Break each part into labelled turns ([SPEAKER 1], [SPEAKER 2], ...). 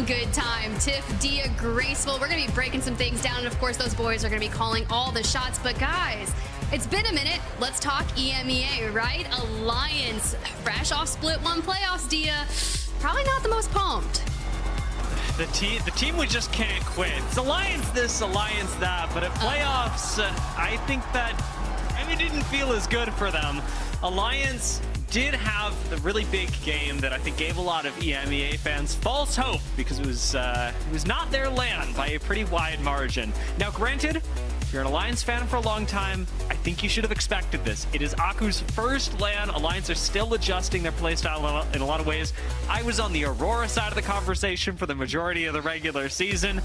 [SPEAKER 1] some good time. Tiff, Dia, Graceful. We're going to be breaking some things down. And of course, those boys are going to be calling all the shots. But guys, it's been a minute. Let's talk EMEA, right? Alliance, fresh off Split 1 playoffs, Dia. Probably not the most pumped.
[SPEAKER 2] The team we just can't quit. It's Alliance this, Alliance that. But at playoffs, I think that maybe didn't feel as good for them. Alliance did have the really big game that I think gave a lot of EMEA fans false hope because it was not their LAN by a pretty wide margin. Now, granted, if you're an Alliance fan for a long time, I think you should have expected this. It is Aku's first LAN. Alliance are still adjusting their playstyle in a lot of ways. I was on the Aurora side of the conversation for the majority of the regular season.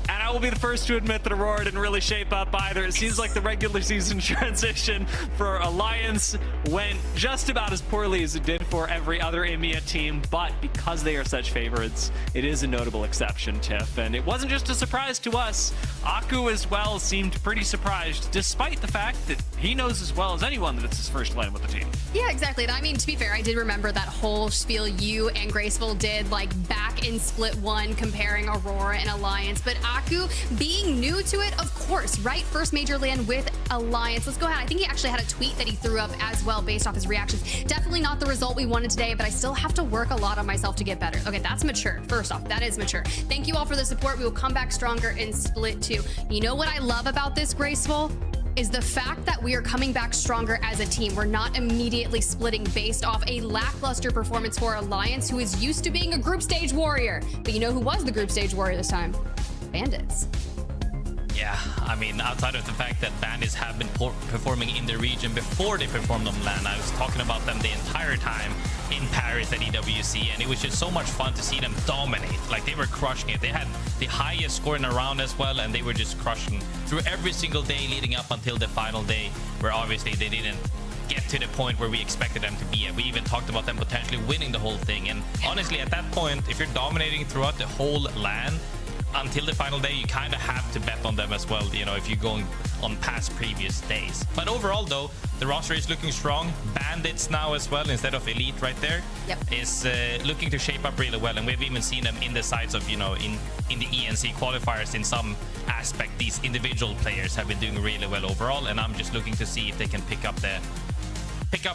[SPEAKER 2] And I will be the first to admit that Aurora didn't really shape up either. It seems like the regular season transition for Alliance went just about as poorly as it did for every other EMEA team, but because they are such favorites, it is a notable exception, Tiff. And it wasn't just a surprise to us. Aku as well seemed pretty surprised, despite the fact that he knows as well as anyone that it's his first LAN with the team.
[SPEAKER 1] Yeah, exactly. I mean, to be fair, I did remember that whole spiel you and Graceful did, like, back in Split 1, comparing Aurora and Alliance. But Aku, being new to it, of course, right? First major LAN with Alliance. Let's go ahead. I think he actually had a tweet that he threw up as well based off his reactions. Definitely not the result we wanted today, but I still have to work a lot on myself to get better. Okay, that's mature. First off, that is mature. Thank you all for the support. We will come back stronger in Split 2. You know what I love about this, Graceful? Is the fact that we are coming back stronger as a team. We're not immediately splitting based off a lackluster performance for Alliance, who is used to being a group stage warrior. But you know who was the group stage warrior this time? Bandits.
[SPEAKER 3] Yeah, I mean, outside of the fact that Bandits have been performing in the region before they performed on LAN, I was talking about them the entire time in Paris at EWC, and it was just so much fun to see them dominate. Like, they were crushing it. They had the highest score in the round as well, and they were just crushing through every single day leading up until the final day, where obviously they didn't get to the point where we expected them to be at. We even talked about them potentially winning the whole thing, and honestly, at that point, if you're dominating throughout the whole LAN until the final day, you kind of have to bet on them as well, you know, if you're going on past previous days. But overall, though, the roster is looking strong. Bandits now as well, instead of Elite right there, is looking to shape up really well. And we've even seen them in the sides of, you know, in the ENC qualifiers in some aspect. These individual players have been doing really well overall, and I'm just looking to see if they can pick up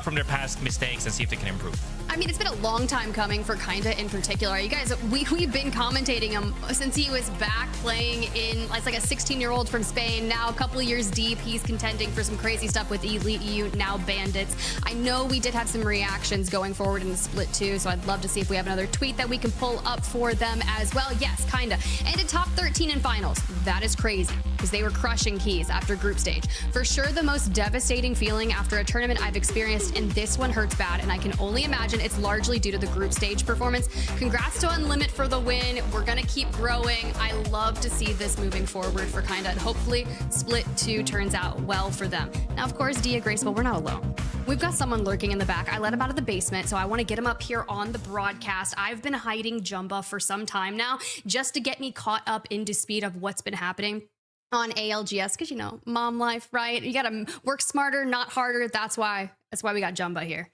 [SPEAKER 3] from their past mistakes and see if they can improve.
[SPEAKER 1] I mean, it's been a long time coming for Kinda in particular. You guys, we've been commentating him since he was back playing in, it's like a 16-year-old from Spain. Now a couple of years deep, he's contending for some crazy stuff with Elite EU, now Bandits. I know we did have some reactions going forward in the Split 2, so I'd love to see if we have another tweet that we can pull up for them as well. Yes, Kinda. And a top 13 in finals. That is crazy, because they were crushing keys after group stage. For sure, the most devastating feeling after a tournament I've experienced, and this one hurts bad, and I can only imagine it's largely due to the group stage performance. Congrats to Unlimit for the win. We're gonna keep growing. I love to see this moving forward for Kinda, and hopefully Split 2 turns out well for them. Now, of course, Dia, Graceful, we're not alone. We've got someone lurking in the back. I let him out of the basement, so I want to get him up here on the broadcast. I've been hiding Jumba for some time now, just to get me caught up into speed of what's been happening on ALGS, because, you know, mom life, right? You gotta work smarter, not harder. That's why we got Jumba here.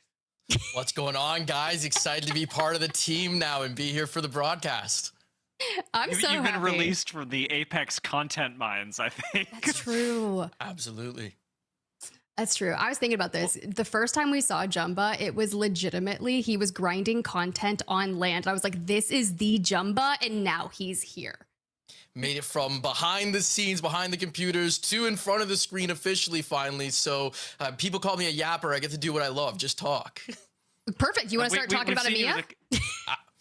[SPEAKER 4] What's going on, guys? Excited to be part of the team now and be here for the broadcast.
[SPEAKER 1] You've
[SPEAKER 2] been released from the Apex content mines, I think.
[SPEAKER 1] That's true.
[SPEAKER 4] Absolutely.
[SPEAKER 1] That's true. I was thinking about this. The first time we saw Jumba, it was legitimately, he was grinding content on land. I was like, this is the Jumba, and now he's here.
[SPEAKER 4] Made it from behind the scenes, behind the computers, to in front of the screen officially, finally. So people call me a yapper. I get to do what I love, just talk.
[SPEAKER 1] Perfect. You want to start talking about EMEA?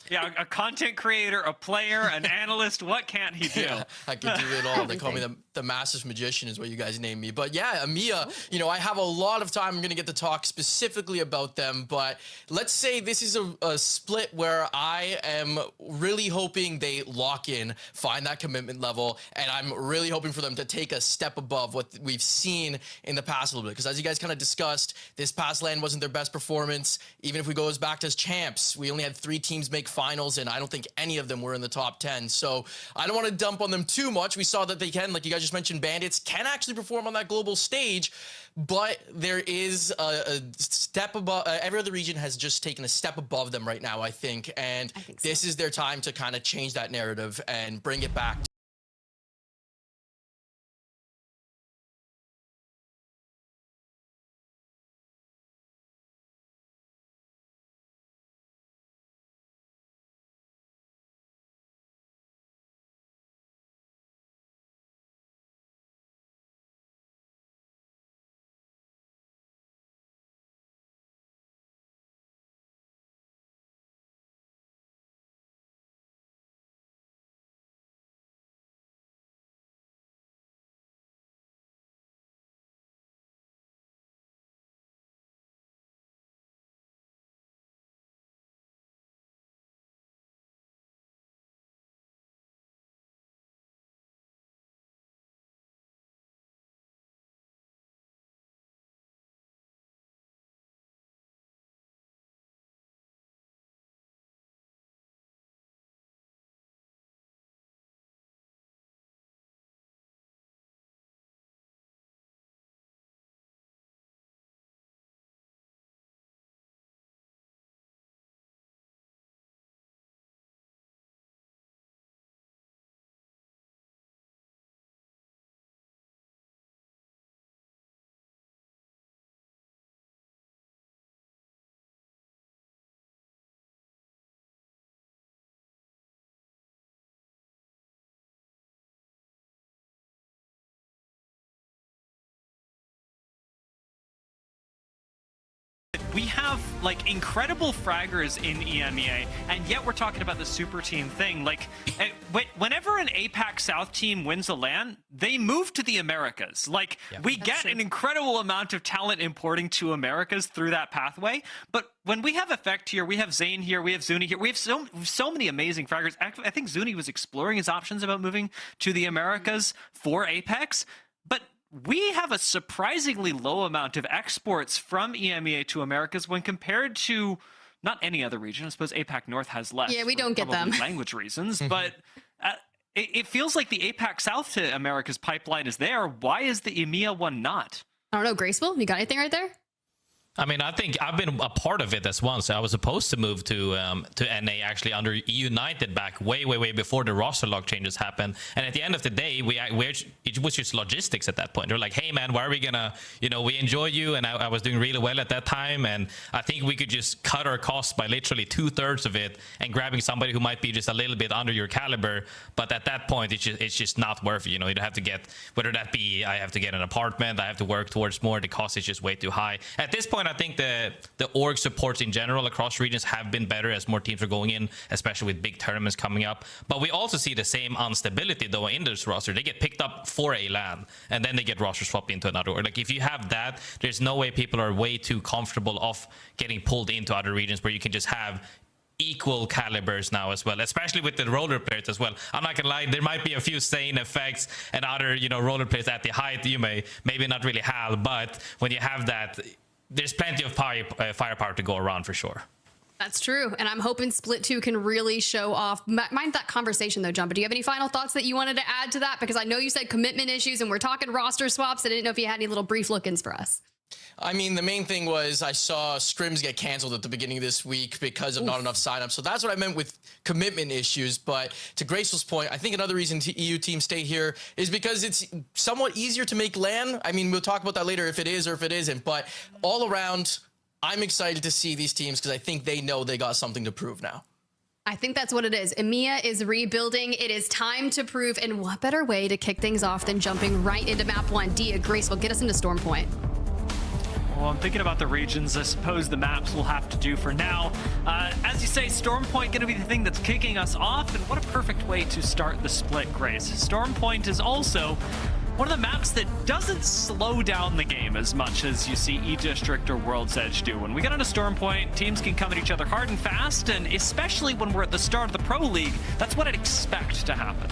[SPEAKER 2] Yeah, a content creator, a player, an analyst. What can't he do?
[SPEAKER 4] Yeah, I can do it all. They call me the Masters Magician is what you guys name me. But yeah, EMEA, you know, I have a lot of time. I'm going to get to talk specifically about them. But let's say this is a split where I am really hoping they lock in, find that commitment level. And I'm really hoping for them to take a step above what we've seen in the past a little bit. Because as you guys kind of discussed, this past LAN wasn't their best performance. Even if we go back to as champs, we only had 3 teams make finals, and I don't think any of them were in the top 10. So I don't want to dump on them too much. We saw that they can, like you guys just mentioned, Bandits can actually perform on that global stage, but there is a step above. Every other region has just taken a step above them right now, I think, and this is their time to kind of change that narrative and bring it back.
[SPEAKER 2] We have like incredible fraggers in EMEA, and yet we're talking about the super team thing. Like, whenever an APAC South team wins a LAN, they move to the Americas. Like, we get an incredible amount of talent importing to Americas through that pathway. But when we have Effect here, we have Zane here, we have Zuni here, we have so many amazing fraggers. I think Zuni was exploring his options about moving to the Americas for Apex, but we have a surprisingly low amount of exports from EMEA to Americas when compared to not any other region. I suppose APAC North has less.
[SPEAKER 1] Yeah, we don't get them.
[SPEAKER 2] Language reasons, but it feels like the APAC South to America's pipeline is there. Why is the EMEA one not?
[SPEAKER 1] I don't know, Graceful, you got anything right there?
[SPEAKER 3] I mean, I think I've been a part of it as well. So I was supposed to move to NA actually under United back way before the roster lock changes happened. And at the end of the day, it was just logistics at that point. They're like, hey man, why are we gonna, we enjoy you, and I was doing really well at that time, and I think we could just cut our costs by literally 2/3 of it and grabbing somebody who might be just a little bit under your caliber. But at that point, it's just not worth it. You'd have to get, whether that be I have to get an apartment, I have to work towards more. The cost is just way too high at this point. I think the org supports in general across regions have been better as more teams are going in, especially with big tournaments coming up. But we also see the same instability though in this roster. They get picked up for a LAN and then they get roster swapped into another org. Like if you have that, there's no way people are way too comfortable of getting pulled into other regions where you can just have equal calibers now as well, especially with the roller players as well. I'm not gonna lie, there might be a few sane effects and other roller players at the height you maybe not really have, but when you have that, there's plenty of firepower to go around for sure.
[SPEAKER 1] That's true, and I'm hoping Split 2 can really show off. Mind that conversation though, John, but do you have any final thoughts that you wanted to add to that? Because I know you said commitment issues and we're talking roster swaps. I didn't know if you had any little brief look-ins for us.
[SPEAKER 4] I mean, the main thing was I saw scrims get canceled at the beginning of this week because of not enough signups. So that's what I meant with commitment issues. But to Graceful's point, I think another reason EU teams stay here is because it's somewhat easier to make LAN. I mean, we'll talk about that later if it is or if it isn't. But all around, I'm excited to see these teams because I think they know they got something to prove now.
[SPEAKER 1] I think that's what it is. EMEA is rebuilding. It is time to prove. And what better way to kick things off than jumping right into map 1? Dia, Graceful, get us into Storm Point.
[SPEAKER 2] Well, I'm thinking about the regions. I suppose the maps will have to do for now. As you say, Storm Point going to be the thing that's kicking us off, and what a perfect way to start the split, Grace. Storm Point is also one of the maps that doesn't slow down the game as much as you see E-District or World's Edge do. When we get onto Storm Point, teams can come at each other hard and fast, and especially when we're at the start of the Pro League, that's what I'd expect to happen.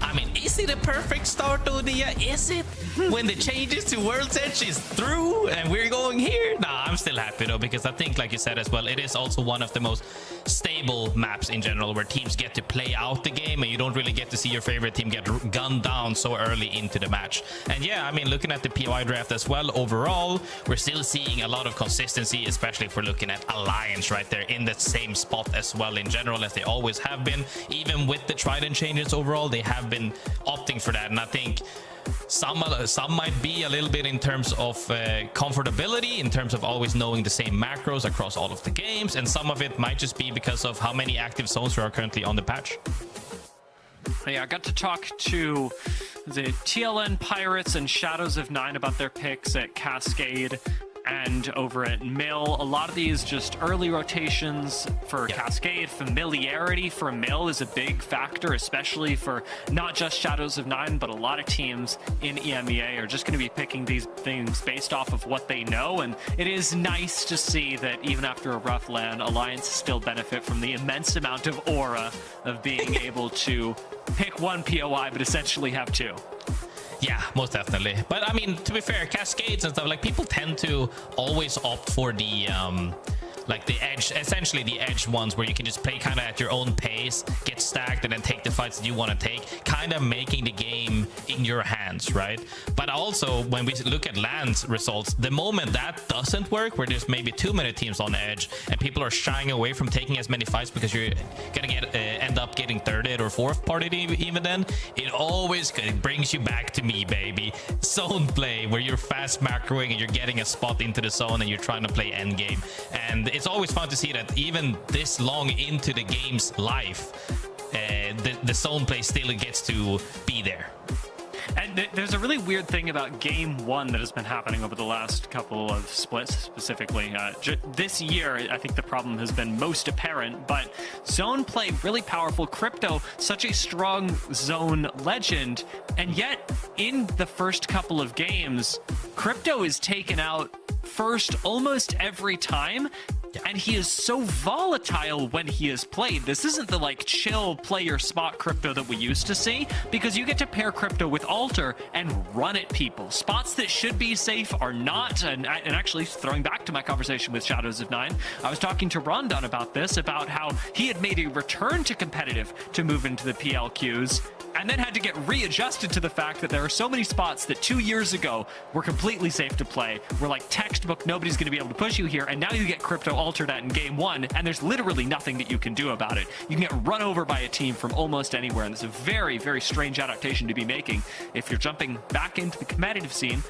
[SPEAKER 3] I mean, is it a perfect start, Odia? Is it? when the changes to World's Edge is through and we're going here, nah, I'm still happy though, because I think, like you said as well, it is also one of the most stable maps in general, where teams get to play out the game and you don't really get to see your favorite team get gunned down so early into the match. And yeah, I mean, looking at the POI draft as well, overall, we're still seeing a lot of consistency, especially if we're looking at Alliance right there in the same spot as well in general, as they always have been. Even with the Trident changes overall, they have been opting for that. And I think some might be a little bit in terms of comfortability, in terms of always knowing the same macros across all of the games, and some of it might just be because of how many active zones there are currently on the patch.
[SPEAKER 2] Yeah, I got to talk to the TLN Pirates and Shadows of Nine about their picks at Cascade and over at Mill. A lot of these just early rotations for Cascade. Familiarity for Mill is a big factor, especially for not just Shadows of Nine, but a lot of teams in EMEA are just going to be picking these things based off of what they know. And it is nice to see that even after a rough LAN, Alliance still benefit from the immense amount of aura of being able to pick one POI, but essentially have two.
[SPEAKER 3] Yeah, most definitely. But I mean, to be fair, Cascades and stuff, like, people tend to always opt for the like the edge, essentially the edge ones, where you can just play kind of at your own pace, get stacked, and then take the fights that you want to take, kind of making the game in your hands, right? But also, when we look at LAN's results, the moment that doesn't work, where there's maybe too many teams on the edge and people are shying away from taking as many fights because you're gonna end up getting thirded or fourth party even then, it always brings you back to me, baby. Zone play, where you're fast macroing and you're getting a spot into the zone and you're trying to play endgame. And it's always fun to see that even this long into the game's life, the zone play still gets to be there.
[SPEAKER 2] And there's a really weird thing about Game 1 that has been happening over the last couple of splits specifically. This year, I think the problem has been most apparent, but zone play really powerful. Crypto, such a strong zone legend, and yet in the first couple of games, Crypto is taken out first almost every time. And he is so volatile when he is played. This isn't the like chill play your spot Crypto that we used to see, because you get to pair Crypto with Alter and run at people. Spots that should be safe are not. And actually, throwing back to my conversation with Shadows of Nine, I was talking to Rondon about this, about how he had made a return to competitive to move into the PLQs, and then had to get readjusted to the fact that there are so many spots that 2 years ago were completely safe to play. We're like textbook, nobody's going to be able to push you here, and now you get Crypto altered at in Game 1, and there's literally nothing that you can do about it. You can get run over by a team from almost anywhere, and it's a very, very strange adaptation to be making if you're jumping back into the competitive scene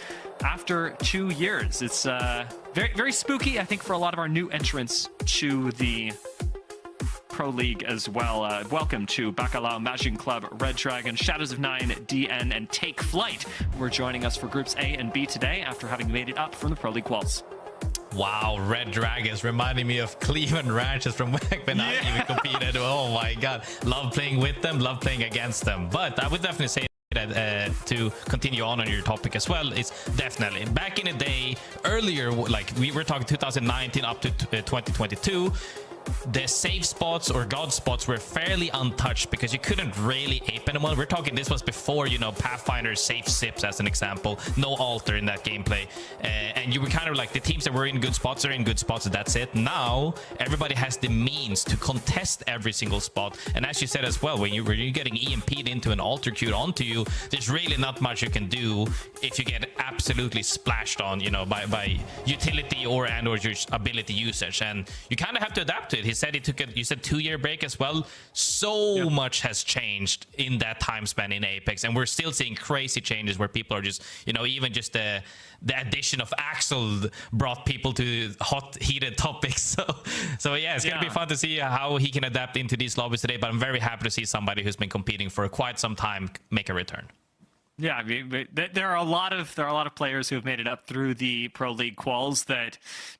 [SPEAKER 2] after 2 years. It's very, very spooky, I think, for a lot of our new entrants to the Pro League as well. Welcome to Bacalhau, Magic Club, Red Dragon, Shadows of Nine, DN, and Take Flight, who are joining us for Groups A and B today after having made it up from the Pro League quals.
[SPEAKER 3] Wow, Red Dragons reminding me of Cleveland Ranches from back when I even competed. Oh my god, love playing with them, love playing against them. But I would definitely say that to continue on your topic as well, is definitely back in the day, earlier, like we were talking 2019 up to 2022, the safe spots or god spots were fairly untouched because you couldn't really ape anyone. We're talking, this was before, you know, Pathfinder's safe sips as an example, no alter in that gameplay, and you were kind of like, the teams that were in good spots are in good spots, that's it. Now everybody has the means to contest every single spot, and as you said as well, when you're getting EMP'd into an alter queued onto you, there's really not much you can do if you get absolutely splashed on, you know, by utility or your ability usage, and you kind of have to adapt to it. He said he took a, you said 2-year break as well. So much has changed in that time span in Apex, and we're still seeing crazy changes where people are just, you know, even just the addition of Axel brought people to hot heated topics. So yeah, it's gonna be fun to see how he can adapt into these lobbies today, but I'm very happy to see somebody who's been competing for quite some time make a return.
[SPEAKER 2] Yeah, I mean, there are a lot of players who have made it up through the Pro League quals that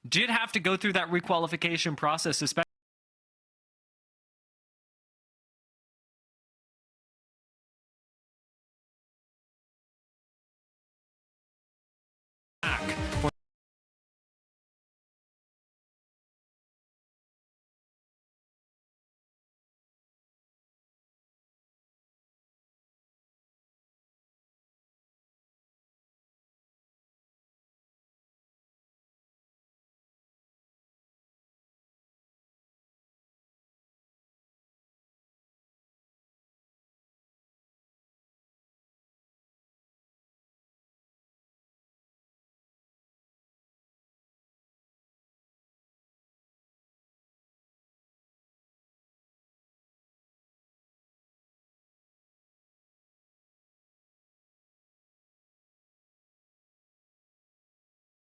[SPEAKER 2] did have to go through that requalification process, especially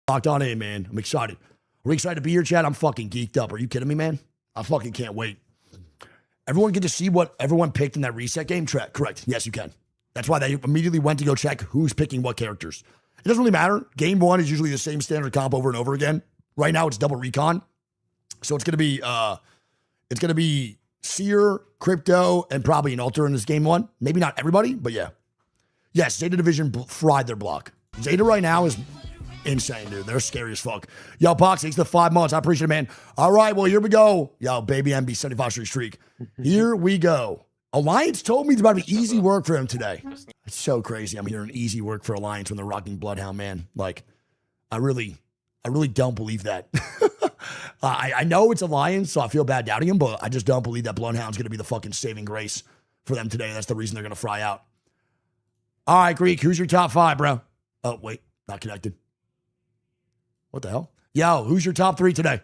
[SPEAKER 5] Locked on in, man. I'm excited. Are we excited to be here, Chad? I'm fucking geeked up. Are you kidding me, man? I fucking can't wait. Everyone get to see what everyone picked in that reset game? Correct. Yes, you can. That's why they immediately went to go check who's picking what characters. It doesn't really matter. Game 1 is usually the same standard comp over and over again. Right now, it's double recon. So it's gonna be Seer, Crypto, and probably an Alter in this game 1. Maybe not everybody, but yeah. Yes, Zeta Division fried their block. Zeta right now is insane, dude. They're scary as fuck. Yo, Pox, thanks for the 5 months. I appreciate it, man. All right, well, here we go. Yo, baby MB, 75 streak. Here we go. Alliance told me it's about to be easy work for him today. It's so crazy. I'm hearing easy work for Alliance when they're rocking Bloodhound, man. Like, I really don't believe that. I know it's Alliance, so I feel bad doubting him, but I just don't believe that Bloodhound's going to be the fucking saving grace for them today. That's the reason they're going to fry out. All right, Greek, who's your top 5, bro? Oh, wait, not connected. What the hell? Yo, who's your top 3 today?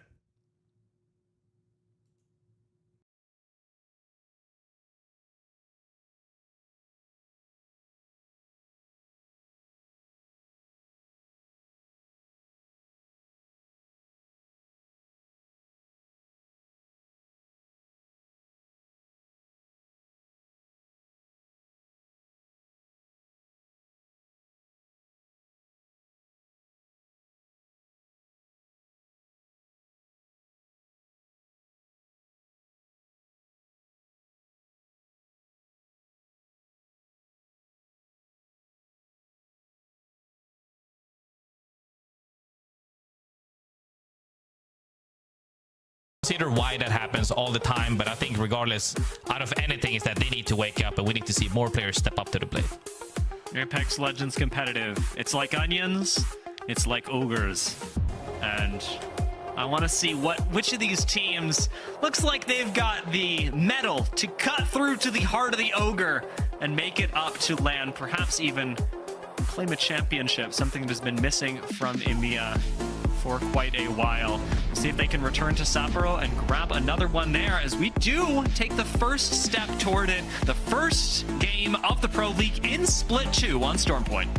[SPEAKER 3] Consider why that happens all the time, but I think regardless, out of anything, is that they need to wake up and we need to see more players step up to the plate.
[SPEAKER 2] Apex Legends competitive. It's like onions, it's like ogres. And I want to see which of these teams looks like they've got the metal to cut through to the heart of the ogre and make it up to land, perhaps even claim a championship, something that has been missing from EMEA for quite a while. See if they can return to Sapporo and grab another one there as we do take the first step toward it. The first game of the Pro League in Split 2 on Stormpoint.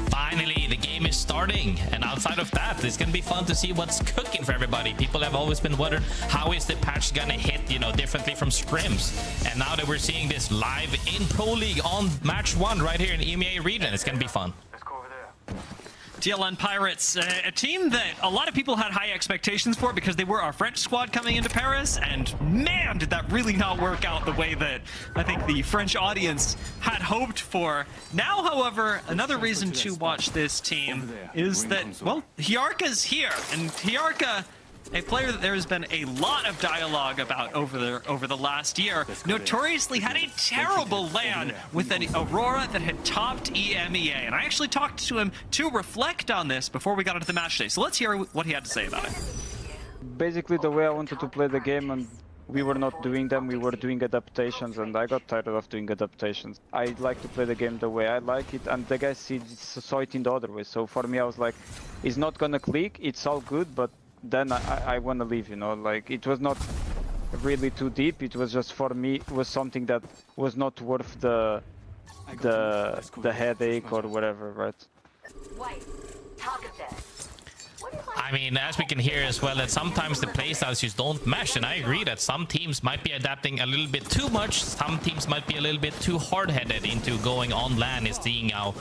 [SPEAKER 3] Finally, the game is starting, and outside of that, it's gonna be fun to see what's cooking for everybody. People have always been wondering, how is the patch gonna hit, differently from scrims? And now that we're seeing this live in Pro League on match 1 right here in EMEA region, it's gonna be fun.
[SPEAKER 2] TLN Pirates, a team that a lot of people had high expectations for because they were our French squad coming into Paris, and man, did that really not work out the way that I think the French audience had hoped for. Now, however, another reason to watch this team is that, well, Hiarka's here, and Hiarka, a player that there has been a lot of dialogue about over the last year, notoriously had a terrible LAN with an Aurora that had topped EMEA. And I actually talked to him to reflect on this before we got into the match today. So let's hear what he had to say about it.
[SPEAKER 6] Basically, the way I wanted to play the game, and we were not doing them, we were doing adaptations, and I got tired of doing adaptations. I like to play the game the way I like it, and the guys saw it in the other way. So for me, I was like, it's not gonna click, it's all good, but then I want to leave, like it was not really too deep. It was just, for me, it was something that was not worth the headache or whatever, right?
[SPEAKER 3] I mean, as we can hear as well, that sometimes the playstyles just don't mesh, and I agree that some teams might be adapting a little bit too much. Some teams might be a little bit too hard-headed into going on LAN and seeing how,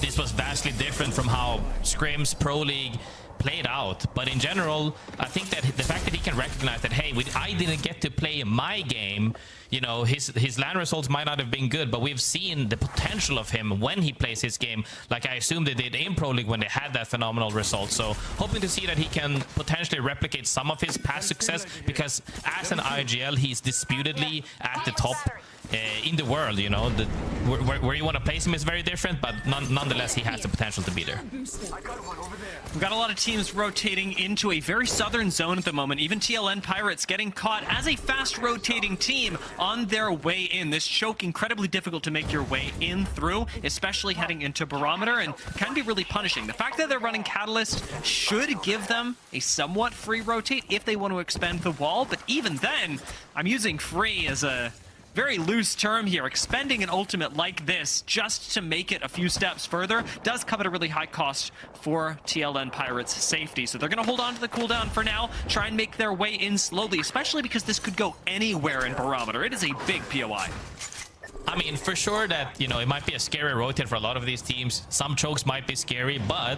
[SPEAKER 3] this was vastly different from how Scrims Pro League played out. But in general, I think that the fact that he can recognize that, hey, I didn't get to play my game, his LAN results might not have been good, but we've seen the potential of him when he plays his game, like I assume they did in Pro League when they had that phenomenal result. So hoping to see that he can potentially replicate some of his past success, because as an IGL, he's disputedly at the top in the world. Where you want to place him is very different, but nonetheless, he has the potential to be there.
[SPEAKER 2] We've got a lot of teams rotating into a very southern zone at the moment. Even TLN Pirates getting caught as a fast rotating team on their way in. This choke incredibly difficult to make your way in through, especially heading into Barometer, and can be really punishing. The fact that they're running Catalyst should give them a somewhat free rotate if they want to expand the wall, but even then, I'm using free as a very loose term here. Expending an ultimate like this just to make it a few steps further does come at a really high cost for TLN Pirates' safety. So they're going to hold on to the cooldown for now, try and make their way in slowly, especially because this could go anywhere in Barometer. It is a big POI.
[SPEAKER 3] I mean, for sure that, you know, it might be a scary rotate for a lot of these teams. Some chokes might be scary, but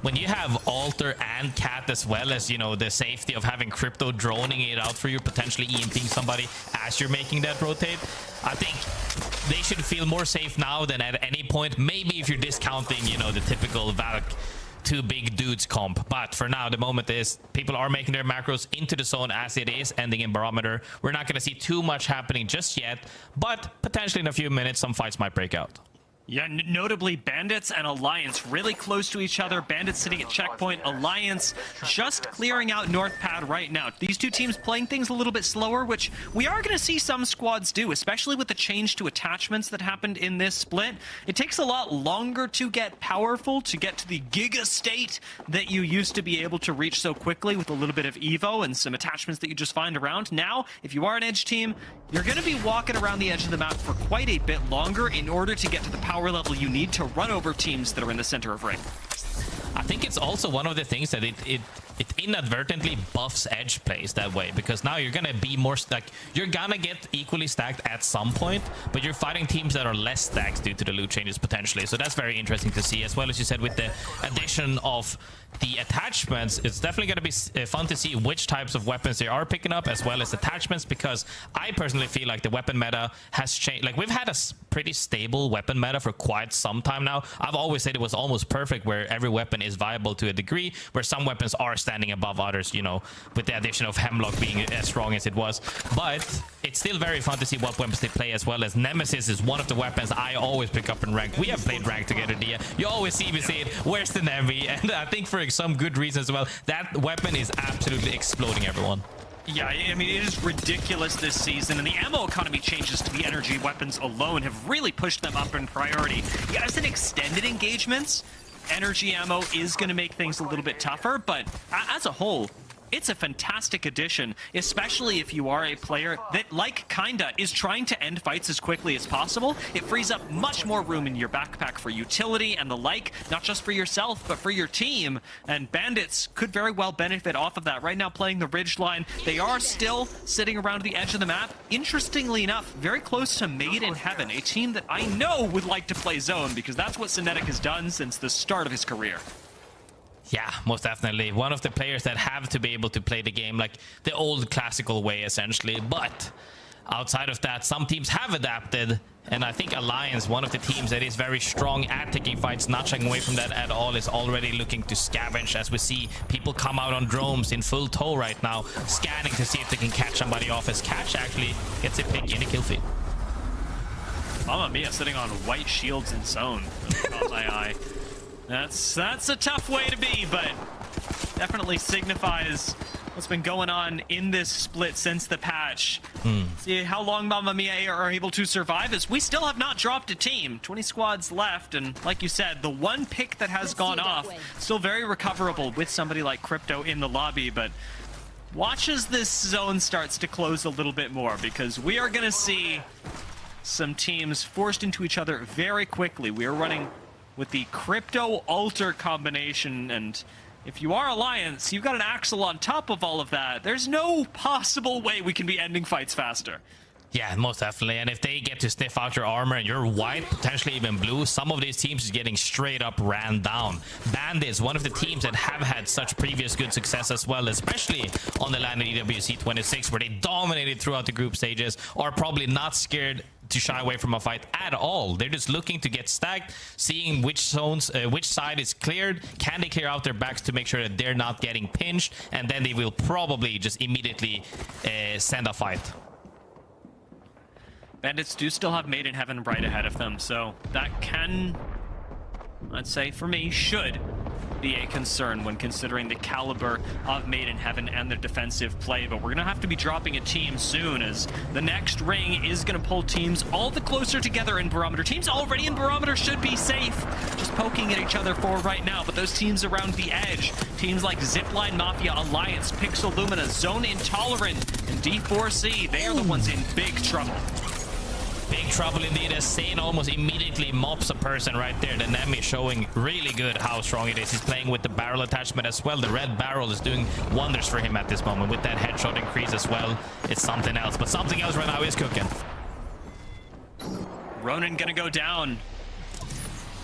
[SPEAKER 3] when you have Alter and Cat as well as, you know, the safety of having Crypto droning it out for you, potentially EMPing somebody as you're making that rotate, I think they should feel more safe now than at any point. Maybe if you're discounting, you know, the typical Valk two big dudes comp, but for now the moment is people are making their macros into the zone as it is ending in Barometer. We're not going to see too much happening just yet, but potentially in a few minutes some fights might break out.
[SPEAKER 2] Yeah, notably Bandits and Alliance really close to each other. Bandits sitting at checkpoint, Alliance just clearing out North Pad right now. These two teams playing things a little bit slower, which we are going to see some squads do, especially with the change to attachments that happened in this split. It takes a lot longer to get powerful, to get to the giga state that you used to be able to reach so quickly with a little bit of Evo and some attachments that you just find around. Now, if you are an edge team, you're going to be walking around the edge of the map for quite a bit longer in order to get to the power level you need to run over teams that are in the center of ring.
[SPEAKER 3] I think it's also one of the things that it inadvertently buffs edge plays that way, because now you're gonna be more stacked. You're gonna get equally stacked at some point, but you're fighting teams that are less stacked due to the loot changes potentially. So that's very interesting to see, as well as you said with the addition of the attachments. It's definitely going to be fun to see which types of weapons they are picking up, as well as attachments, because I personally feel like the weapon meta has changed. Like, we've had a pretty stable weapon meta for quite some time now. I've always said it was almost perfect, where every weapon is viable to a degree, where some weapons are standing above others, you know, with the addition of Hemlock being as strong as it was. But it's still very fun to see what weapons they play, as well as Nemesis is one of the weapons I always pick up in rank. We have played rank together, Dia. You always see me say it, where's the Nemi? And I think for some good reason as well, that weapon is absolutely exploding everyone.
[SPEAKER 2] Yeah, I mean, it is ridiculous this season, and the ammo economy changes to the energy weapons alone have really pushed them up in priority. Yeah, as in extended engagements, energy ammo is going to make things a little bit tougher, but as a whole, it's a fantastic addition, especially if you are a player that, like Kinda, is trying to end fights as quickly as possible. It frees up much more room in your backpack for utility and the like, not just for yourself, but for your team. And Bandits could very well benefit off of that. Right now, playing the ridge line, they are still sitting around the edge of the map. Interestingly enough, very close to Made in Heaven, a team that I know would like to play zone, because that's what Synetic has done since the start of his career.
[SPEAKER 3] Yeah, most definitely. One of the players that have to be able to play the game like the old classical way, essentially. But outside of that, some teams have adapted. And I think Alliance, one of the teams that is very strong at taking fights, not shying away from that at all, is already looking to scavenge, as we see people come out on drones in full tow right now, scanning to see if they can catch somebody off, as Catch actually gets a pick in a kill feed.
[SPEAKER 2] Mamma Mia sitting on white shields in zone. Caught my eye. That's a tough way to be, but definitely signifies what's been going on in this split since the patch. See how long Mamma Mia are able to survive, as we still have not dropped a team. 20 squads left, and like you said, the one pick that has gone off, still very recoverable with somebody like Crypto in the lobby, but watch as this zone starts to close a little bit more, because we are going to see some teams forced into each other very quickly. We are running with the Crypto Alter combination, and if you are Alliance, you've got an Axel on top of all of that. There's no possible way we can be ending fights faster.
[SPEAKER 3] Yeah, most definitely. And if they get to sniff out your armor and you're white, potentially even blue, some of these teams is getting straight up ran down. Bandits, one of the teams that have had such previous good success as well, especially on the land of EWC 26, where they dominated throughout the group stages, are probably not scared to shy away from a fight at all. They're just looking to get stacked, seeing which zones, which side is cleared, can they clear out their backs to make sure that they're not getting pinched, and then they will probably just immediately send a fight.
[SPEAKER 2] Bandits do still have Made in Heaven right ahead of them, so that can, I'd say for me, should be a concern when considering the caliber of Made in Heaven and their defensive play. But we're going to have to be dropping a team soon, as the next ring is going to pull teams all the closer together in Barometer. Teams already in Barometer should be safe, just poking at each other for right now. But those teams around the edge, teams like ZIPLINE, MAFIA, Alliance, Pixel, Lumina, Zone, Intolerant, and D4C, they are the ones in big trouble.
[SPEAKER 3] Big trouble indeed, as Sane almost immediately mops a person right there. The Nemi showing really good how strong it is. He's playing with the barrel attachment as well. The red barrel is doing wonders for him at this moment. With that headshot increase as well, it's something else. But something else right now is cooking.
[SPEAKER 2] Ronin gonna go down.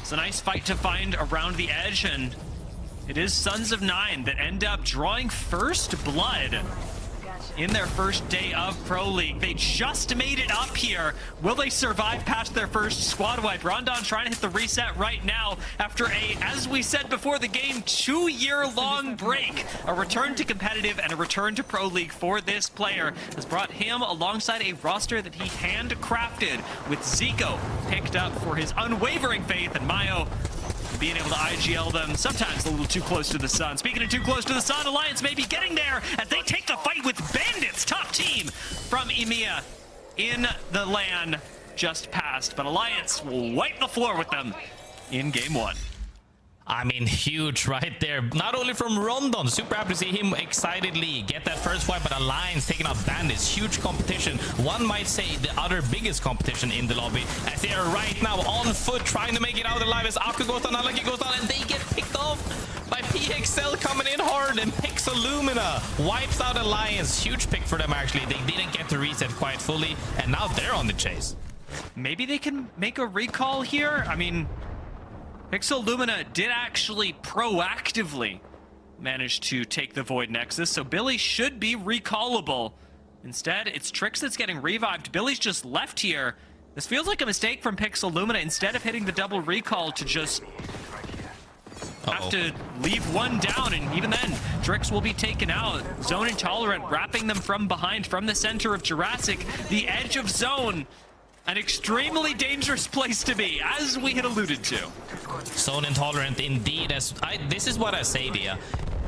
[SPEAKER 2] It's a nice fight to find around the edge, and it is Sons of Nine that end up drawing first blood in their first day of Pro League. They just made it up here. Will they survive past their first squad wipe? Rondon trying to hit the reset right now after a, as we said before the game, 2-year-long break. A return to competitive and a return to Pro League for this player has brought him alongside a roster that he handcrafted, with Zico picked up for his unwavering faith, and Mayo being able to IGL them sometimes a little too close to the sun. Speaking of too close to the sun, Alliance may be getting there as they take the fight with Bandits, top team from EMEA in the LAN just passed. But Alliance will wipe the floor with them in game 1.
[SPEAKER 3] I mean, huge right there. Not only from Rondon, super happy to see him excitedly get that first wipe, but Alliance taking out Bandits. Huge competition. One might say the other biggest competition in the lobby, as they are right now on foot trying to make it out alive as Aku goes down, Alaki goes down, and they get picked off by PXL coming in hard, and picks a Lumina. Wipes out Alliance. Huge pick for them, actually. They didn't get to reset quite fully, and now they're on the chase.
[SPEAKER 2] Maybe they can make a recall here? I mean, Pixel Lumina did actually proactively manage to take the Void Nexus, so Billy should be recallable. Instead, it's Trix that's getting revived. Billy's just left here. This feels like a mistake from Pixel Lumina. Instead of hitting the double recall, to just have to leave one down, and even then, Trix will be taken out. Zone Intolerant wrapping them from behind, from the center of Jurassic, the edge of Zone. An extremely dangerous place to be, as we had alluded to.
[SPEAKER 3] Zone Intolerant indeed. This is what I say, Dia.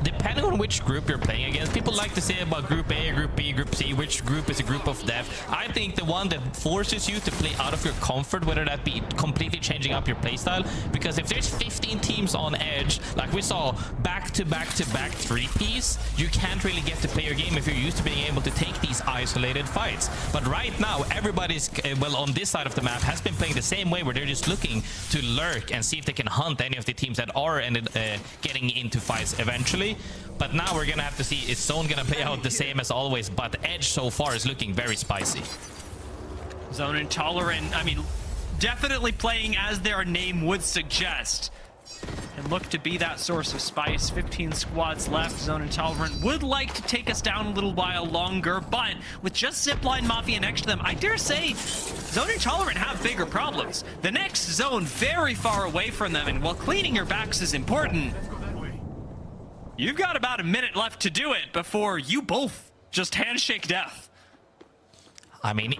[SPEAKER 3] Depending on which group you're playing against, people like to say about Group A, Group B, Group C, which group is a group of death. I think the one that forces you to play out of your comfort, whether that be completely changing up your playstyle, because if there's 15 teams on edge, like we saw back-to-back-to-back 3Ps, you can't really get to play your game if you're used to being able to take these isolated fights. But right now, everybody's, well, on this side of the map, has been playing the same way, where they're just looking to lurk and see if they can hunt any of the teams that are getting into fights eventually. But now we're gonna have to see, is Zone gonna play out the same as always? But Edge so far is looking very spicy.
[SPEAKER 2] Zone Intolerant, I mean, definitely playing as their name would suggest, and look to be that source of spice. 15 squads left. Zone Intolerant would like to take us down a little while longer, but with just ZIPLINE Mafia next to them, I dare say Zone Intolerant have bigger problems. The next zone very far away from them, and while cleaning your backs is important, you've got about a minute left to do it before you both just handshake death.
[SPEAKER 3] I mean,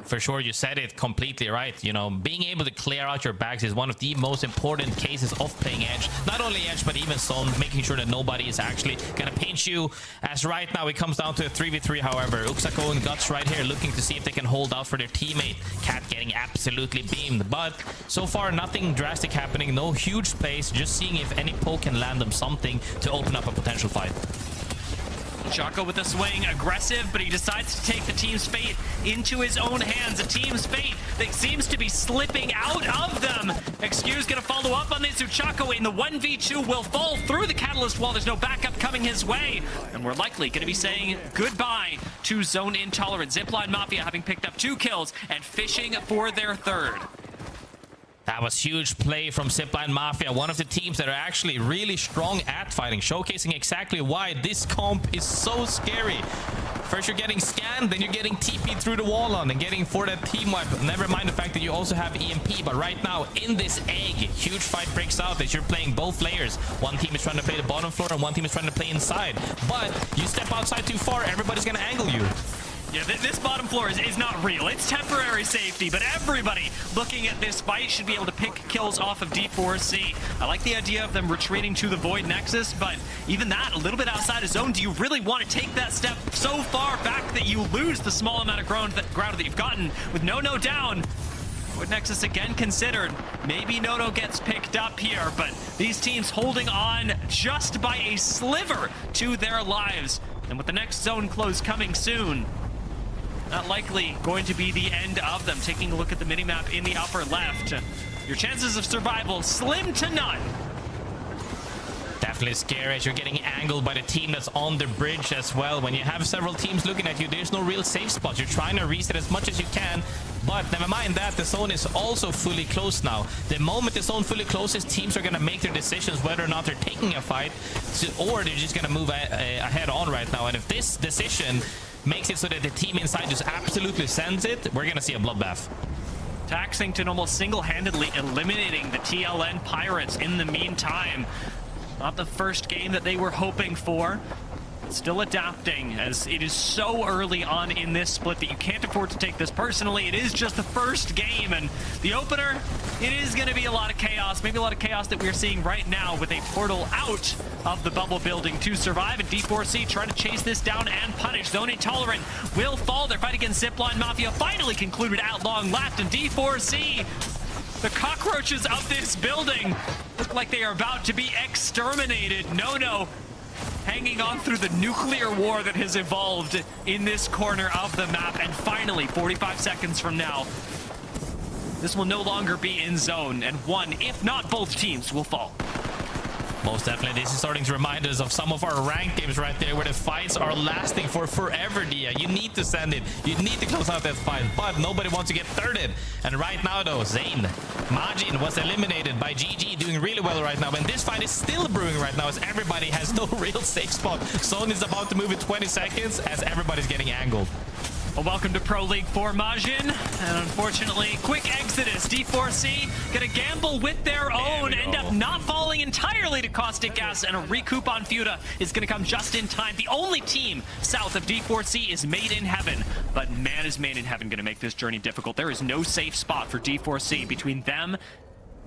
[SPEAKER 3] for sure, you said it completely right. You know, being able to clear out your bags is one of the most important cases of playing Edge. Not only Edge, but even Zone, making sure that nobody is actually gonna pinch you. As right now, it comes down to a 3v3, however. Uxako and Guts right here looking to see if they can hold out for their teammate. Cat getting absolutely beamed. But so far, nothing drastic happening. No huge plays. Just seeing if any poke can land them something to open up a potential fight.
[SPEAKER 2] Chaco with a swing, aggressive, but he decides to take the team's fate into his own hands. A team's fate that seems to be slipping out of them. Excuse gonna follow up on this. Chaco in the 1v2 will fall through the Catalyst wall. There's no backup coming his way. And we're likely gonna be saying goodbye to Zone Intolerant. ZIPLINE Mafia having picked up 2 kills and fishing for their 3rd.
[SPEAKER 3] That was huge play from ZIPLINE Mafia, one of the teams that are actually really strong at fighting, showcasing exactly why this comp is so scary. First you're getting scanned, then you're getting TP'd through the wall on and getting for that team wipe. Never mind the fact that you also have EMP, but right now in this egg, huge fight breaks out as you're playing both layers. One team is trying to play the bottom floor and one team is trying to play inside. But you step outside too far, everybody's gonna angle you.
[SPEAKER 2] Yeah, this bottom floor is not real. It's temporary safety, but everybody looking at this fight should be able to pick kills off of D4C. I like the idea of them retreating to the Void Nexus, but even that, a little bit outside of zone, do you really want to take that step so far back that you lose the small amount of ground that you've gotten with Nono down? Void Nexus again considered. Maybe Nono gets picked up here, but these teams holding on just by a sliver to their lives. And with the next zone close coming soon, not likely going to be the end of them. Taking a look at the minimap in the upper left, your chances of survival slim to none.
[SPEAKER 3] Definitely scary as you're getting angled by the team that's on the bridge as well. When you have several teams looking at you, there's no real safe spot. You're trying to reset as much as you can, but never mind that, the zone is also fully closed now. The moment the zone fully closes, teams are going to make their decisions whether or not they're taking a fight, or they're just going to move ahead on right now. And if this decision makes it so that the team inside just absolutely sends it, we're going to see a bloodbath.
[SPEAKER 2] Taxington almost single-handedly eliminating the TLN Pirates in the meantime. Not the first game that they were hoping for. Still adapting, as it is so early on in this split that you can't afford to take this personally. It is just the first game, and the opener, it is going to be a lot of chaos. Maybe a lot of chaos that we're seeing right now with a portal out of the bubble building to survive, and D4C trying to chase this down and punish. Zone Intolerant will fall. Their fight against ZIPLINE Mafia finally concluded at long last, and D4C, the cockroaches of this building, look like they are about to be exterminated. No. Hanging on through the nuclear war that has evolved in this corner of the map. And finally, 45 seconds from now, this will no longer be in zone, and one, if not both teams, will fall.
[SPEAKER 3] Most definitely, this is starting to remind us of some of our ranked games right there, where the fights are lasting for forever, Dia. You need to send it. You need to close out that fight, but nobody wants to get thirded. And right now, though, Zane, Majin was eliminated by GG, doing really well right now. And this fight is still brewing right now, as everybody has no real safe spot. Zone is about to move in 20 seconds, as everybody's getting angled.
[SPEAKER 2] Well, welcome to Pro League for Majin, and unfortunately, quick exodus. D4C gonna gamble with their own, end up not falling entirely to caustic gas, and a recoup on Fuda is gonna come just in time. The only team south of D4C is Made in Heaven, but man, is Made in Heaven gonna make this journey difficult. There is no safe spot for D4C between them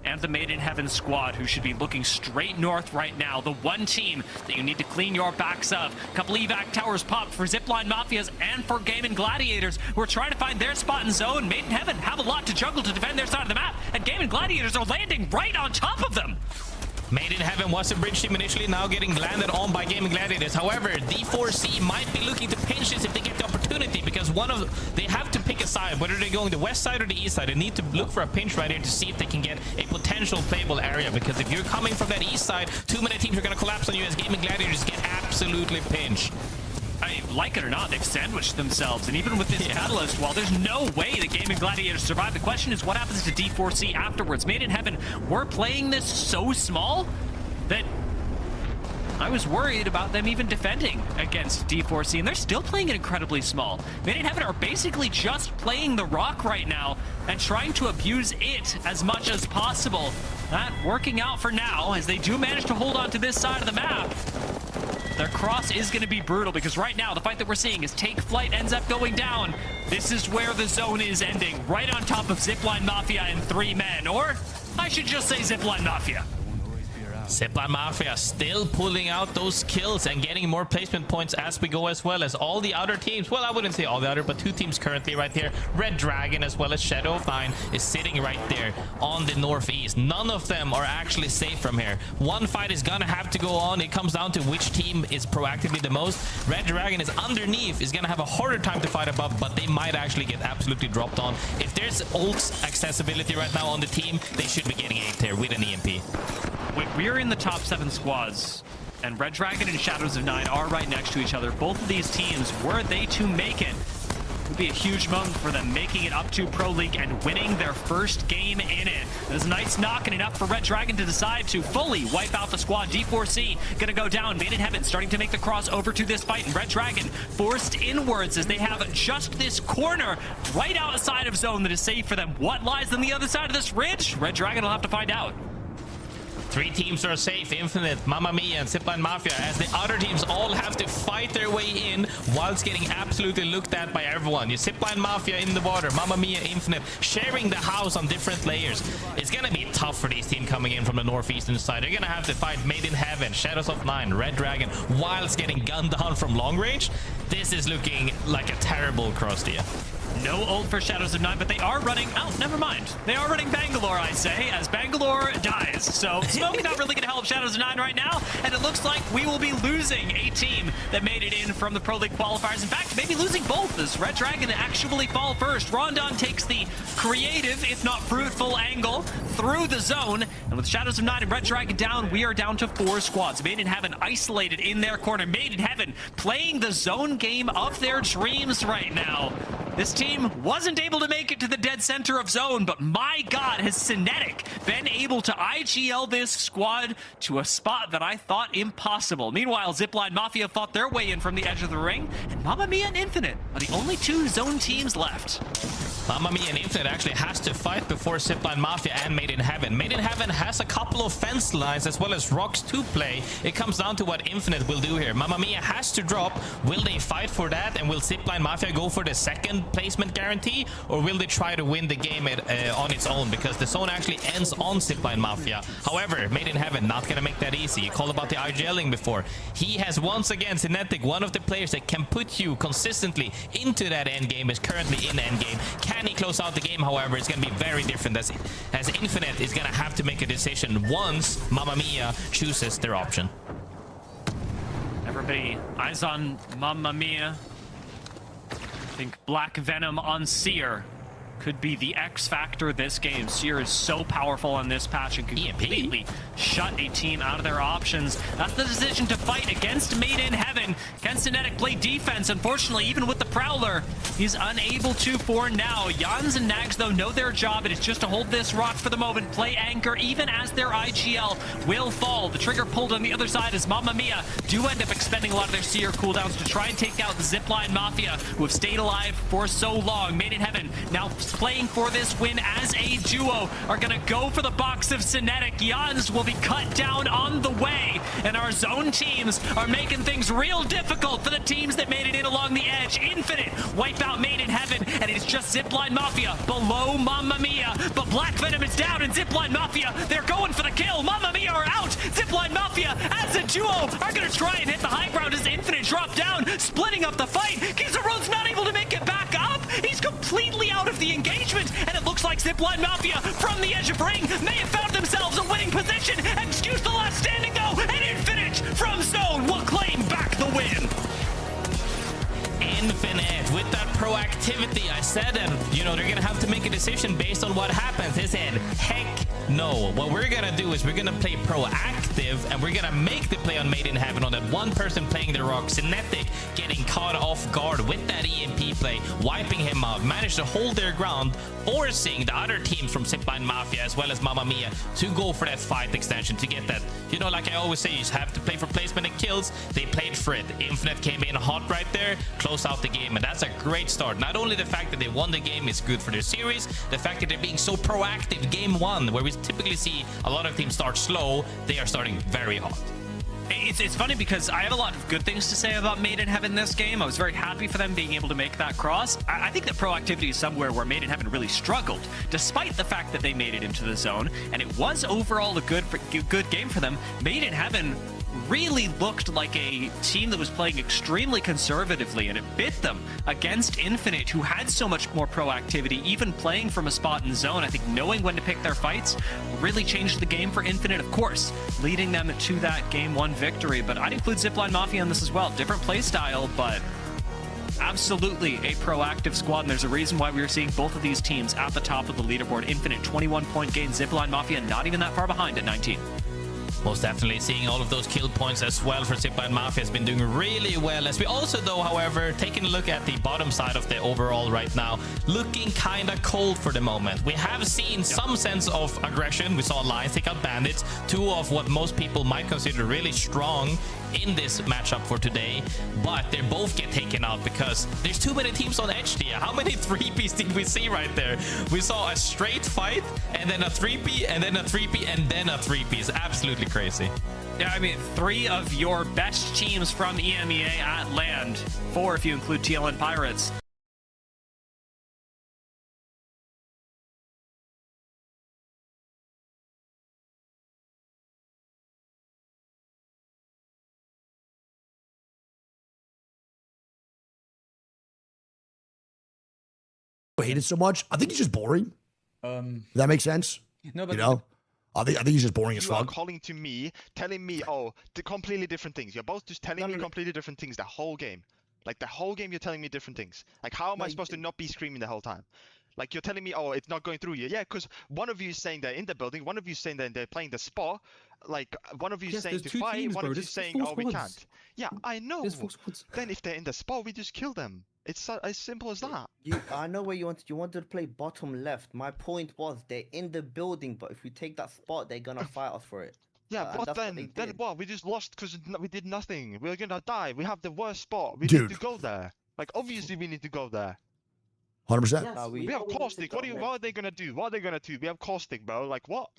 [SPEAKER 2] and the Made in Heaven squad, who should be looking straight north right now. The one team that you need to clean your backs of. A couple evac towers popped for ZIPLINE Mafias and for GaiminGladiators, who are trying to find their spot in zone. Made in Heaven have a lot to juggle to defend their side of the map, and GaiminGladiators are landing right on top of them.
[SPEAKER 3] Made in Heaven was a bridge team initially, now getting landed on by GaiminGladiators. However, D4C might be looking to pinch this if they get the opportunity, because they have to pick a side, whether they're going the west side or the east side. They need to look for a pinch right here to see if they can get a potential playable area, because if you're coming from that east side, too many teams are going to collapse on you, as GaiminGladiators get absolutely pinched.
[SPEAKER 2] Like it or not, they've sandwiched themselves, and even with this Catalyst, while there's no way that GaiminGladiators survive, the question is what happens to D4C afterwards. Made in Heaven, we're playing this so small that I was worried about them even defending against D4C, and they're still playing it incredibly small. Made in Heaven are basically just playing the rock right now and trying to abuse it as much as possible. That working out for now, as they do manage to hold on to this side of the map. Their cross is going to be brutal, because right now the fight that we're seeing is Take Flight ends up going down. This is where the zone is ending, right on top of ZIPLINE Mafia and 3 men, or I should just say ZIPLINE Mafia.
[SPEAKER 3] ZIPLINE Mafia still pulling out those kills and getting more placement points as we go, as well as all the other teams. Well, I wouldn't say all the other, but 2 teams currently right here. Red Dragon as well as Shadow of Nine is sitting right there on the northeast. None of them are actually safe from here. One fight is gonna have to go on. It comes down to which team is proactively the most. Red Dragon is underneath, is gonna have a harder time to fight above, but they might actually get absolutely dropped on. If there's ults accessibility right now on the team, they should be getting 8 here with an EMP.
[SPEAKER 2] We're in the top 7 squads, and Red Dragon and Shadows of Nine are right next to each other. Both of these teams, were they to make it, would be a huge moment for them, making it up to Pro League and winning their first game in it. There's a nice knock and enough for Red Dragon to decide to fully wipe out the squad. D4C gonna go down. Made in Heaven starting to make the cross over to this fight, and Red Dragon forced inwards as they have just this corner right outside of zone that is safe for them. What lies on the other side of this ridge? Red Dragon will have to find out.
[SPEAKER 3] 3 teams are safe: Infinite, Mamma Mia, and ZIPLINE Mafia, as the other teams all have to fight their way in whilst getting absolutely looked at by everyone. You ZIPLINE Mafia in the water, Mamma Mia, Infinite, sharing the house on different layers. It's gonna be tough for these teams coming in from the northeastern side. They're gonna have to fight Made in Heaven, Shadows of Nine, Red Dragon, whilst getting gunned down from long range. This is looking like a terrible cross, Dia.
[SPEAKER 2] No ult for Shadows of Nine, but they are running... Oh, never mind. They are running Bangalore, I say, as Bangalore dies. So Smoke not really going to help Shadows of Nine right now, and it looks like we will be losing a team that made it in from the Pro League qualifiers. In fact, maybe losing both as Red Dragon actually fall first. Rondon takes the creative, if not fruitful, angle through the zone, and with Shadows of Nine and Red Dragon down, we are down to 4 squads. Made in Heaven isolated in their corner. Made in Heaven playing the zone game of their dreams right now. This team wasn't able to make it to the dead center of zone, but my God, has Cinetic been able to IGL this squad to a spot that I thought impossible. Meanwhile, ZIPLINE MAFIA fought their way in from the edge of the ring, and MAMAMIA and Infinite are the only 2 zone teams left.
[SPEAKER 3] MAMAMIA and Infinite actually has to fight before ZIPLINE MAFIA and Made in Heaven. Made in Heaven has a couple of fence lines as well as rocks to play. It comes down to what Infinite will do here. MAMAMIA has to drop. Will they fight for that? And will ZIPLINE MAFIA go for the second placement guarantee? Or will they try to win the game on its own? Because the zone actually ends on ZIPLINE MAFIA. However, Made in Heaven not going to make that easy. You called about the IGLing before. He has once again, Cinetic, one of the players that can put you consistently into that end game, is currently in end game. Can he close out the game? However, it's going to be very different as Infinite is going to have to make a decision once MAMAMIA chooses their option.
[SPEAKER 2] Everybody, eyes on MAMAMIA. I think Black Venom on Seer could be the X factor this game. Seer is so powerful on this patch and can completely shut a team out of their options. That's the decision to fight against Made in Heaven. Can Cinetic play defense? Unfortunately, even with the Prowler, he's unable to for now. Jans and Nags, though, know their job. It is just to hold this rock for the moment, play anchor, even as their IGL will fall. The trigger pulled on the other side as MAMAMIA do end up expending a lot of their Seer cooldowns to try and take out the ZIPLINE MAFIA, who have stayed alive for so long. Made in Heaven now playing for this win as a duo are gonna go for the box of Cinetic. Jans will be cut down on the way, and our zone teams are making things real difficult for the teams that made it in along the edge. Infinite wipe out Made in Heaven, and it's just ZIPLINE MAFIA below MAMAMIA, but Black Venom is down, and ZIPLINE MAFIA, they're going for the kill. MAMAMIA are out. ZIPLINE MAFIA as a duo are gonna try and hit the high ground as Infinite drop down, splitting up the fight. Kizaro's not able to make it back up. He's completely out of the engagement, and it looks like ZIPLINE MAFIA from the edge of ring may have found themselves a winning position. Excuse the last standing though, and Infinite from zone will claim back the win.
[SPEAKER 3] Infinite with that proactivity. I said that, you know, they're gonna have to make a decision based on what happens. They said, heck no. What we're gonna do is we're gonna play proactive, and we're gonna make the play on Made in Heaven on that one person playing the rock. Cinetic getting caught off guard with that EMP play, wiping him out, managed to hold their ground, forcing the other teams from ZIPLINE MAFIA as well as MAMAMIA to go for that fight extension to get that, you know, like I always say, you just have to play for placement and kills. They played for it. Infinite came in hot right there, close out the game, and that's a great start. Not only the fact that they won the game is good for their series, the fact that they're being so proactive game one, where we typically see a lot of teams start slow, they are starting very hot.
[SPEAKER 2] It's funny because I have a lot of good things to say about Made in Heaven this game. I was very happy for them being able to make that cross. I think that proactivity is somewhere where Made in Heaven really struggled, despite the fact that they made it into the zone, and it was overall a good game for them. Made in Heaven really looked like a team that was playing extremely conservatively, and it bit them against Infinite, who had so much more proactivity, even playing from a spot in zone. I think knowing when to pick their fights really changed the game for Infinite, of course, leading them to that game one victory. But I'd include ZIPLINE MAFIA in this as well. Different play style, but absolutely a proactive squad, and there's a reason why we are seeing both of these teams at the top of the leaderboard. Infinite 21-point gain, ZIPLINE MAFIA not even that far behind at 19.
[SPEAKER 3] Most definitely seeing all of those kill points as well for ZIPLINE MAFIA has been doing really well. As we also, though, however, taking a look at the bottom side of the overall right now, looking kind of cold for the moment. We have seen some sense of aggression. We saw Lions take out Bandits, two of what most people might consider really strong in this matchup for today, but they both get taken out because there's too many teams on edge here. How many 3Ps did we see right there? We saw a straight fight, and then a 3P, and then a 3P, and then a 3P. It's absolutely crazy.
[SPEAKER 2] Yeah, I mean, 3 of your best teams from EMEA at land, 4 if you include TLN Pirates.
[SPEAKER 5] hate it so much. I think he's just boring. Does that make sense?
[SPEAKER 7] No, but
[SPEAKER 5] You know, I think he's just boring as
[SPEAKER 8] You are
[SPEAKER 5] fuck.
[SPEAKER 8] calling to me, telling me, oh, the completely different things. You're both just telling me completely different things the whole game. Like the whole game, you're telling me different things. Like, how am I supposed to not be screaming the whole time? Like, you're telling me, oh, it's not going through you. Yeah, because one of you is saying they're in the building, one of you is saying that they're playing the spot. Like, one of you is saying to fight, one of you is saying, oh, we can't. Yeah, I know. Then if they're in the spot, we just kill them. It's as simple as that.
[SPEAKER 9] I know where you wanted. You wanted to play bottom left. My point was they're in the building, but if we take that spot, they're gonna fight us for it.
[SPEAKER 8] Yeah, but then what? We just lost because we did nothing. We're gonna die. We have the worst spot. We
[SPEAKER 5] Dude.
[SPEAKER 8] need to go there. Like, obviously, we need to go there.
[SPEAKER 5] 100%.
[SPEAKER 8] We have caustic. What are they gonna do? What are they gonna do? We have caustic, bro. Like, what?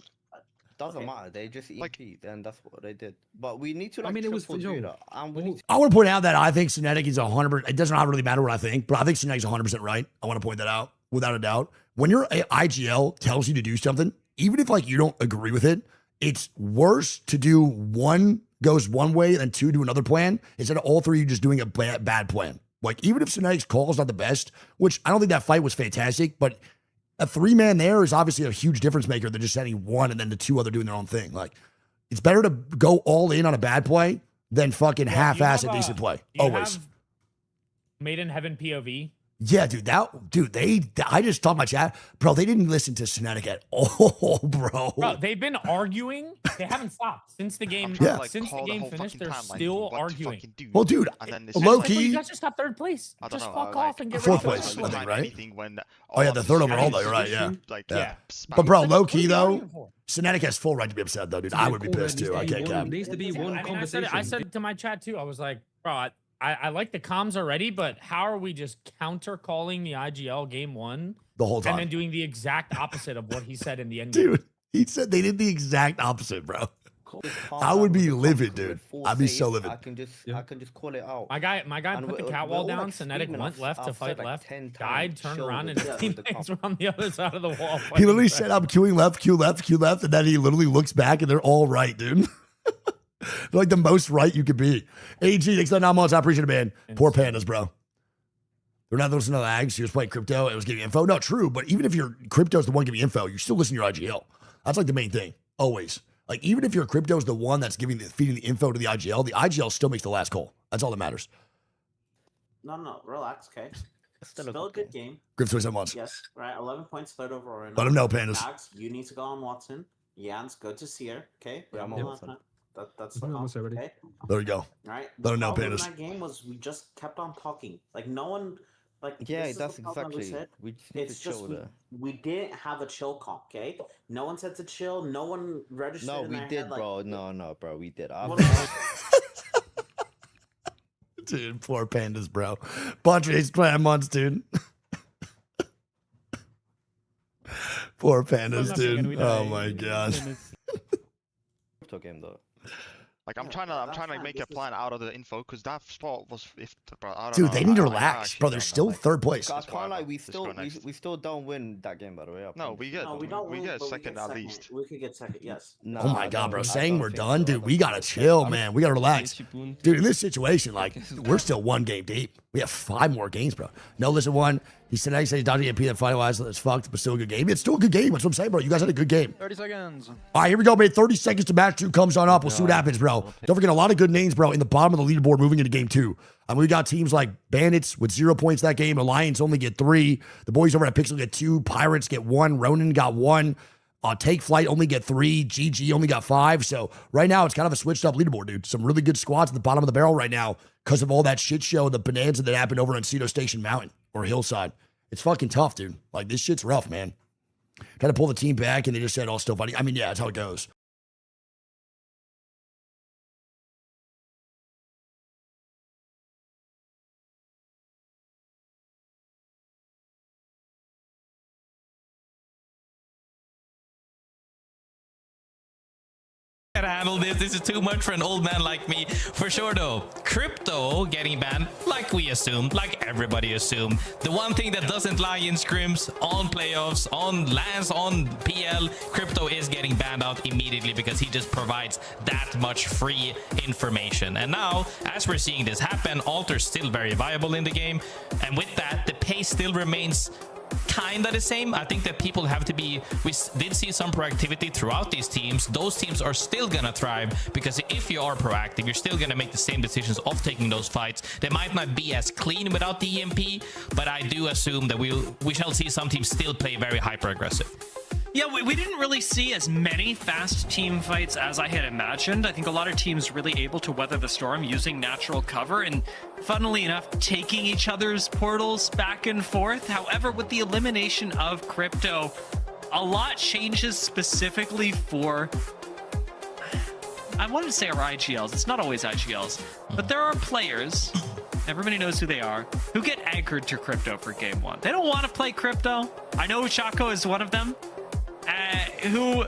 [SPEAKER 9] Doesn't matter. They just EMP, and that's what they did. But we need to. Like,
[SPEAKER 7] I mean, it was
[SPEAKER 9] triple do that, and we need to
[SPEAKER 5] I want to point out that I think Synetic is 100%. It doesn't really matter what I think, but I think Synetic's 100% right. I want to point that out without a doubt. When your IGL tells you to do something, even if like you don't agree with it, it's worse to do one goes one way than two do another plan instead of all three of you just doing a bad plan. Like, even if Synetic's call is not the best, which I don't think that fight was fantastic, but a 3-man there is obviously a huge difference maker than just sending one and then the two other doing their own thing. Like, it's better to go all in on a bad play than fucking half-ass a decent play. Always.
[SPEAKER 10] Made in Heaven POV.
[SPEAKER 5] Yeah, dude. I just thought my chat, bro. They didn't listen to Synetic at all, bro.
[SPEAKER 10] Bro, they've been arguing. They haven't stopped since the game.
[SPEAKER 5] Yeah.
[SPEAKER 10] Since the game finished, they're still arguing.
[SPEAKER 5] Well, dude, low key.
[SPEAKER 10] You guys just got third place. Just fuck off and get
[SPEAKER 5] fourth
[SPEAKER 10] rid of
[SPEAKER 5] place,
[SPEAKER 10] it.
[SPEAKER 5] I think, right?
[SPEAKER 8] When
[SPEAKER 5] Oh yeah, the third overall though. You're right. Yeah.
[SPEAKER 8] Like,
[SPEAKER 5] Yeah.
[SPEAKER 8] spam.
[SPEAKER 5] But bro, low
[SPEAKER 10] What are
[SPEAKER 5] key
[SPEAKER 10] you
[SPEAKER 5] though,
[SPEAKER 10] arguing for?
[SPEAKER 5] Synetic has full right to be upset though, dude. I would be pissed too. I can't cap.
[SPEAKER 7] Needs to be one
[SPEAKER 10] I
[SPEAKER 7] conversation.
[SPEAKER 10] said it to my chat too. I was like, bro, I like the comms already, but how are we just counter calling the IGL game one
[SPEAKER 5] The whole time.
[SPEAKER 10] and then doing the exact opposite of what he said in the end?
[SPEAKER 5] Dude, he said they did the exact opposite, bro. I would be livid, dude. I'd be so livid.
[SPEAKER 9] I can just call it out.
[SPEAKER 10] My guy
[SPEAKER 9] And
[SPEAKER 10] put the
[SPEAKER 9] we're
[SPEAKER 10] catwall
[SPEAKER 9] all,
[SPEAKER 10] down.
[SPEAKER 9] like,
[SPEAKER 10] Synetic
[SPEAKER 9] screaming.
[SPEAKER 10] went left to
[SPEAKER 9] I've
[SPEAKER 10] fight
[SPEAKER 9] said, like,
[SPEAKER 10] left,
[SPEAKER 9] 10 times,
[SPEAKER 10] died, turned
[SPEAKER 9] chill
[SPEAKER 10] around,
[SPEAKER 9] with
[SPEAKER 10] and his
[SPEAKER 9] the
[SPEAKER 10] teammates were on the other side of the wall.
[SPEAKER 5] He literally
[SPEAKER 10] fighting
[SPEAKER 5] said, I'm queuing left, Q left, Q left, and then he literally looks back and they're all right, dude. They're like the most right you could be. AG, thanks for the 9 months. I appreciate it, man. Poor pandas, bro. They're not listening to ALGS. You're just playing crypto. It was giving you info. No, true. But even if your crypto's the one giving you info, you still listen to your IGL. That's like the main thing. Always. Like, even if your crypto's the one that's feeding the info to the IGL still makes the last call. That's all that matters.
[SPEAKER 11] No, relax, okay? Still a good game.
[SPEAKER 5] Griff 27 months.
[SPEAKER 11] Yes, right. 11 points, third overall.
[SPEAKER 5] Let him know, pandas.
[SPEAKER 11] Max, you need to go on Watson. Jans, go to Seer. Okay,
[SPEAKER 9] Yeah, I'm on Watson.
[SPEAKER 11] That's
[SPEAKER 7] I'm
[SPEAKER 11] the
[SPEAKER 7] almost
[SPEAKER 11] call,
[SPEAKER 7] ready.
[SPEAKER 11] okay.
[SPEAKER 5] There we go.
[SPEAKER 11] All right.
[SPEAKER 5] Let him know,
[SPEAKER 11] The problem in
[SPEAKER 5] pandas.
[SPEAKER 11] that game was we just kept on talking. Like no one, like
[SPEAKER 9] Yeah,
[SPEAKER 11] this is
[SPEAKER 9] that's
[SPEAKER 11] the problem we
[SPEAKER 9] exactly.
[SPEAKER 11] said.
[SPEAKER 9] We just need
[SPEAKER 11] It's
[SPEAKER 9] to
[SPEAKER 11] just
[SPEAKER 9] chill
[SPEAKER 11] we,
[SPEAKER 9] there.
[SPEAKER 11] we didn't have a chill call. Okay, no one said to chill. No one registered.
[SPEAKER 9] No,
[SPEAKER 11] in
[SPEAKER 9] we
[SPEAKER 11] their
[SPEAKER 9] did,
[SPEAKER 11] head, like,
[SPEAKER 9] bro. No, bro, we did.
[SPEAKER 11] Well, no,
[SPEAKER 5] Dude, poor pandas, bro. Bunch of 8 months, dude. Poor pandas, dude. Oh my god.
[SPEAKER 9] Crypto game though.
[SPEAKER 8] Like, I'm trying to make a plan out of the info because that spot was bro, I don't
[SPEAKER 5] Dude,
[SPEAKER 8] know.
[SPEAKER 5] they need to
[SPEAKER 8] I
[SPEAKER 5] relax,
[SPEAKER 8] actually
[SPEAKER 5] bro. They're
[SPEAKER 8] don't know,
[SPEAKER 5] still
[SPEAKER 8] like-
[SPEAKER 5] third place.
[SPEAKER 9] I
[SPEAKER 8] That's
[SPEAKER 9] can't
[SPEAKER 8] why
[SPEAKER 9] lie.
[SPEAKER 8] let's go next.
[SPEAKER 9] We still don't win that game, by the way.
[SPEAKER 8] No, we get
[SPEAKER 11] no, we don't.
[SPEAKER 8] we
[SPEAKER 11] win,
[SPEAKER 8] get
[SPEAKER 11] but we
[SPEAKER 8] second
[SPEAKER 11] get
[SPEAKER 8] at
[SPEAKER 11] second.
[SPEAKER 8] least.
[SPEAKER 11] We could get second. Yes.
[SPEAKER 9] Nah,
[SPEAKER 5] Oh my
[SPEAKER 9] I
[SPEAKER 5] god,
[SPEAKER 9] don't-
[SPEAKER 5] bro.
[SPEAKER 9] I
[SPEAKER 5] Saying
[SPEAKER 9] don't
[SPEAKER 5] we're
[SPEAKER 9] think
[SPEAKER 5] done,
[SPEAKER 9] so.
[SPEAKER 5] dude. We gotta chill, man. We gotta relax. Dude, in this situation, like, we're still one game deep. We have 5 more games, bro. No, listen, one. He said, I said, Dodgy AP that finalized. It's fucked, but still a good game. It's still a good game. That's what I'm saying, bro. You guys had a good game.
[SPEAKER 7] 30 seconds.
[SPEAKER 5] All right, here we go, man. 30 seconds to match 2 comes on up. We'll see what happens, bro. Don't forget a lot of good names, bro, in the bottom of the leaderboard moving into game 2. I mean, we got teams like Bandits with 0 points that game. Alliance only get 3. The boys over at Pixel get 2. Pirates get 1. Ronin got 1. Take Flyte only get 3. GG only got 5. So right now, it's kind of a switched up leaderboard, dude. Some really good squads at the bottom of the barrel right now because of all that shit show, the bonanza that happened over on Cedo Station Mountain or Hillside. It's fucking tough, dude. Like, this shit's rough, man. Tried to pull the team back, and they just said, oh, still fighting. I mean, yeah, that's how it goes.
[SPEAKER 3] Can't handle this. This is too much for an old man like me. For sure, though. Crypto getting banned, like we assumed, like everybody assumed. The one thing that doesn't lie in scrims, on playoffs, on lands, on PL, Crypto is getting banned out immediately because he just provides that much free information. And now, as we're seeing this happen, Alter's still very viable in the game. And with that, the pace still remains kind of the same. I think that people have to be, we did see some proactivity throughout these teams. Those teams are still gonna thrive because if you are proactive, you're still gonna make the same decisions of taking those fights. They might not be as clean without the EMP, but I do assume that we shall see some teams still play very hyper aggressive.
[SPEAKER 2] Yeah, we didn't really see as many fast team fights as I had imagined. I think a lot of teams really able to weather the storm using natural cover and, funnily enough, taking each other's portals back and forth. However, with the elimination of Crypto, a lot changes specifically for, I wanted to say our IGLs. It's not always IGLs, but there are players, everybody knows who they are, who get anchored to Crypto for game one. They don't want to play Crypto. I know Chaco is one of them. Who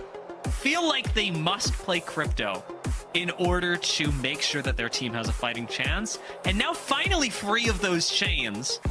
[SPEAKER 2] feel like they must play Crypto in order to make sure that their team has a fighting chance. And now finally free of those chains,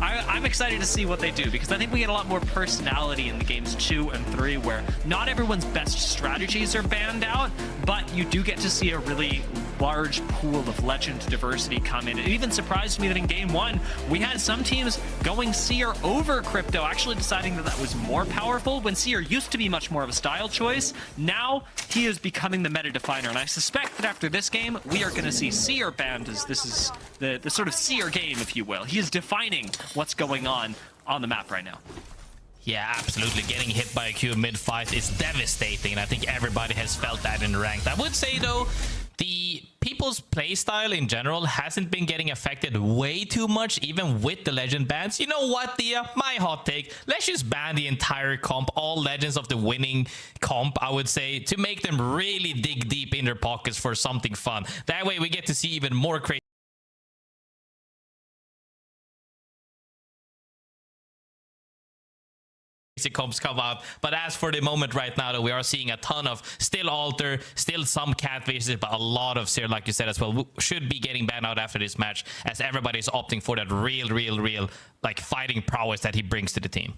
[SPEAKER 2] I'm excited to see what they do, because I think we get a lot more personality in the games 2 and 3 where not everyone's best strategies are banned out, but you do get to see a really large pool of legend diversity come in. It even surprised me that in game 1 we had some teams going Seer over Crypto, actually deciding that that was more powerful when Seer used to be much more of a style choice. Now he is becoming the meta definer, and I suspect that after this game we are going to see Seer banned, as this is the sort of Seer game, if you will. He is defining what's going on the map right now.
[SPEAKER 3] Yeah, absolutely. Getting hit by a Q mid-fight is devastating, and I think everybody has felt that in ranked. I would say, though, the people's playstyle in general hasn't been getting affected way too much, even with the legend bans. You know what, Dia? My hot take, let's just ban the entire comp, all legends of the winning comp, I would say, to make them really dig deep in their pockets for something fun. That way we get to see even more crazy comps come out. But as for the moment right now, though, we are seeing a ton of still Alter, still some Catfishes, but a lot of Seer, like you said as well, should be getting banned out after this match, as everybody's opting for that real like fighting prowess that he brings to the team.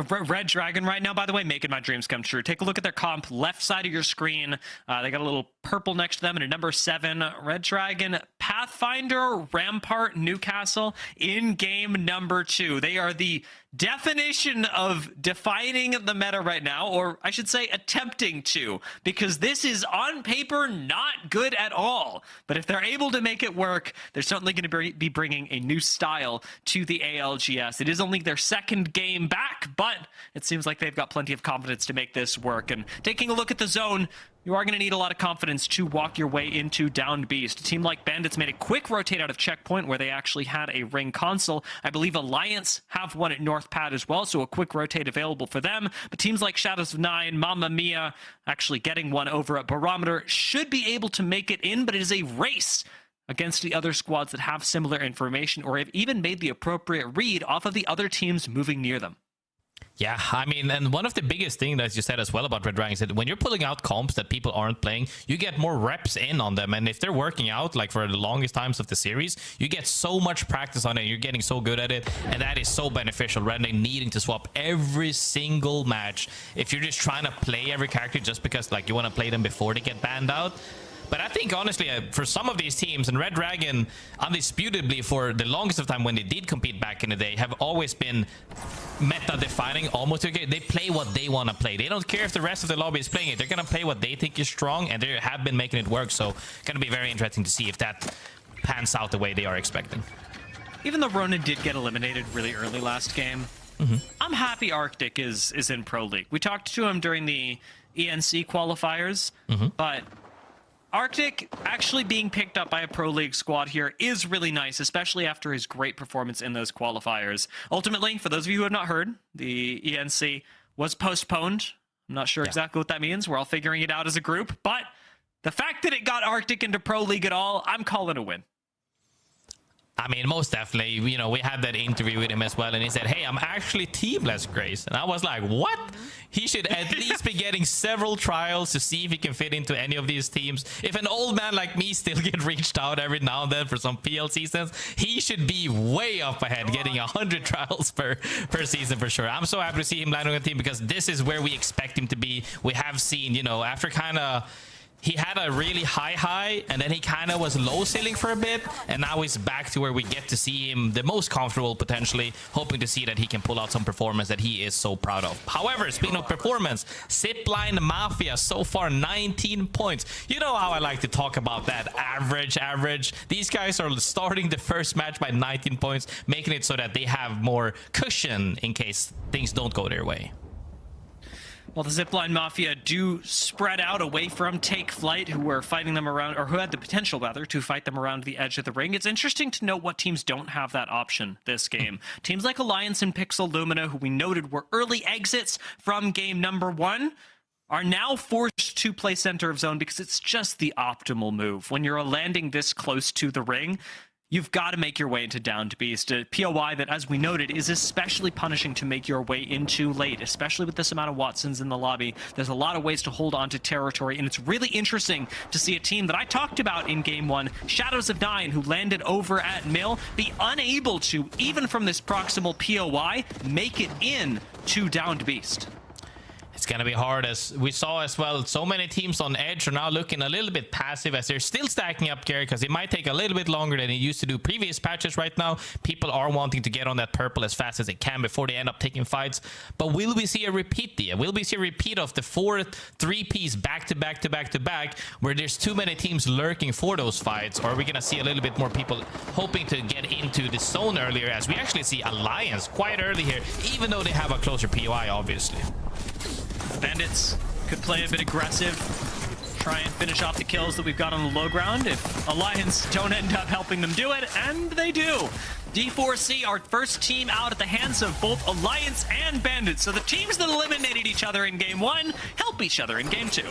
[SPEAKER 2] Red Dragon right now, by the way, making my dreams come true. Take a look at their comp, left side of your screen. They got a little purple next to them and a number 7. Red Dragon, Pathfinder, Rampart, Newcastle in game number 2. They are the definition of defining the meta right now, or I should say attempting to, because this is on paper not good at all. But if they're able to make it work, they're certainly going to be bringing a new style to the ALGS. It is only their second game back, but it seems like they've got plenty of confidence to make this work. And taking a look at the zone, you are going to need a lot of confidence to walk your way into Downed Beast. A team like Bandits made a quick rotate out of Checkpoint, where they actually had a ring console. I believe Alliance have one at North Pad as well, so a quick rotate available for them. But teams like Shadows of Nine, Mamma Mia, actually getting one over at Barometer, should be able to make it in, but it is a race against the other squads that have similar information or have even made the appropriate read off of the other teams moving near them.
[SPEAKER 3] Yeah, I mean, and one of the biggest things that you said as well about Red Dragon is that when you're pulling out comps that people aren't playing, you get more reps in on them. And if they're working out, like for the longest times of the series, you get so much practice on it. You're getting so good at it. And that is so beneficial rather than needing to swap every single match. If you're just trying to play every character just because like you want to play them before they get banned out. But I think, honestly, for some of these teams, and Red Dragon, undisputably, for the longest of time when they did compete back in the day, have always been meta-defining, almost okay. They play what they want to play. They don't care if the rest of the lobby is playing it. They're going to play what they think is strong, and they have been making it work. So going to be very interesting to see if that pans out the way they are expecting.
[SPEAKER 2] Even though Ronin did get eliminated really early last game, I'm happy Arctic is in Pro League. We talked to him during the ENC qualifiers, but Arctic actually being picked up by a Pro League squad here is really nice, especially after his great performance in those qualifiers. Ultimately, for those of you who have not heard, the ENC was postponed. I'm not sure exactly what that means. We're all figuring it out as a group, but the fact that it got Arctic into Pro League at all, I'm calling a win.
[SPEAKER 3] I mean, most definitely, you know, we had that interview with him as well, and he said, hey, I'm actually teamless, Grace. And I was like, what? He should at least be getting several trials to see if he can fit into any of these teams. If an old man like me still get reached out every now and then for some PL seasons, he should be way up ahead, getting 100 trials per season for sure. I'm so happy to see him landing on the team because this is where we expect him to be. We have seen, you know, after kind of he had a really high, and then he kind of was low ceiling for a bit, and now he's back to where we get to see him the most comfortable, potentially, hoping to see that he can pull out some performance that he is so proud of. However, speaking of performance, ZIPLINE MAFIA, so far 19 points. You know how I like to talk about that average. These guys are starting the first match by 19 points, making it so that they have more cushion in case things don't go their way.
[SPEAKER 2] Well, the ZIPLINE Mafia do spread out away from Take Flyte, who were fighting them around, or who had the potential, rather, to fight them around the edge of the ring. It's interesting to note what teams don't have that option this game. Teams like Alliance and Pixel Lumina, who we noted were early exits from game number 1, are now forced to play center of zone because it's just the optimal move. When you're landing this close to the ring, you've got to make your way into Downed Beast, a POI that, as we noted, is especially punishing to make your way into late, especially with this amount of Watsons in the lobby. There's a lot of ways to hold on to territory, and it's really interesting to see a team that I talked about in Game 1, Shadows of Nine, who landed over at Mill, be unable to, even from this proximal POI, make it in to Downed Beast.
[SPEAKER 3] It's going to be hard, as we saw as well. So many teams on edge are now looking a little bit passive as they're still stacking up gear, because it might take a little bit longer than it used to do previous patches. Right now, people are wanting to get on that purple as fast as they can before they end up taking fights. But will we see a repeat there? Will we see a repeat of the 4-3-piece back-to-back, where there's too many teams lurking for those fights? Or are we going to see a little bit more people hoping to get into the zone earlier, as we actually see Alliance quite early here, even though they have a closer POI, obviously.
[SPEAKER 2] Bandits could play a bit aggressive, try and finish off the kills that we've got on the low ground if Alliance don't end up helping them do it, and they do. D4C, our first team out at the hands of both Alliance and Bandits. So the teams that eliminated each other in Game 1 help each other in Game 2.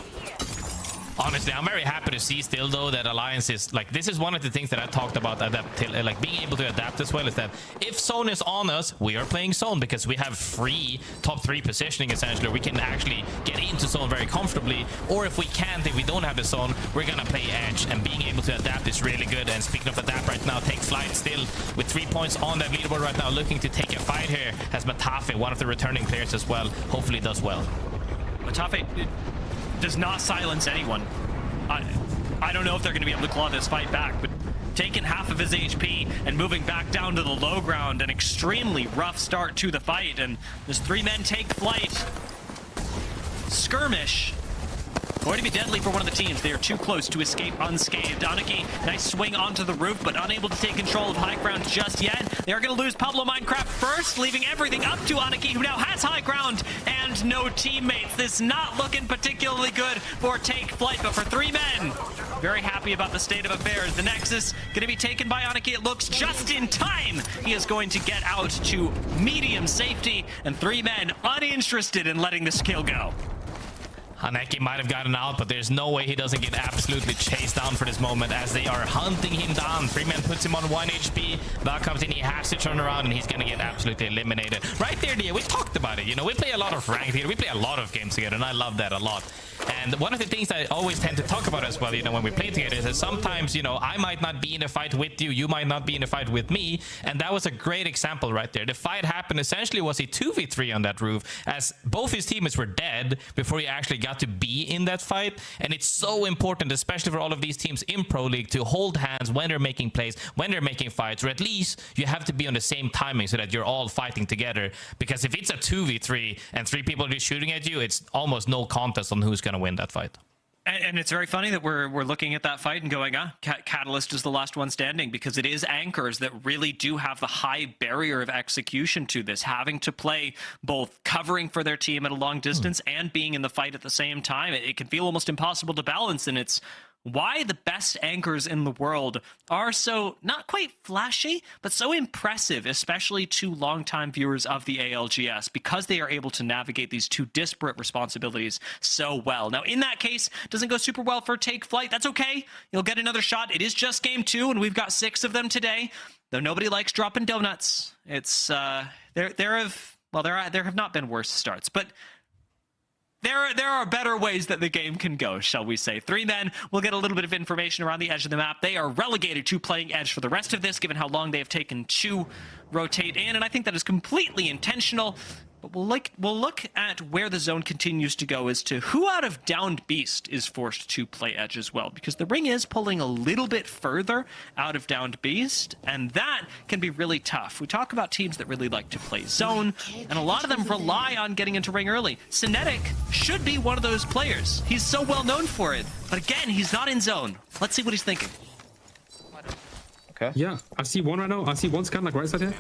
[SPEAKER 3] Honestly, I'm very happy to see still, though, that Alliance is, like, this is one of the things that I talked about, like, being able to adapt as well, is that if zone is on us, we are playing zone, because we have free top 3 positioning, essentially. We can actually get into zone very comfortably, or if we can't, if we don't have the zone, we're gonna play edge, and being able to adapt is really good. And speaking of adapt right now, Take Flyte still with 3 points on that leaderboard right now, looking to take a fight here, has Matafe, one of the returning players as well, hopefully does well.
[SPEAKER 2] Matafe does not silence anyone. I don't know if they're going to be able to claw this fight back, but taking half of his HP and moving back down to the low ground, an extremely rough start to the fight, and there's 3 men Take Flyte. Skirmish. Going to be deadly for one of the teams. They are too close to escape unscathed. Aniki, nice swing onto the roof, but unable to take control of high ground just yet. They are going to lose Pablo Minecraft first, leaving everything up to Aniki, who now has high ground and no teammates. This not looking particularly good for Take Flyte, but for 3 men, very happy about the state of affairs. The Nexus going to be taken by Aniki, it looks, just in time. He is going to get out to medium safety, and 3 men uninterested in letting this kill go.
[SPEAKER 3] Haneki might have gotten out, but there's no way he doesn't get absolutely chased down for this moment, as they are hunting him down. 3 men puts him on 1 HP. Val comes in, he has to turn around, and he's going to get absolutely eliminated. Right there, Dia, we talked about it. You know, we play a lot of ranked here. We play a lot of games together, and I love that a lot. And one of the things I always tend to talk about as well, you know, when we play together, is that sometimes, you know, I might not be in a fight with you, you might not be in a fight with me, and that was a great example right there. The fight happened, essentially was a 2v3 on that roof, as both his teammates were dead before he actually got to be in that fight. And it's so important, especially for all of these teams in Pro League, to hold hands when they're making plays, when they're making fights, or at least you have to be on the same timing so that you're all fighting together. Because if it's a 2v3 and 3 people are just shooting at you, it's almost no contest on who's going to win that fight.
[SPEAKER 2] And it's very funny that we're looking at that fight and going, Catalyst is the last one standing, because it is Anchors that really do have the high barrier of execution to this, having to play both covering for their team at a long distance and being in the fight at the same time. It can feel almost impossible to balance, and it's why the best Anchors in the world are so, not quite flashy, but so impressive, especially to longtime viewers of the ALGS, because they are able to navigate these 2 disparate responsibilities so well. Now, in that case, doesn't go super well for Take Flyte. That's okay. You'll get another shot. It is just Game 2, and we've got 6 of them today, though nobody likes dropping donuts. It's, there have not been worse starts, but there are better ways that the game can go, shall we say. 3 men will get a little bit of information around the edge of the map. They are relegated to playing edge for the rest of this, given how long they have taken to rotate in, and I think that is completely intentional. But we'll look at where the zone continues to go as to who out of Downed Beast is forced to play Edge as well, because the ring is pulling a little bit further out of Downed Beast, and that can be really tough. We talk about teams that really like to play zone, and a lot of them rely on getting into ring early. Synetic should be one of those players. He's so well known for it, but again, he's not in zone. Let's see what he's thinking.
[SPEAKER 9] Okay.
[SPEAKER 7] Yeah, I see one right now. I see one scan like right side here.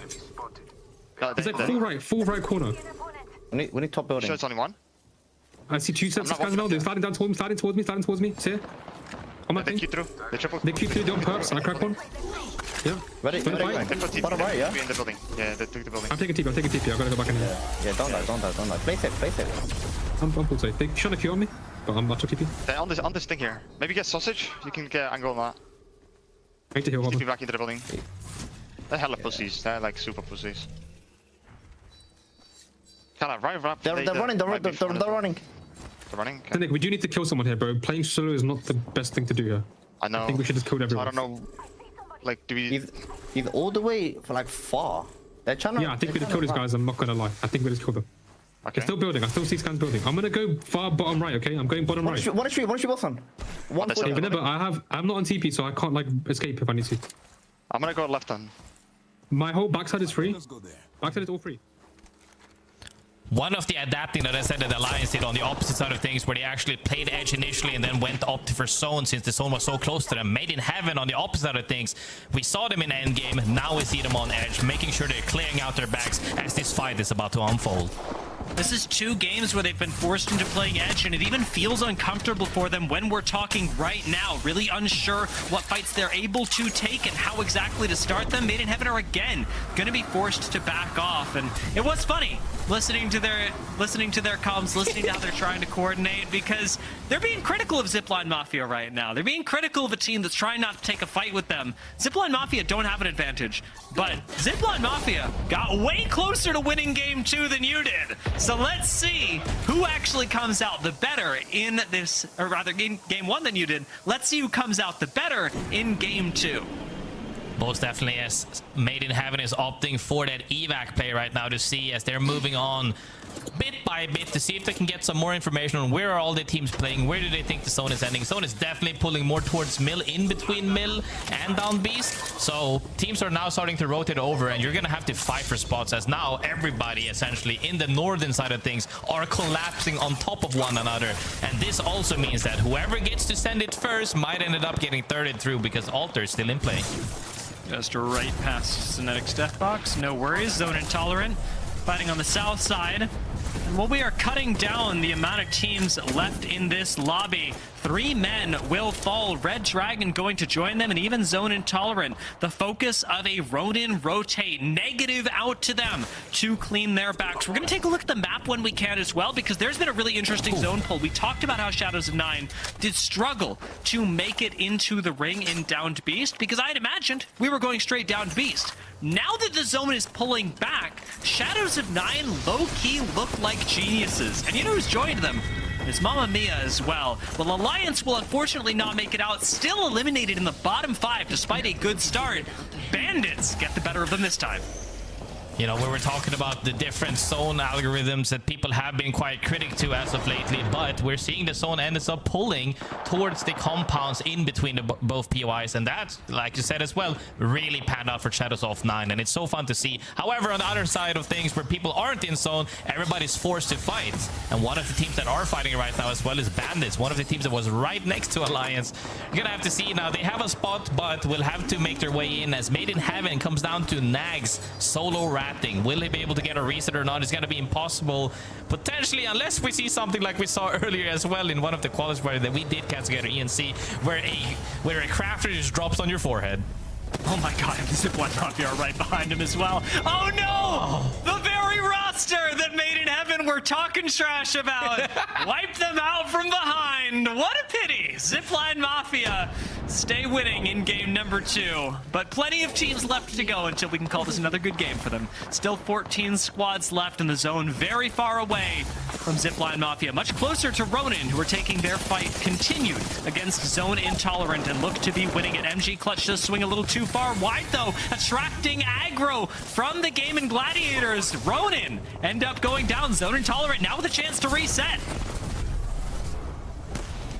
[SPEAKER 7] It's like full right corner.
[SPEAKER 9] We need top building.
[SPEAKER 8] Sure, it's only one.
[SPEAKER 7] I see two sets of scans now. They're sliding down towards me, sliding towards me. See it? On my
[SPEAKER 8] They
[SPEAKER 7] thing.
[SPEAKER 8] keep through. They triple.
[SPEAKER 7] They keep through, don't perps. I crack one. Yeah.
[SPEAKER 9] Ready?
[SPEAKER 8] They put TP.
[SPEAKER 9] Bottom right, yeah?
[SPEAKER 8] In the building. Yeah, they took the building.
[SPEAKER 7] I'm taking TP. I gotta go back in here.
[SPEAKER 9] Yeah, don't die. Play safe.
[SPEAKER 7] I'm full safe. They're trying to Q on me, but I'm not to TP.
[SPEAKER 8] They're on this thing here. Maybe get sausage. You can get angle on that.
[SPEAKER 7] I need to heal. Hold
[SPEAKER 8] TP
[SPEAKER 7] on.
[SPEAKER 8] back into the building. They're hella pussies. They're like super pussies. Kind of right.
[SPEAKER 9] They're running. They're running.
[SPEAKER 8] They're running. Okay.
[SPEAKER 7] Nick, we do need to kill someone here, bro. Playing solo is not the best thing to do here.
[SPEAKER 8] I know.
[SPEAKER 7] I think we should just kill everyone.
[SPEAKER 8] I don't know. Like, do we?
[SPEAKER 9] He's all the way for like far. They're trying to.
[SPEAKER 7] Yeah, I think we just kill these guys. I'm not gonna lie. I think we just kill them.
[SPEAKER 8] Okay.
[SPEAKER 7] They're still building. I still see scans building. I'm gonna go far bottom right. Okay, I'm going bottom right.
[SPEAKER 9] One shoot both on. One.
[SPEAKER 8] That's
[SPEAKER 7] Yeah,
[SPEAKER 8] okay.
[SPEAKER 7] but I'm not on TP, so I can't like escape if I need to.
[SPEAKER 8] I'm gonna go left then.
[SPEAKER 7] My whole backside is free. Backside is all free.
[SPEAKER 3] One of the adapting that I said that Alliance did on the opposite side of things, where they actually played Edge initially and then went up for zone since the zone was so close to them. Made in Heaven on the opposite side of things. We saw them in endgame, now we see them on Edge, making sure they're clearing out their backs as this fight is about to unfold.
[SPEAKER 2] This is 2 games where they've been forced into playing Edge, and it even feels uncomfortable for them when we're talking right now. Really unsure what fights they're able to take and how exactly to start them. Made in Heaven are again going to be forced to back off, and it was funny listening to their comms, listening to how they're trying to coordinate, because they're being critical of ZIPLINE Mafia right now. They're being critical of a team that's trying not to take a fight with them. ZIPLINE Mafia don't have an advantage, but ZIPLINE Mafia got way closer to winning game 2 than you did. So let's see who actually comes out the better in this, or rather in game 1 than you did. Let's see who comes out the better in game 2.
[SPEAKER 3] Most definitely, as Made in Heaven is opting for that evac play right now to see as they're moving on bit by bit to see if they can get some more information on where are all the teams playing, where do they think the zone is ending. Zone is definitely pulling more towards Mill, in between Mill and Down Beast. So teams are now starting to rotate over, and you're gonna have to fight for spots, as now everybody essentially in the northern side of things are collapsing on top of one another. And this also means that whoever gets to send it first might end up getting thirded through, because Alter is still in play.
[SPEAKER 2] Just right past Synetic's death box, no worries. Zone Intolerant fighting on the south side. And while we are cutting down the amount of teams left in this lobby, 3 men will fall. Red Dragon going to join them, and even Zone Intolerant. The focus of a Ronin rotate, negative out to them to clean their backs. We're going to take a look at the map when we can as well, because there's been a really interesting zone pull. We talked about how Shadows of 9 did struggle to make it into the ring in Downed Beast, because I had imagined we were going straight Downed Beast. Now that the zone is pulling back, Shadows of 9 low-key look like geniuses. And you know who's joined them? It's Mamma Mia as well. Well, Alliance will unfortunately not make it out, still eliminated in the bottom 5 despite a good start. Bandits get the better of them this time.
[SPEAKER 3] You know, we were talking about the different zone algorithms that people have been quite critic to as of lately, but we're seeing the zone ends up pulling towards the compounds in between both POIs, and that, like you said as well, really panned out for Shadows of 9, and it's so fun to see. However, on the other side of things, where people aren't in zone, everybody's forced to fight, and one of the teams that are fighting right now as well is Bandits, one of the teams that was right next to Alliance. You're gonna have to see now. They have a spot, but will have to make their way in, as Made in Heaven comes down to Nags solo rat. Will they be able to get a reset or not? It's going to be impossible, potentially, unless we see something like we saw earlier as well in one of the qualifiers that we did catch together, ENC, where a crafter just drops on your forehead.
[SPEAKER 2] Oh my god, ZIPLINE Mafia are right behind him as well. Oh no! The very roster that Made in Heaven were talking trash about. Wipe them out from behind. What a pity. ZIPLINE Mafia stay winning in game number 2. But plenty of teams left to go until we can call this another good game for them. Still 14 squads left in the zone, very far away from ZIPLINE MAFIA. Much closer to Ronin, who are taking their fight continued against Zone Intolerant and look to be winning it. MG Clutch does swing a little too far wide, though, attracting aggro from the GaiminGladiators. Ronin end up going down. Zone Intolerant now with a chance to reset.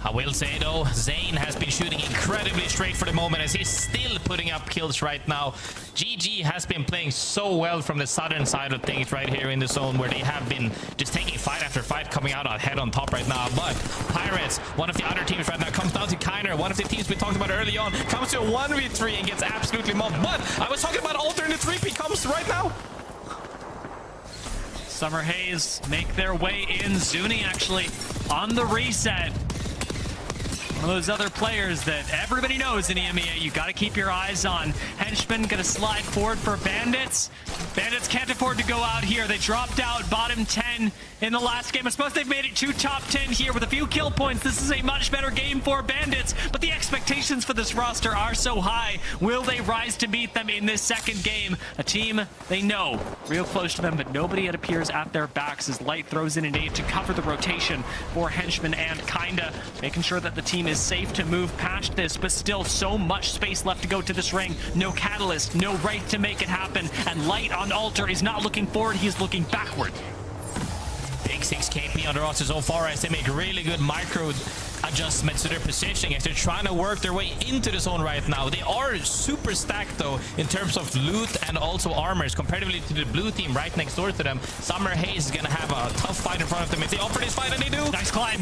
[SPEAKER 3] I will say though, Zane has been shooting incredibly straight for the moment as he's still putting up kills right now. GG has been playing so well from the southern side of things right here in the zone, where they have been just taking fight after fight, coming out ahead on top right now. But Pirates, one of the other teams right now, comes down to Kiner, one of the teams we talked about early on, comes to a 1v3 and gets absolutely mobbed. But I was talking about Alter in the 3P comes right now.
[SPEAKER 2] Summer Haze make their way in. Zuni actually on the reset. One of those other players that everybody knows in EMEA you got to keep your eyes on. Henchman going to slide forward for Bandits. Bandits can't afford to go out here. They dropped out bottom 10 in the last game. I suppose they've made it to top 10 here with a few kill points. This is a much better game for Bandits, but the expectations for this roster are so high. Will they rise to meet them in this second game? A team they know real close to them, but nobody, it appears, at their backs as Light throws in an aid to cover the rotation for Henchman and Kinda, making sure that the team is safe to move past this, but still so much space left to go to this ring. No catalyst, no right to make it happen, and Light on Alter is not looking forward, he's looking backward.
[SPEAKER 3] Big 6 KP on the roster so far as they make really good micro adjustments to their positioning as they're trying to work their way into the zone right now. They are super stacked though in terms of loot and also armors comparatively to the blue team right next door to them. Summer Haze is gonna have a tough fight in front of them if they offer this fight, and they do.
[SPEAKER 2] Nice climb.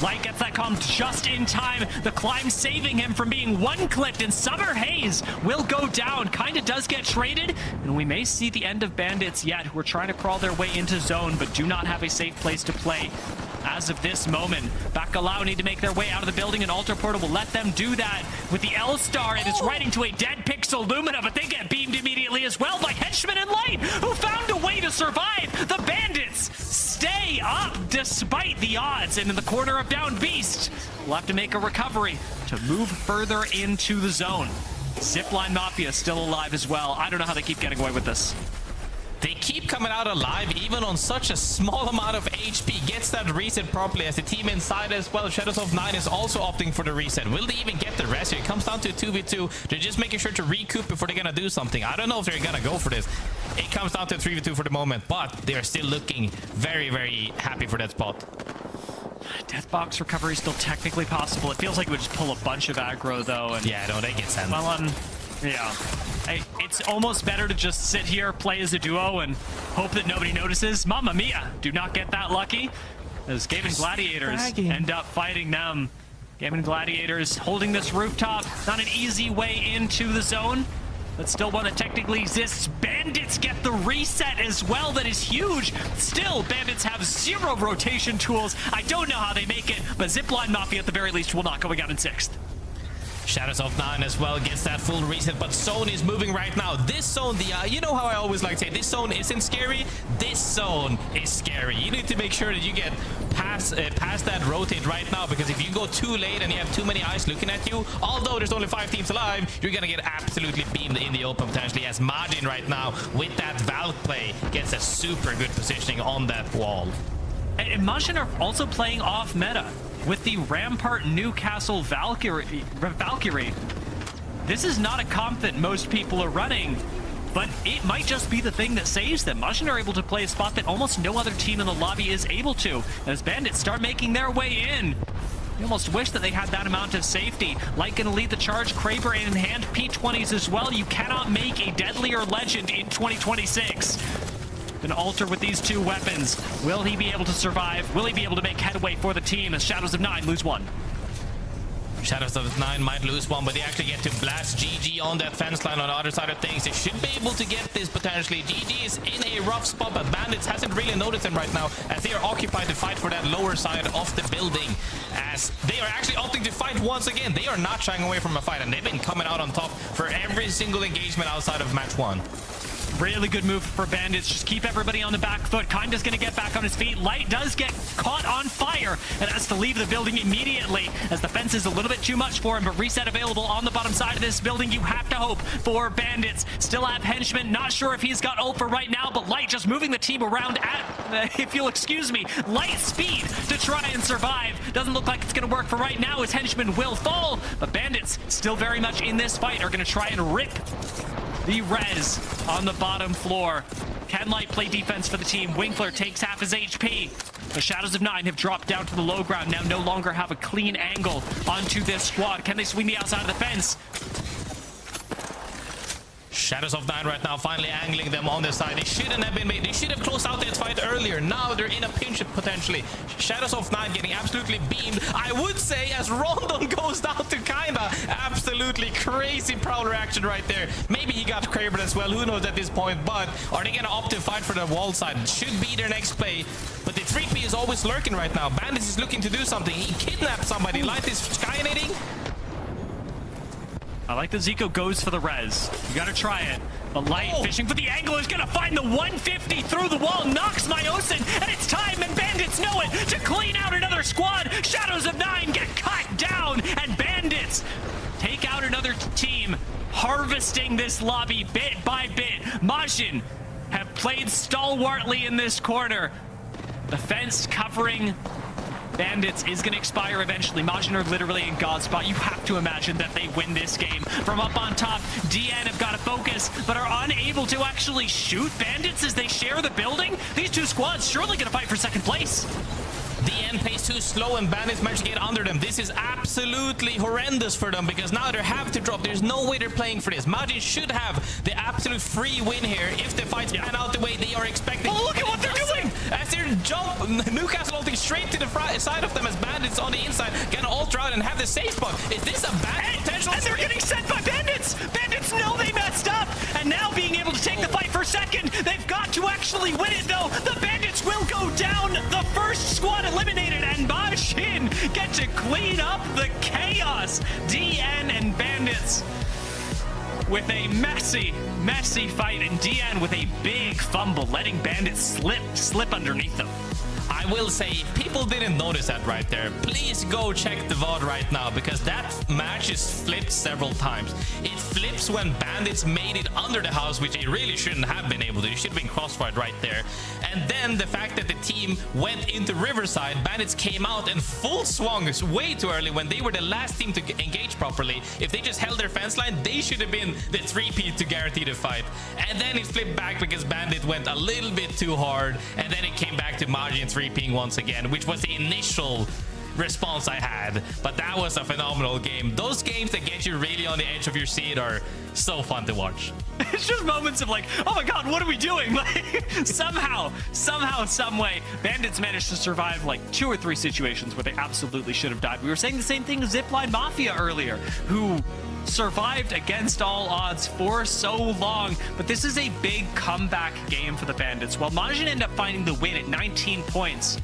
[SPEAKER 2] Light gets that calm just in time. The climb saving him from being one-clipped, and Summer Haze will go down. Kinda does get traded, and we may see the end of Bandits yet, who are trying to crawl their way into zone, but do not have a safe place to play as of this moment. Bacalhau need to make their way out of the building, and Alter Portal will let them do that with the L-Star, and it's right into a dead pixel Lumina, but they get beamed immediately as well by Henchman and Light, who found a way to survive. The Bandits stay up despite the odds, and in the corner of Down Beast will have to make a recovery to move further into the zone. ZIPLINE MAFIA still alive as well. I don't know how they keep getting away with this.
[SPEAKER 3] They keep coming out alive even on such a small amount of HP. Gets that reset properly as the team inside as well. Shadows of 9 is also opting for the reset. Will they even get the rest here? It comes down to a 2v2. They're just making sure to recoup before they're gonna do something. I don't know if they're gonna go for this. It comes down to a 3v2 for the moment, but they are still looking very, very happy for that spot.
[SPEAKER 2] Deathbox recovery is still technically possible. It feels like it would just pull a bunch of aggro though. And
[SPEAKER 3] yeah, no, they get sent.
[SPEAKER 2] Well, yeah. It's almost better to just sit here, play as a duo, and hope that nobody notices. Mamma mia, do not get that lucky, as GaiminGladiators end up fighting them. GaiminGladiators holding this rooftop. Not an easy way into the zone, but still one that technically exists. Bandits get the reset as well. That is huge. Still, Bandits have 0 rotation tools. I don't know how they make it, but ZIPLINE MAFIA at the very least will not going out in 6th.
[SPEAKER 3] Shadows of 9 as well gets that full reset, but zone is moving right now. This zone, you know how I always like to say, this zone isn't scary. This zone is scary. You need to make sure that you get past that rotate right now, because if you go too late and you have too many eyes looking at you, although there's only 5 teams alive, you're gonna get absolutely beamed in the open potentially, as Majin right now with that Valk play gets a super good positioning on that wall.
[SPEAKER 2] And Majin are also playing off meta with the Rampart Newcastle Valkyrie. This is not a comp that most people are running, but it might just be the thing that saves them. Majin are able to play a spot that almost no other team in the lobby is able to. As Bandits start making their way in, you almost wish that they had that amount of safety. Light gonna lead the charge, Kraber in hand, P20s as well. You cannot make a deadlier legend in 2026. An Alter with these 2 weapons. Will he be able to survive? Will he be able to make headway for the team as Shadows of 9 lose 1?
[SPEAKER 3] Shadows of 9 might lose 1, but they actually get to blast GG on that fence line on the other side of things. They should be able to get this potentially. GG is in a rough spot, but Bandits hasn't really noticed them right now as they are occupied to fight for that lower side of the building. As they are actually opting to fight once again. They are not shying away from a fight, and they've been coming out on top for every single engagement outside of match 1.
[SPEAKER 2] Really good move for Bandits. Just keep everybody on the back foot. Kinda's going to get back on his feet. Light does get caught on fire and has to leave the building immediately as the fence is a little bit too much for him, but reset available on the bottom side of this building. You have to hope for Bandits. Still have Henchman. Not sure if he's got ult for right now, but Light just moving the team around at, if you'll excuse me, light speed to try and survive. Doesn't look like it's going to work for right now as Henchman will fall, but Bandits still very much in this fight are going to try and rip the res on the bottom floor. Can Light play defense for the team? Winkler takes half his HP. The Shadows of 9 have dropped down to the low ground, now no longer have a clean angle onto this squad. Can they swing the outside of the fence?
[SPEAKER 3] Shadows of 9 right now finally angling them on their side. They shouldn't have been made. They should have closed out that fight earlier. Now they're in a pinch potentially. Shadows of 9 getting absolutely beamed. I would say as Rondon goes down to Kinda. Absolutely crazy Prowler action right there. Maybe he got Kraber as well. Who knows at this point. But are they going to opt to fight for the wall side? Should be their next play. But the 3P is always lurking right now. Bandits is looking to do something. He kidnapped somebody. Light is skynating.
[SPEAKER 2] I like that Zico goes for the res. You gotta try it. But Light fishing for the angle is gonna find the 150 through the wall, knocks Myosin, and it's time, and Bandits know it, to clean out another squad. Shadows of 9 get cut down, and Bandits take out another team, harvesting this lobby bit by bit. Majin have played stalwartly in this corner. The fence covering Bandits is going to expire eventually. Majin are literally in God's spot. You have to imagine that they win this game. From up on top, DN have got to focus, but are unable to actually shoot Bandits as they share the building. These two squads surely going to fight for second place.
[SPEAKER 3] DN plays too slow and Bandits manage to get under them. This is absolutely horrendous for them because now they have to drop. There's no way they're playing for this. Majin should have the absolute free win here if the fights pan out the way they are expecting.
[SPEAKER 2] Oh, look at what they're doing!
[SPEAKER 3] As they're Newcastle ulting straight to the side of them as Bandits on the inside gonna ultra out and have the safe spot. Is this a bad potential?
[SPEAKER 2] And they're getting sent by Bandits! Bandits know they messed up! And now being able to take the fight for second, they've got to actually win it though! The Bandits will go down! The first squad eliminated, and Majin get to clean up the chaos! DN and Bandits with a messy fight, and DN with a big fumble, letting Bandits slip underneath them.
[SPEAKER 3] I will say, if people didn't notice that right there, please go check the VOD right now because that match is flipped several times. It flips when Bandits made it under the house, which they really shouldn't have been able to. It should have been crossfired right there. And then the fact that the team went into Riverside, Bandits came out and full swung way too early when they were the last team to engage properly. If they just held their fence line, they should have been the 3P to guarantee the fight. And then it flipped back because Bandit went a little bit too hard, and then it came back to Majin 3Ping once again, which was the initial response I had. But that was a phenomenal game. Those games that get you really on the edge of your seat are so fun to watch.
[SPEAKER 2] It's just moments of like, oh my god, what are we doing? Like somehow, some way, Bandits managed to survive like 2 or 3 situations where they absolutely should have died. We were saying the same thing as ZIPLINE MAFIA earlier, who survived against all odds for so long, but this is a big comeback game for the Bandits. While Majin ended up finding the win at 19 points,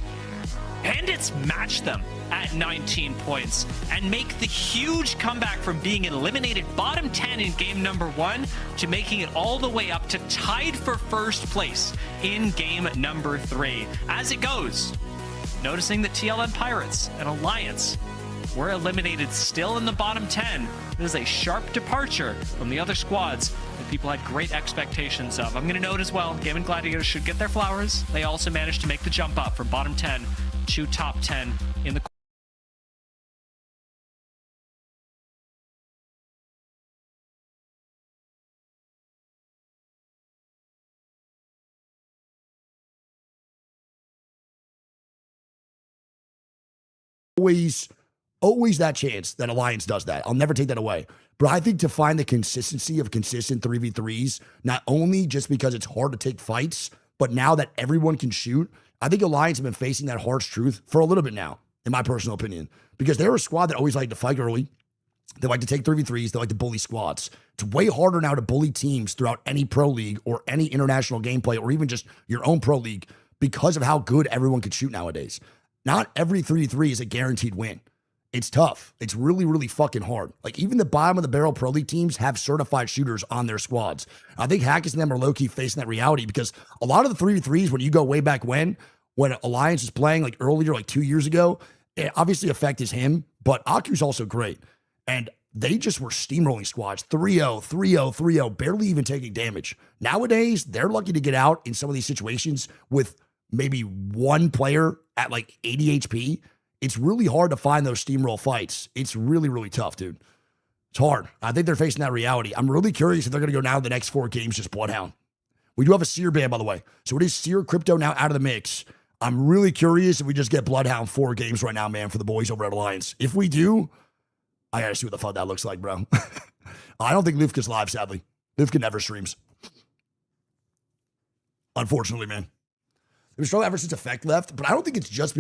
[SPEAKER 2] Bandits match them at 19 points and make the huge comeback from being eliminated bottom 10 in game number 1 to making it all the way up to tied for first place in game number 3. As it goes, noticing that TLM Pirates and Alliance were eliminated still in the bottom 10. This is a sharp departure from the other squads that people had great expectations of. I'm going to note as well, GaiminGladiators should get their flowers. They also managed to make the jump up from bottom 10 to top 10 in the
[SPEAKER 5] always that chance that Alliance does that. I'll never take that away. But I think to find the consistency of consistent 3v3s, not only just because it's hard to take fights, but now that everyone can shoot, I think Alliance have been facing that harsh truth for a little bit now, in my personal opinion. Because they're a squad that always like to fight early. They like to take 3v3s. They like to bully squads. It's way harder now to bully teams throughout any pro league or any international gameplay or even just your own pro league because of how good everyone can shoot nowadays. Not every 3v3 is a guaranteed win. It's tough. It's really, really fucking hard. Like, even the bottom of the barrel Pro League teams have certified shooters on their squads. I think Hackers and them are low-key facing that reality because a lot of the 3v3s, when you go way back when Alliance was playing like earlier, like 2 years ago, it obviously affected him, but Aku's also great. And they just were steamrolling squads, 3-0, 3-0, 3-0, barely even taking damage. Nowadays, they're lucky to get out in some of these situations with maybe one player at like 80 HP. It's really hard to find those steamroll fights. It's really, really tough, dude. It's hard. I think they're facing that reality. I'm really curious if they're going to go now the next 4 games just Bloodhound. We do have a Seer ban, by the way. So it is Seer Crypto now out of the mix. I'm really curious if we just get Bloodhound 4 games right now, man, for the boys over at Alliance. If we do, I got to see what the fuck that looks like, bro. I don't think Lufka's live, sadly. Lufka never streams. Unfortunately, man. It was ever since Effect left, but I don't think it's just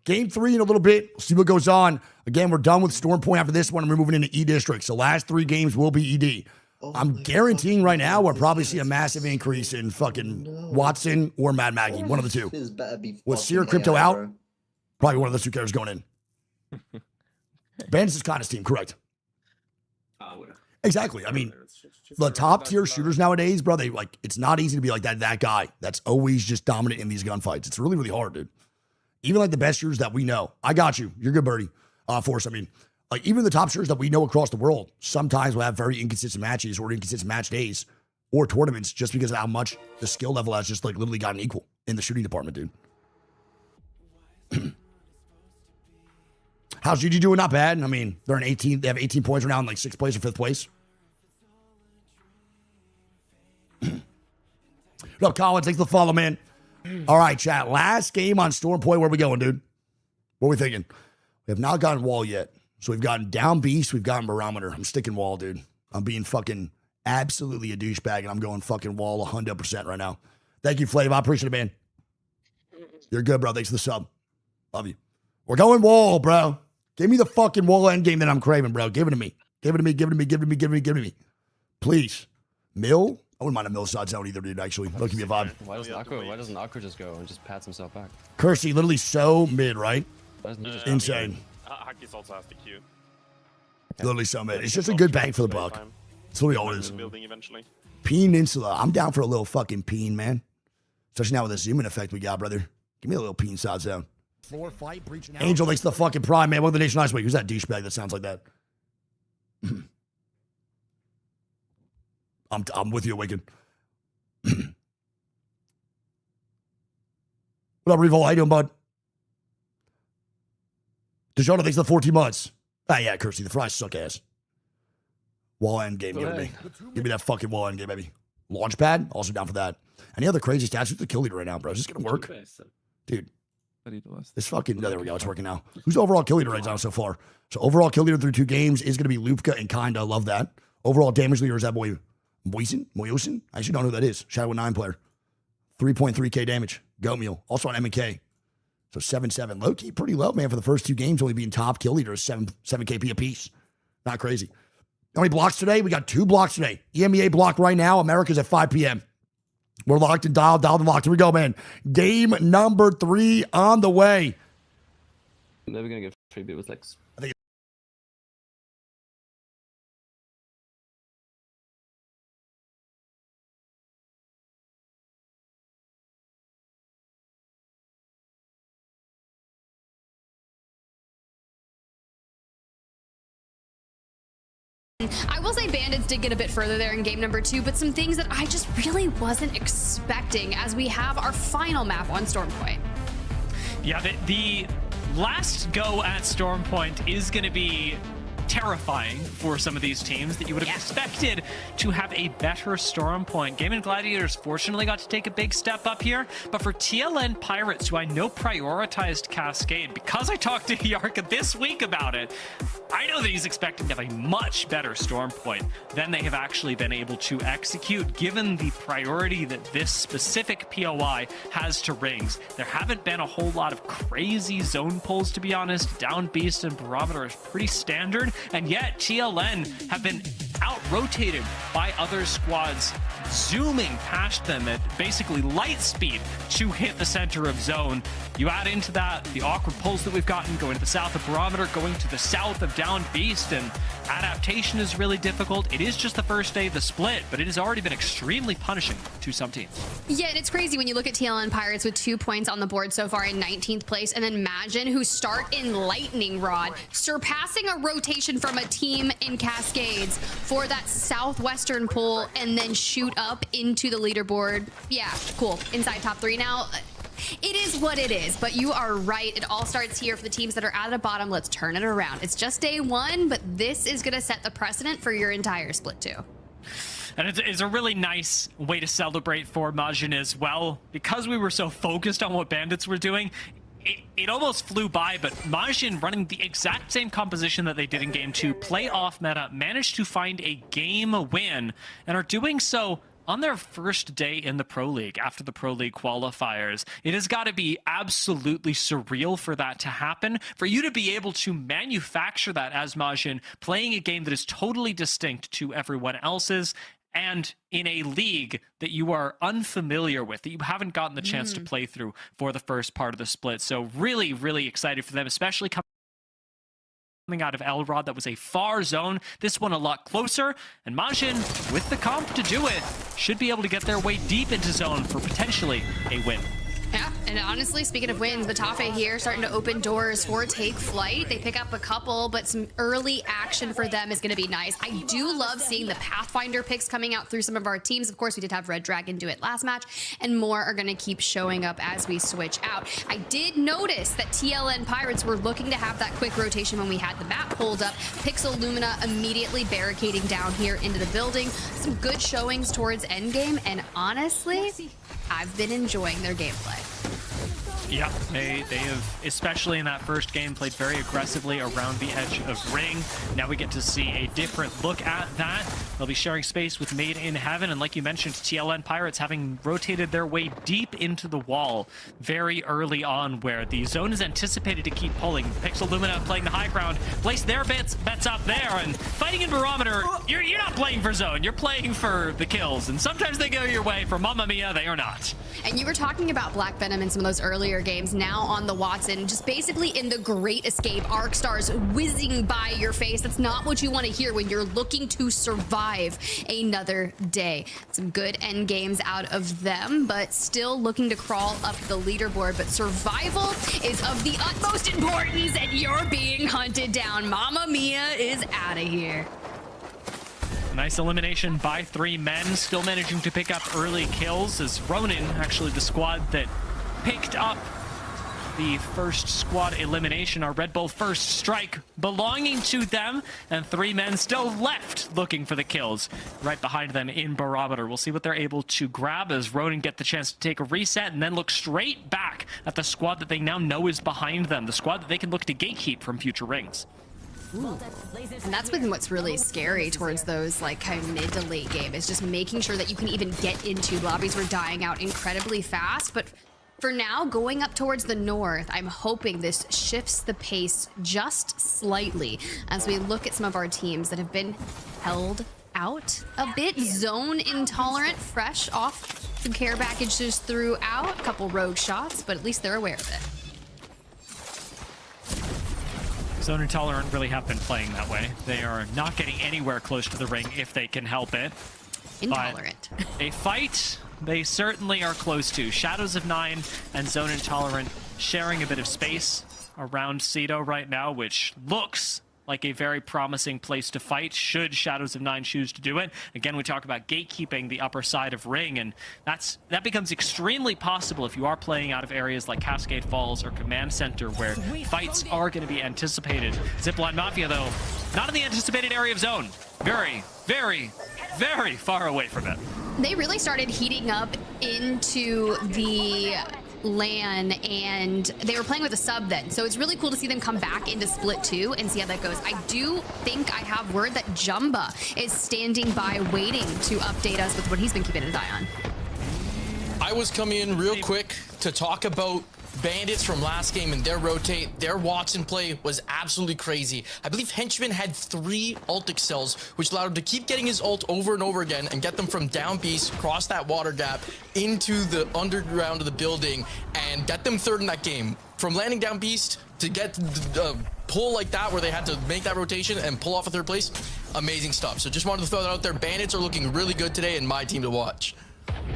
[SPEAKER 5] Game 3 in a little bit. We'll see what goes on. Again, we're done with Storm Point after this one, and we're moving into E-District. So last 3 games will be ED. I'm guaranteeing right now we'll probably see a massive increase in fucking Watson or Mad Maggie. One of the two. With Seer Crypto out, probably one of those 2 characters going in. Bandits is Kana's team, correct. Exactly. I mean, the top tier shooters nowadays, bro, they like, it's not easy to be like that guy that's always just dominant in these gunfights. It's really, really hard, dude. Even like the best shooters that we know. I got you. You're good, Birdie. Force, I mean, like even the top shooters that we know across the world sometimes will have very inconsistent matches or inconsistent match days or tournaments just because of how much the skill level has just like literally gotten equal in the shooting department, dude. How's GG doing? Not bad. I mean, they're in 18. They have 18 points right now in like 6th place or 5th place. What up, Colin? Thanks for the follow, man. All right, chat. Last game on Storm Point. Where are we going, dude? What are we thinking? We have not gotten Wall yet. So we've gotten Down Beast. We've gotten Barometer. I'm sticking Wall, dude. I'm being fucking absolutely a douchebag, and I'm going fucking Wall 100% right now. Thank you, Flav. I appreciate it, man. You're good, bro. Thanks for the sub. Love you. We're going Wall, bro. Give me the fucking Wall end game that I'm craving, bro. Give it to me. Give it to me. Give it to me. Give it to me. Give it to me. Give it to me. Please. Mill? I wouldn't mind a Mill side zone either, dude, actually. That'll give me a vibe.
[SPEAKER 12] Why doesn't Aqua just go and just pats himself back?
[SPEAKER 5] Kersey, literally so mid, right? Insane.
[SPEAKER 13] Hockey's also has the Q.
[SPEAKER 5] Literally so mid. It's just a good bang for the buck. That's what we always.
[SPEAKER 13] Building eventually.
[SPEAKER 5] Peen Insula. I'm down for a little fucking peen, man. Especially now with the zooming effect we got, brother. Give me a little peen side zone. Floor fight, breaching out. Angel thanks the fucking prime, man. Welcome to the nation last week. Who's that douchebag that sounds like that? I'm with you, Awaken. What up, Revol? How you doing, bud? DeJono thanks for the 14 months. Ah, yeah, Kirsty, the fries suck ass. Wall end game, give me. Give me that fucking wall end game, baby. Launchpad, also down for that. Any other crazy stats? Who's the kill leader right now, bro? Is this gonna work? Dude. This fucking, there we go, it's working now. Who's the overall kill leader right now so far? So overall kill leader through 2 games is gonna be Lupka and Kinda, love that. Overall damage leader is that boy Moyosin? I actually don't know who that is. Shadow 9 player. 3.3k damage. Goat Meal. Also on M&K. So 7-7. Low key, pretty low, man, for the first 2 games, only being top kill leader is 7 KP apiece. Not crazy. How many blocks today? We got 2 blocks today. EMEA block right now. America's at 5 p.m. We're locked and dialed and locked. Here we go, man. Game number 3 on the way.
[SPEAKER 12] I'm never going to get free bit with legs.
[SPEAKER 5] I think
[SPEAKER 1] I will say Bandits did get a bit further there in game number 2, but some things that I just really wasn't expecting as we have our final map on Storm Point.
[SPEAKER 2] Yeah, the last go at Storm Point is going to be terrifying for some of these teams that you would have expected to have a better storm point. GaiminGladiators fortunately got to take a big step up here, but for TLN Pirates, who I know prioritized Cascade, because I talked to Yarka this week about it, I know that he's expecting to have a much better storm point than they have actually been able to execute, given the priority that this specific POI has to rings. There haven't been a whole lot of crazy zone pulls, to be honest. Down Beast and Barometer is pretty standard, and yet TLN have been out-rotated by other squads, zooming past them at basically light speed to hit the center of zone. You add into that the awkward pulls that we've gotten going to the south of Barometer, going to the south of Down Beast, and adaptation is really difficult. It is just the first day of the split, but it has already been extremely punishing to some teams.
[SPEAKER 1] Yeah, and it's crazy when you look at TLN Pirates with 2 points on the board so far in 19th place, and then Majin, who start in Lightning Rod, surpassing a rotation from a team in Cascades for that southwestern pull, and then shoot up into the leaderboard. Yeah, cool. Inside top 3 now. It is what it is, but you are right. It all starts here for the teams that are at the bottom. Let's turn it around. It's just day 1, but this is going to set the precedent for your entire split 2.
[SPEAKER 2] And it's a really nice way to celebrate for Majin as well. Because we were so focused on what Bandits were doing, it almost flew by, but Majin, running the exact same composition that they did in Game 2, play off meta, managed to find a game win, and are doing so on their first day in the Pro League, after the Pro League qualifiers. It has got to be absolutely surreal for that to happen, for you to be able to manufacture that as Majin, playing a game that is totally distinct to everyone else's, and in a league that you are unfamiliar with, that you haven't gotten the chance to play through for the first part of the split. So really, really excited for them, especially coming out of Elrod. That was a far zone. This one a lot closer, and Majin, with the comp to do it, should be able to get their way deep into zone for potentially a win.
[SPEAKER 1] Yeah, and honestly, speaking of wins, Batafe here starting to open doors for Take Flight. They pick up a couple, but some early action for them is going to be nice. I do love seeing the Pathfinder picks coming out through some of our teams. Of course, we did have Red Dragon do it last match, and more are going to keep showing up as we switch out. I did notice that TLN Pirates were looking to have that quick rotation when we had the map pulled up. Pixel Lumina immediately barricading down here into the building. Some good showings towards endgame, and honestly, I've been enjoying their gameplay.
[SPEAKER 2] Yeah, they have, especially in that first game, played very aggressively around the edge of Ring. Now we get to see a different look at that. They'll be sharing space with Made in Heaven, and like you mentioned, TLN Pirates having rotated their way deep into the wall very early on, where the zone is anticipated to keep pulling. Pixel Lumina playing the high ground, place their bets up there, and fighting in Barometer, you're not playing for zone, you're playing for the kills, and sometimes they go your way. For Mamma Mia, they are not.
[SPEAKER 1] And you were talking about Black Venom in some of those earlier games. Now on the Watson, just basically in the Great Escape, arc stars whizzing by your face. That's not what you want to hear when you're looking to survive another day. Some good end games out of them, but still looking to crawl up the leaderboard. But survival is of the utmost importance, and you're being hunted down. Mamma Mia is out of here.
[SPEAKER 2] Nice elimination by 3 men, still managing to pick up early kills, as Ronin, actually the squad that picked up the first squad elimination, our Red Bull first strike belonging to them, and 3 men still left looking for the kills right behind them in Barometer. We'll see what they're able to grab as Ronin get the chance to take a reset and then look straight back at the squad that they now know is behind them, the squad that they can look to gatekeep from future rings.
[SPEAKER 1] Ooh. And that's been what's really scary towards those like kind of mid to late game, is just making sure that you can even get into lobbies. Were dying out incredibly fast, but for now, going up towards the north, I'm hoping this shifts the pace just slightly as we look at some of our teams that have been held out a bit. Zone Intolerant, fresh off some care packages throughout, a couple rogue shots, but at least they're aware of it.
[SPEAKER 2] Zone Intolerant really have been playing that way. They are not getting anywhere close to the ring if they can help it.
[SPEAKER 1] Intolerant.
[SPEAKER 2] But a fight they certainly are close to. Shadows of 9 and Zone Intolerant sharing a bit of space around Cedo right now, which looks like a very promising place to fight should Shadows of 9 choose to do it. Again, we talk about gatekeeping the upper side of Ring, and that becomes extremely possible if you are playing out of areas like Cascade Falls or Command Center, where fights are going to be anticipated. ZIPLINE Mafia, though, not in the anticipated area of zone. Very, very, very far away from it.
[SPEAKER 1] They really started heating up into the LAN, and they were playing with a sub then. So it's really cool to see them come back into Split 2 and see how that goes. I do think I have word that Jumba is standing by waiting to update us with what he's been keeping his eye on.
[SPEAKER 4] I was coming in real quick to talk about Bandits from last game and their rotate. Their Watson play was absolutely crazy. I believe Henchman had 3 ult excels, which allowed him to keep getting his ult over and over again and get them from down beast, cross that water gap into the underground of the building and get them third in that game. From landing down beast to get the pull like that where they had to make that rotation and pull off a third place, amazing stuff. So just wanted to throw that out there. Bandits are looking really good today and my team to watch.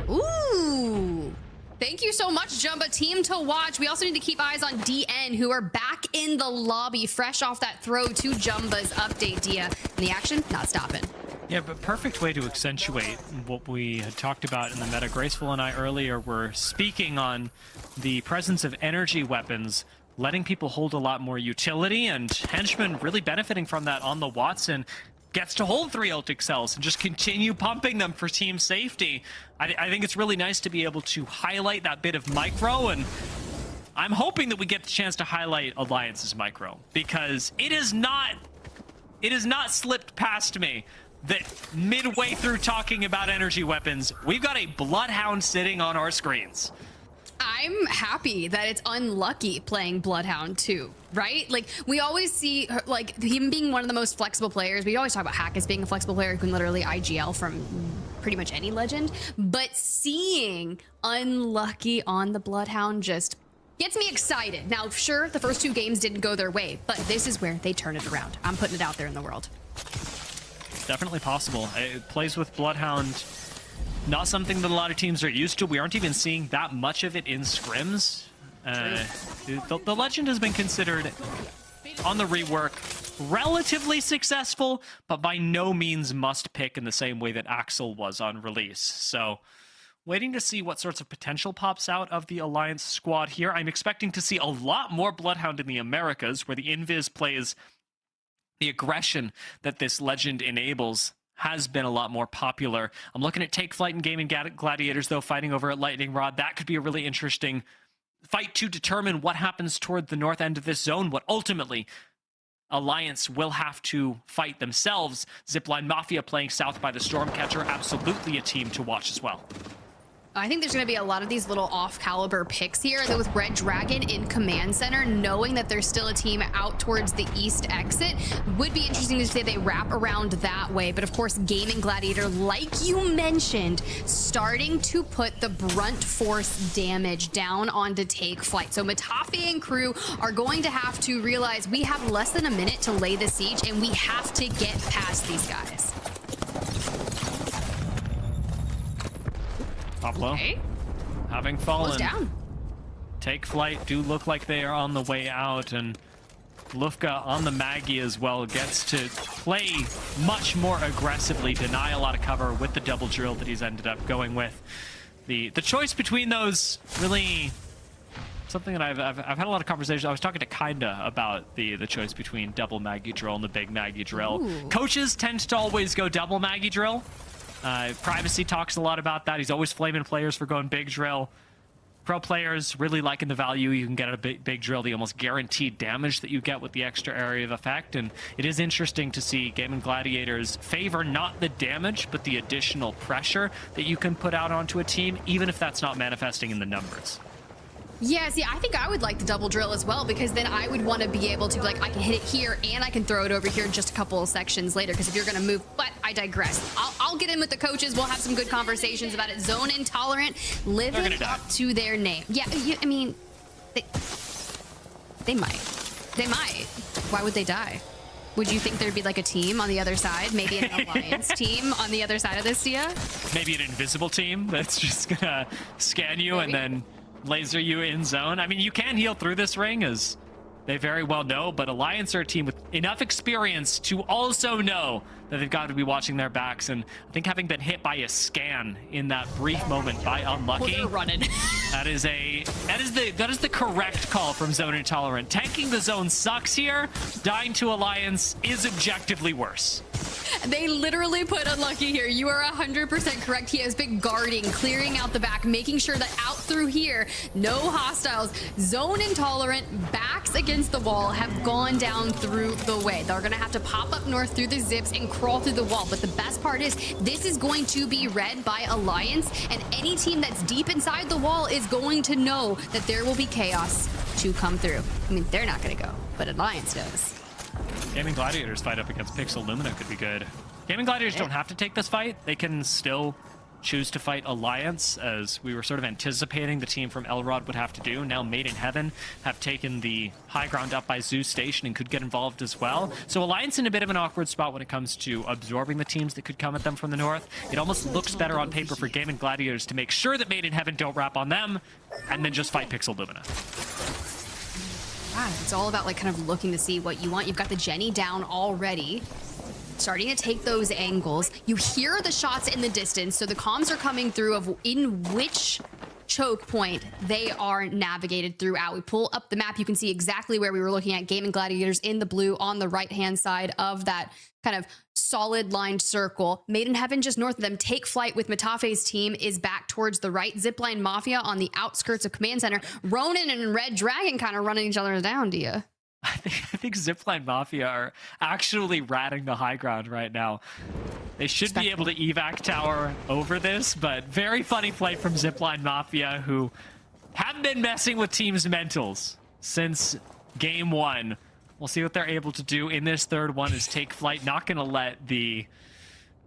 [SPEAKER 1] Ooh. Thank you so much, Jumba. Team to watch. We also need to keep eyes on DN, who are back in the lobby, fresh off that throw to Jumba's update, Dia. And the action, not stopping.
[SPEAKER 2] Yeah, but perfect way to accentuate what we had talked about in the meta. Graceful and I earlier were speaking on the presence of energy weapons, letting people hold a lot more utility, and Henchman really benefiting from that on the Watson. Gets to hold 3 ult excels and just continue pumping them for team safety. I think it's really nice to be able to highlight that bit of micro, and I'm hoping that we get the chance to highlight Alliance's micro, because it is not slipped past me that midway through talking about energy weapons, we've got a Bloodhound sitting on our screens.
[SPEAKER 1] I'm happy that it's unlucky playing Bloodhound too, right? Like, we always see like him being one of the most flexible players. We always talk about Hack as being a flexible player who can literally IGL from pretty much any legend. But seeing unlucky on the Bloodhound just gets me excited. Now, sure, the first 2 games didn't go their way, but this is where they turn it around. I'm putting it out there in the world.
[SPEAKER 2] Definitely possible. It plays with Bloodhound. Not something that a lot of teams are used to. We aren't even seeing that much of it in scrims. The Legend has been considered, on the rework, relatively successful, but by no means must pick in the same way that Axel was on release. So, waiting to see what sorts of potential pops out of the Alliance squad here. I'm expecting to see a lot more Bloodhound in the Americas, where the Invis plays the aggression that this Legend enables has been a lot more popular. I'm looking at Take Flyte and GaiminGladiators, though, fighting over at Lightning Rod. That could be a really interesting fight to determine what happens toward the north end of this zone, what ultimately Alliance will have to fight themselves. ZIPLINE Mafia playing south by the Stormcatcher, absolutely a team to watch as well.
[SPEAKER 1] I think there's going to be a lot of these little off-caliber picks here with Red Dragon in command center, knowing that there's still a team out towards the east exit. Would be interesting to say they wrap around that way. But of course, GaiminGladiator, like you mentioned, starting to put the brunt force damage down onto Take Flyte. So Matafi and crew are going to have to realize we have less than a minute to lay the siege, and we have to get past these guys.
[SPEAKER 2] Pablo,
[SPEAKER 1] okay.
[SPEAKER 2] Having fallen,
[SPEAKER 1] down.
[SPEAKER 2] Take Flyte do look like they are on the way out, and Lufka on the Maggie as well gets to play much more aggressively, deny a lot of cover with the double drill that he's ended up going with. The choice between those, really something that I've had a lot of conversations. I was talking to Kinda about the choice between double Maggie drill and the big Maggie drill.
[SPEAKER 1] Ooh.
[SPEAKER 2] Coaches tend to always go double Maggie drill. Privacy talks a lot about that. He's always flaming players for going big drill. Pro players really liking the value you can get at a big drill, the almost guaranteed damage that you get with the extra area of effect. And it is interesting to see GaiminGladiators favor not the damage, but the additional pressure that you can put out onto a team, even if that's not manifesting in the numbers.
[SPEAKER 1] Yeah, see, I think I would like the double drill as well, because then I would want to be able to be like, I can hit it here and I can throw it over here just a couple of sections later, because if you're going to move, but I digress. I'll get in with the coaches. We'll have some good conversations about it. Zone Intolerant, living up to their name. Yeah, I mean, they might. They might. Why would they die? Would you think there'd be like a team on the other side? Maybe an alliance team on the other side of this, Dia?
[SPEAKER 2] Maybe an invisible team that's just going to scan you and then laser you in zone. I mean, you can heal through this ring, as
[SPEAKER 13] They very well know, but Alliance are a team with enough experience to also know that they've got to be watching their backs. And I think having been hit by a scan in that brief moment by Unlucky,
[SPEAKER 1] running.
[SPEAKER 13] that is the correct call from Zone Intolerant. Tanking the zone sucks here. Dying to Alliance is objectively worse.
[SPEAKER 1] They literally put Unlucky here. You are 100% correct. He has been guarding, clearing out the back, making sure that out through here, no hostiles. Zone Intolerant, backs against the wall, have gone down through the way. They're going to have to pop up north through the zips and crawl through the wall. But the best part is this is going to be read by Alliance, and any team that's deep inside the wall is going to know that there will be chaos to come through. I mean, they're not going to go, but Alliance does.
[SPEAKER 13] GaiminGladiators fight up against Pixel Lumina could be good. GaiminGladiators don't have to take this fight. They can still choose to fight Alliance, as we were sort of anticipating the team from Elrod would have to do. Now Made in Heaven have taken the high ground up by Zeus Station and could get involved as well. So Alliance in a bit of an awkward spot when it comes to absorbing the teams that could come at them from the north. It almost looks better on paper for GaiminGladiators to make sure that Made in Heaven don't wrap on them, and then just fight Pixel Lumina.
[SPEAKER 1] Wow, it's all about like kind of looking to see what you want. You've got the Jenny down already, starting to take those angles. You hear the shots in the distance, so the comms are coming through of in which choke point they are navigated throughout. We pull up the map, you can see exactly where we were looking at. GaiminGladiators in the blue on the right-hand side of that kind of solid lined circle. Made in Heaven just north of them. Take Flyte with Matafe's team is back towards the right. ZIPLINE Mafia on the outskirts of Command Center. Ronin and Red Dragon kind of running each other down, do you?
[SPEAKER 13] I think ZIPLINE Mafia are actually ratting the high ground right now. They should be able to evac tower over this, but very funny play from ZIPLINE Mafia, who have been messing with teams' mentals since game one. We'll see what they're able to do in this third one as Take Flyte not going to let the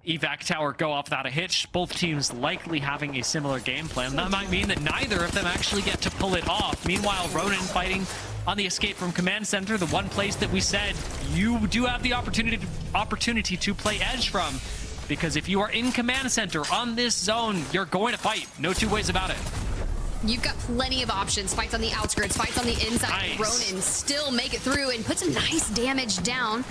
[SPEAKER 13] evac tower go off without a hitch. Both teams likely having a similar game plan. That might mean that neither of them actually get to pull it off. Meanwhile, Ronin fighting on the escape from Command Center, the one place that we said you do have the opportunity to play edge from, because if you are in Command Center on this zone, you're going to fight. No two ways about it.
[SPEAKER 1] You've got plenty of options. Fights on the outskirts, fights on the inside.
[SPEAKER 13] Nice.
[SPEAKER 1] Ronin still make it through and put some nice damage down.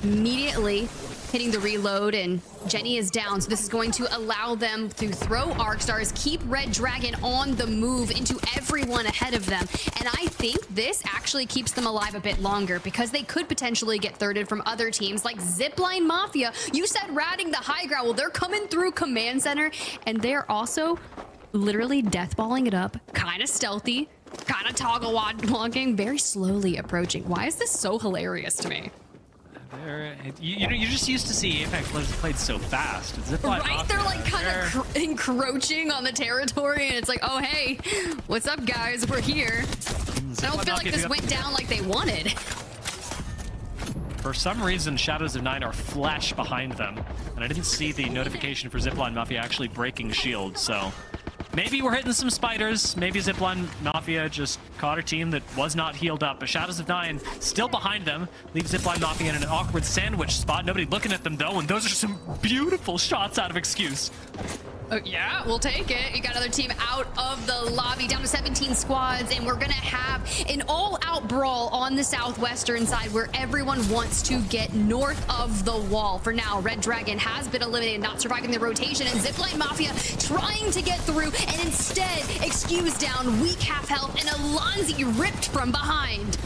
[SPEAKER 1] Immediately hitting the reload, and Jenny is down. So this is going to allow them to throw Arc Stars, keep Red Dragon on the move into everyone ahead of them. And I think this actually keeps them alive a bit longer, because they could potentially get thirded from other teams like ZIPLINE Mafia. You said ratting the high ground. Well, they're coming through Command Center, and they're also literally deathballing it up, kind of stealthy, kind of toggle walking, very slowly approaching. Why is this so hilarious to me?
[SPEAKER 13] You're just used to see Apex Legends played so fast.
[SPEAKER 1] Right? They're like kind of encroaching on the territory, and it's like, oh, hey, what's up, guys? We're here. I don't feel like this went down like they wanted.
[SPEAKER 13] For some reason, Shadows of Nine are flash behind them, and I didn't see the notification for ZIPLINE Mafia actually breaking shield, so maybe we're hitting some spiders. Maybe ZIPLINE Mafia just caught a team that was not healed up, but Shadows of Nine still behind them. Leave ZIPLINE Mafia in an awkward sandwich spot. Nobody looking at them, though, and those are some beautiful shots out of Excuse.
[SPEAKER 1] Yeah, we'll take it. You got another team out of the lobby, down to 17 squads, and we're gonna have an all-out brawl on the southwestern side where everyone wants to get north of the wall. For now, Red Dragon has been eliminated, not surviving the rotation, and ZIPLINE Mafia trying to get through, and instead, Excuse down, weak half health, and Alonzi ripped from behind.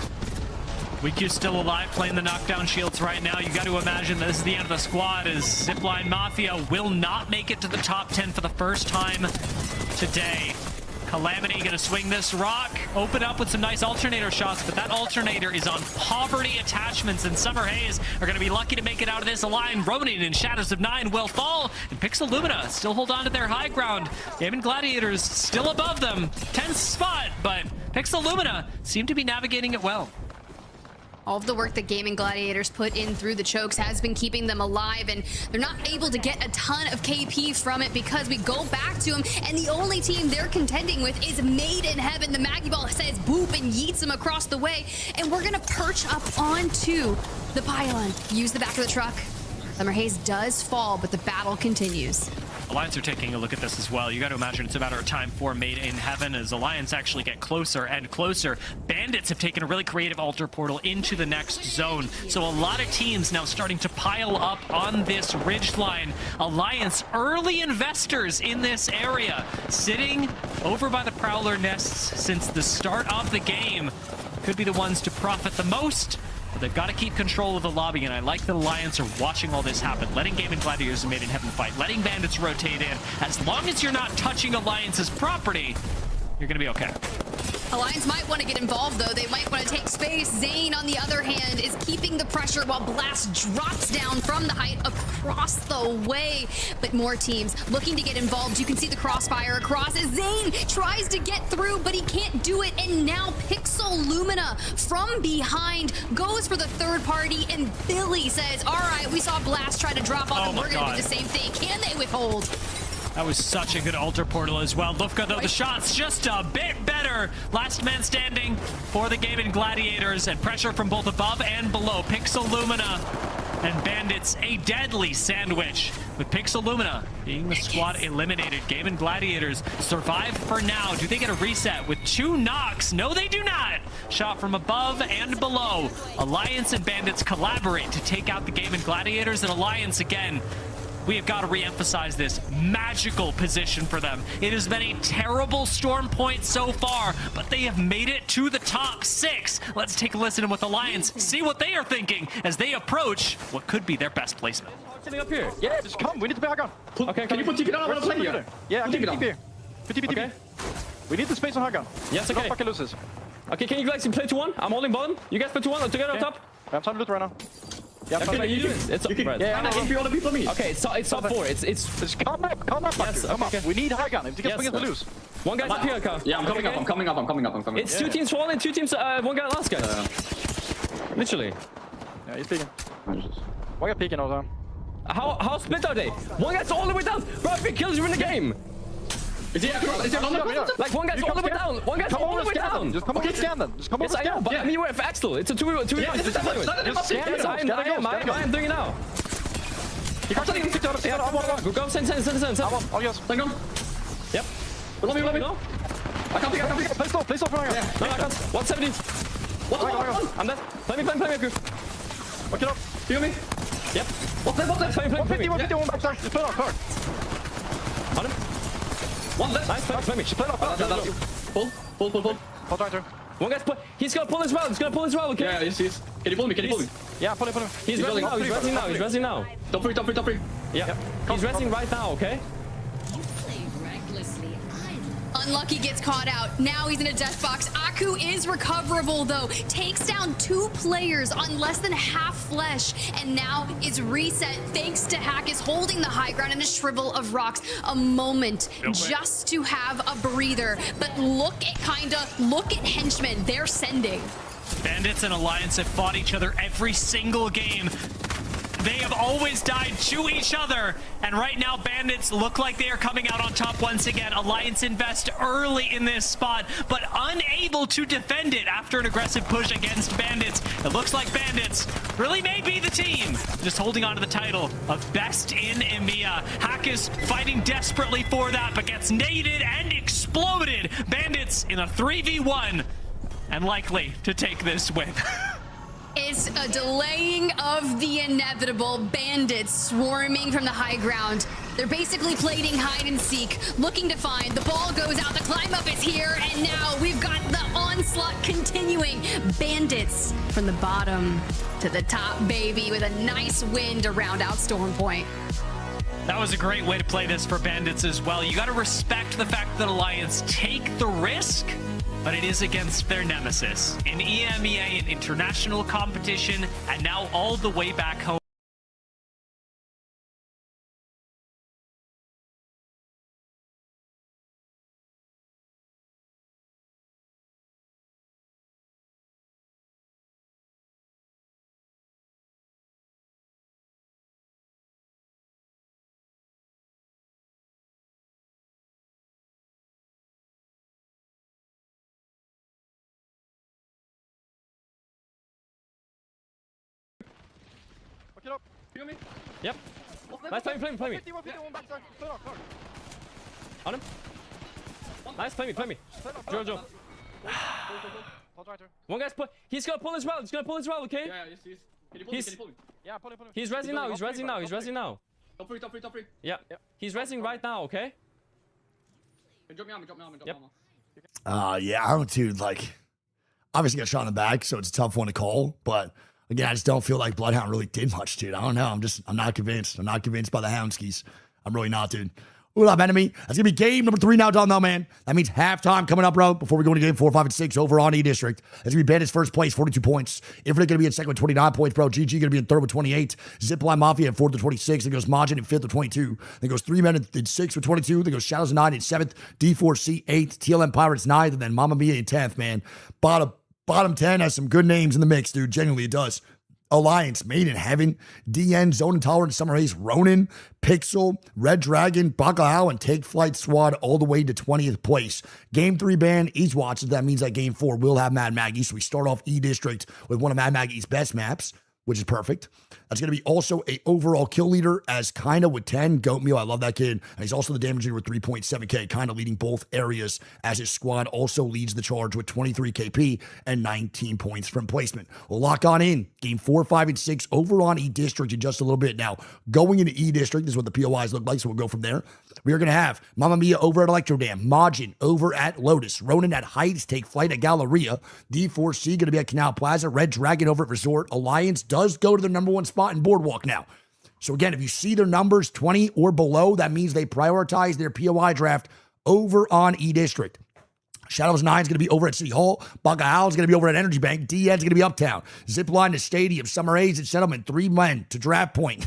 [SPEAKER 13] WeQ's still alive, playing the knockdown shields right now. You got to imagine this is the end of the squad, as ZIPLINE Mafia will not make it to the top 10 for the first time today. Calamity gonna swing this rock, open up with some nice alternator shots, but that alternator is on poverty attachments, and Summer Haze are gonna be lucky to make it out of this line. Ronin and Shadows of Nine will fall, and Pixel Lumina still hold on to their high ground. GaiminGladiators still above them, 10th spot, but Pixel Lumina seem to be navigating it well.
[SPEAKER 1] All of the work that GaiminGladiators put in through the chokes has been keeping them alive, and they're not able to get a ton of KP from it, because we go back to them, and the only team they're contending with is Made in Heaven. The Maggie Ball says boop and yeets them across the way, and we're gonna perch up onto the pylon. Use the back of the truck. Summer Haze does fall, but the battle continues.
[SPEAKER 13] Alliance are taking a look at this as well. You got to imagine it's a matter of time for Made in Heaven as Alliance actually get closer and closer. Bandits have taken a really creative altar portal into the next zone. So a lot of teams now starting to pile up on this ridgeline. Alliance, early investors in this area, sitting over by the Prowler nests since the start of the game. Could be the ones to profit the most. But they've got to keep control of the lobby, and I like that Alliance are watching all this happen, letting GaiminGladiators and Made in Heaven fight, letting Bandits rotate in. As long as you're not touching Alliance's property, you're going to be okay.
[SPEAKER 1] Alliance might want to get involved, though. They might want to take space. Zane, on the other hand, is keeping the pressure while Blast drops down from the height across the way. But more teams looking to get involved. You can see the crossfire across as Zane tries to get through, but he can't do it. And now Pixel Lumina from behind goes for the third party, and Billy says, all right, we saw Blast try to drop off, and we're going to do the same thing. Can they withhold?
[SPEAKER 13] That was such a good altar portal as well. Lufka, though, the shot's just a bit better. Last man standing for the GaiminGladiators, and pressure from both above and below. Pixel Lumina and Bandits, a deadly sandwich. With Pixel Lumina being the squad eliminated, GaiminGladiators survive for now. Do they get a reset with 2 knocks? No, they do not. Shot from above and below. Alliance and Bandits collaborate to take out the GaiminGladiators, and Alliance again. We have got to re-emphasize this magical position for them. It has been a terrible storm point so far, but they have made it to the top 6. Let's take a listen with Alliance, see what they are thinking as they approach what could be their best placement.
[SPEAKER 14] Sitting up here.
[SPEAKER 8] Yeah, just come. We need to back on.
[SPEAKER 14] Okay, can you put TP down? I want to play here.
[SPEAKER 8] Yeah,
[SPEAKER 14] put TP down.
[SPEAKER 8] here. Put TP,
[SPEAKER 14] Okay.
[SPEAKER 8] We need the space on high gun.
[SPEAKER 14] Yes, okay.
[SPEAKER 8] Don't fucking lose this.
[SPEAKER 14] Okay, can you guys play 2-1? I'm holding bottom. You guys play 2-1 together on top.
[SPEAKER 8] I'm trying to loot right now. Yeah,
[SPEAKER 14] okay, you do this. It's
[SPEAKER 8] you can, yeah,
[SPEAKER 14] I can all the people me. Okay, it's top 4. It's
[SPEAKER 8] just come up,
[SPEAKER 14] yes,
[SPEAKER 8] come up.
[SPEAKER 14] Okay.
[SPEAKER 8] We need high gun. If you get swing to lose.
[SPEAKER 14] One guy's up here, Car.
[SPEAKER 12] Yeah, I'm coming up. I'm coming up.
[SPEAKER 14] It's 2 teams falling, 2 teams. One guy last, guys. Literally.
[SPEAKER 8] Yeah, he's peeking. One guy peeking all the time.
[SPEAKER 14] How split are they? One guy's all the way down. Bro, if he kills you in the game.
[SPEAKER 12] Is he
[SPEAKER 14] like one guy's all the way down. One guy's all the way down.
[SPEAKER 8] Just come over scan then. Just come over scan.
[SPEAKER 14] I know, but I mean, we're for Axel. It's a 2v1. Yes, I am doing it now.
[SPEAKER 8] You can't take it out.
[SPEAKER 14] Yeah, go, send.
[SPEAKER 8] I'll yes.
[SPEAKER 14] Thank you. Yep. Love me. No?
[SPEAKER 8] I can't pick. Play slow for now.
[SPEAKER 14] Yeah. No, I can't. 170. What? I'm dead. Play me.
[SPEAKER 8] Fuck it up.
[SPEAKER 14] Feel me? Yep. What's that? Play me.
[SPEAKER 8] 150, one back there. Just play it off, card.
[SPEAKER 14] On him. One left. Nice, play me.
[SPEAKER 8] Just play it off.
[SPEAKER 14] Pull.
[SPEAKER 8] Hold on, turn.
[SPEAKER 14] One guy's he's gonna pull his round. Okay?
[SPEAKER 12] Yeah, he's. Can you pull me?
[SPEAKER 8] Yeah, pull him.
[SPEAKER 14] He's resting now.
[SPEAKER 12] Top 3.
[SPEAKER 14] Yeah. He's resting right now, okay?
[SPEAKER 1] Unlucky gets caught out. Now he's in a death box. Aku is recoverable, though. Takes down 2 players on less than half flesh, and now is reset thanks to Hack is holding the high ground in a shrivel of rocks. A moment just to have a breather. But look at Henchmen. They're sending.
[SPEAKER 13] Bandits and Alliance have fought each other every single game. They have always died to each other, and right now Bandits look like they are coming out on top once again. Alliance invest early in this spot, but unable to defend it after an aggressive push against Bandits. It looks like Bandits really may be the team, just holding on to the title of best in EMEA. Hack is fighting desperately for that, but gets naded and exploded. Bandits in a 3v1, and likely to take this win.
[SPEAKER 1] It's a delaying of the inevitable. Bandits swarming from the high ground. They're basically playing hide and seek, looking to find. The ball goes out, the climb up is here, and now we've got the onslaught continuing. Bandits from the bottom to the top, baby, with a nice win to round out Storm Point.
[SPEAKER 13] That was a great way to play this for Bandits as well. You got to respect the fact that Alliance take the risk, but it is against their nemesis in EMEA, an international competition, and now all the way back home.
[SPEAKER 8] Fuck it up.
[SPEAKER 14] Feel me? Yep. Nice, play me. On him. Nice, play me. Jojo. One guy's he's gonna pull as well. Okay?
[SPEAKER 12] Yeah, can you pull me? Yeah, pull me.
[SPEAKER 14] He's rezzing now.
[SPEAKER 12] Top three.
[SPEAKER 14] Yeah. He's rezzing right now, okay?
[SPEAKER 12] Drop me armor.
[SPEAKER 5] Yeah, I don't, dude, like, obviously got shot in the back, so it's a tough one to call, but again, I just don't feel like Bloodhound really did much, dude. I don't know. I'm not convinced. I'm not convinced by the Houndskis. I'm really not, dude. What up, enemy? That's going to be game number 3 now, Don, though, man. That means halftime coming up, bro, before we go into game 4, 5, and 6 over on E-District. That's going to be Bandit's first place, 42 points. Infinite going to be in second with 29 points, bro. GG going to be in third with 28. ZIPLINE Mafia in fourth with 26. Then goes Majin in fifth with 22. Then goes 3 Men in 6th with 22. Then goes Shadows 9 in 7th. D4C 8th. TLM Pirates 9th. And then Mamma Mia in 10th, man. Bottom 10 has some good names in the mix, dude. Genuinely, it does. Alliance, Made in Heaven, DN, Zone Intolerant, Summer Haze, Ronin, Pixel, Red Dragon, Bacalhau, and Take Flight Squad all the way to 20th place. Game 3 ban, East watches. That means that game 4 will have Mad Maggie. So we start off E-District with one of Mad Maggie's best maps, which is perfect. That's going to be also a overall kill leader as Kinda with 10. Goatmeal, I love that kid. And he's also the damage leader with 3.7k, Kinda leading both areas as his squad also leads the charge with 23 KP and 19 points from placement. We'll lock on in game 4, 5, and 6 over on E-District in just a little bit. Now, going into E-District, this is what the POIs look like, so we'll go from there. We are going to have Mamma Mia over at Electrodam, Majin over at Lotus, Ronin at Heights, Take Flight at Galleria, D4C going to be at Canal Plaza, Red Dragon over at Resort. Alliance does go to the number 1 spot in Boardwalk now. So again, if you see their numbers 20 or below, that means they prioritize their POI draft over on E-District. Shadows 9 is going to be over at City Hall. Bacalhau is going to be over at Energy Bank. DN is going to be Uptown. Zipline to Stadium. Summer Haze at Settlement. 3 Men to Draft Point.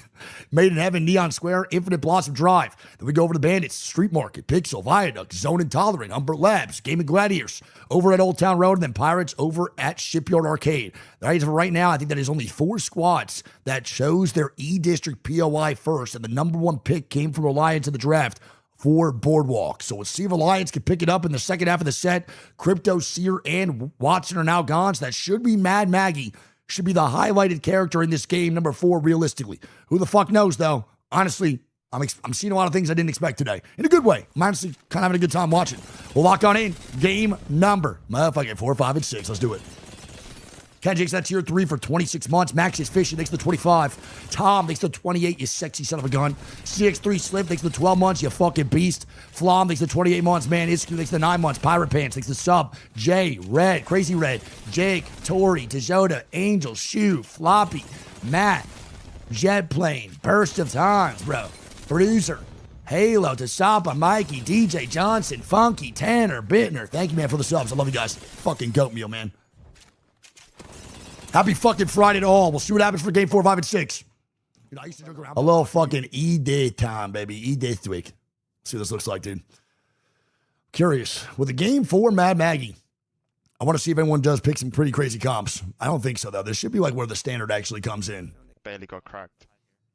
[SPEAKER 5] Made in Heaven, Neon Square, Infinite Blossom Drive. Then we go over to Bandits, Street Market, Pixel, Viaduct, Zone Intolerant, Umber Labs, GaiminGladiators over at Old Town Road, and then Pirates over at Shipyard Arcade. Right now, I think that is only 4 squads that chose their E-District POI first, and the number 1 pick came from Alliance in the draft for Boardwalk. So we'll see if Alliance can pick it up in the second half of the set. Crypto, Seer, and Watson are now gone, so that should be Mad Maggie. Should be the highlighted character in this game, number 4, realistically. Who the fuck knows, though? Honestly, I'm seeing a lot of things I didn't expect today. In a good way. I'm honestly kind of having a good time watching. We'll lock on in. Game number. Motherfucking 4, 5, and 6. Let's do it. Kenji's that tier 3 for 26 months. Max is Fishing, thanks to the 25. Tom, thanks to the 28, you sexy son of a gun. CX3 Slip, thanks to the 12 months, you fucking beast. Flom, thanks to the 28 months, man. Isku, thanks to the 9 months. Pirate Pants, thanks to the sub. Jay, Red, Crazy Red, Jake, Tori, Tejota, Angel, Shoe, Floppy, Matt, Jet Plane, Burst of Times, bro. Producer, Halo, Tasapa, Mikey, DJ Johnson, Funky, Tanner, Bittner. Thank you, man, for the subs. I love you guys. Fucking goat meal, man. Happy fucking Friday to all. We'll see what happens for game 4, 5, and 6. You know, I used to joke around. A little fucking E-Day time, baby. E-Day week. See what this looks like, dude. Curious. With a game 4 Mad Maggie, I want to see if anyone does pick some pretty crazy comps. I don't think so, though. This should be like where the standard actually comes in.
[SPEAKER 8] Barely got cracked.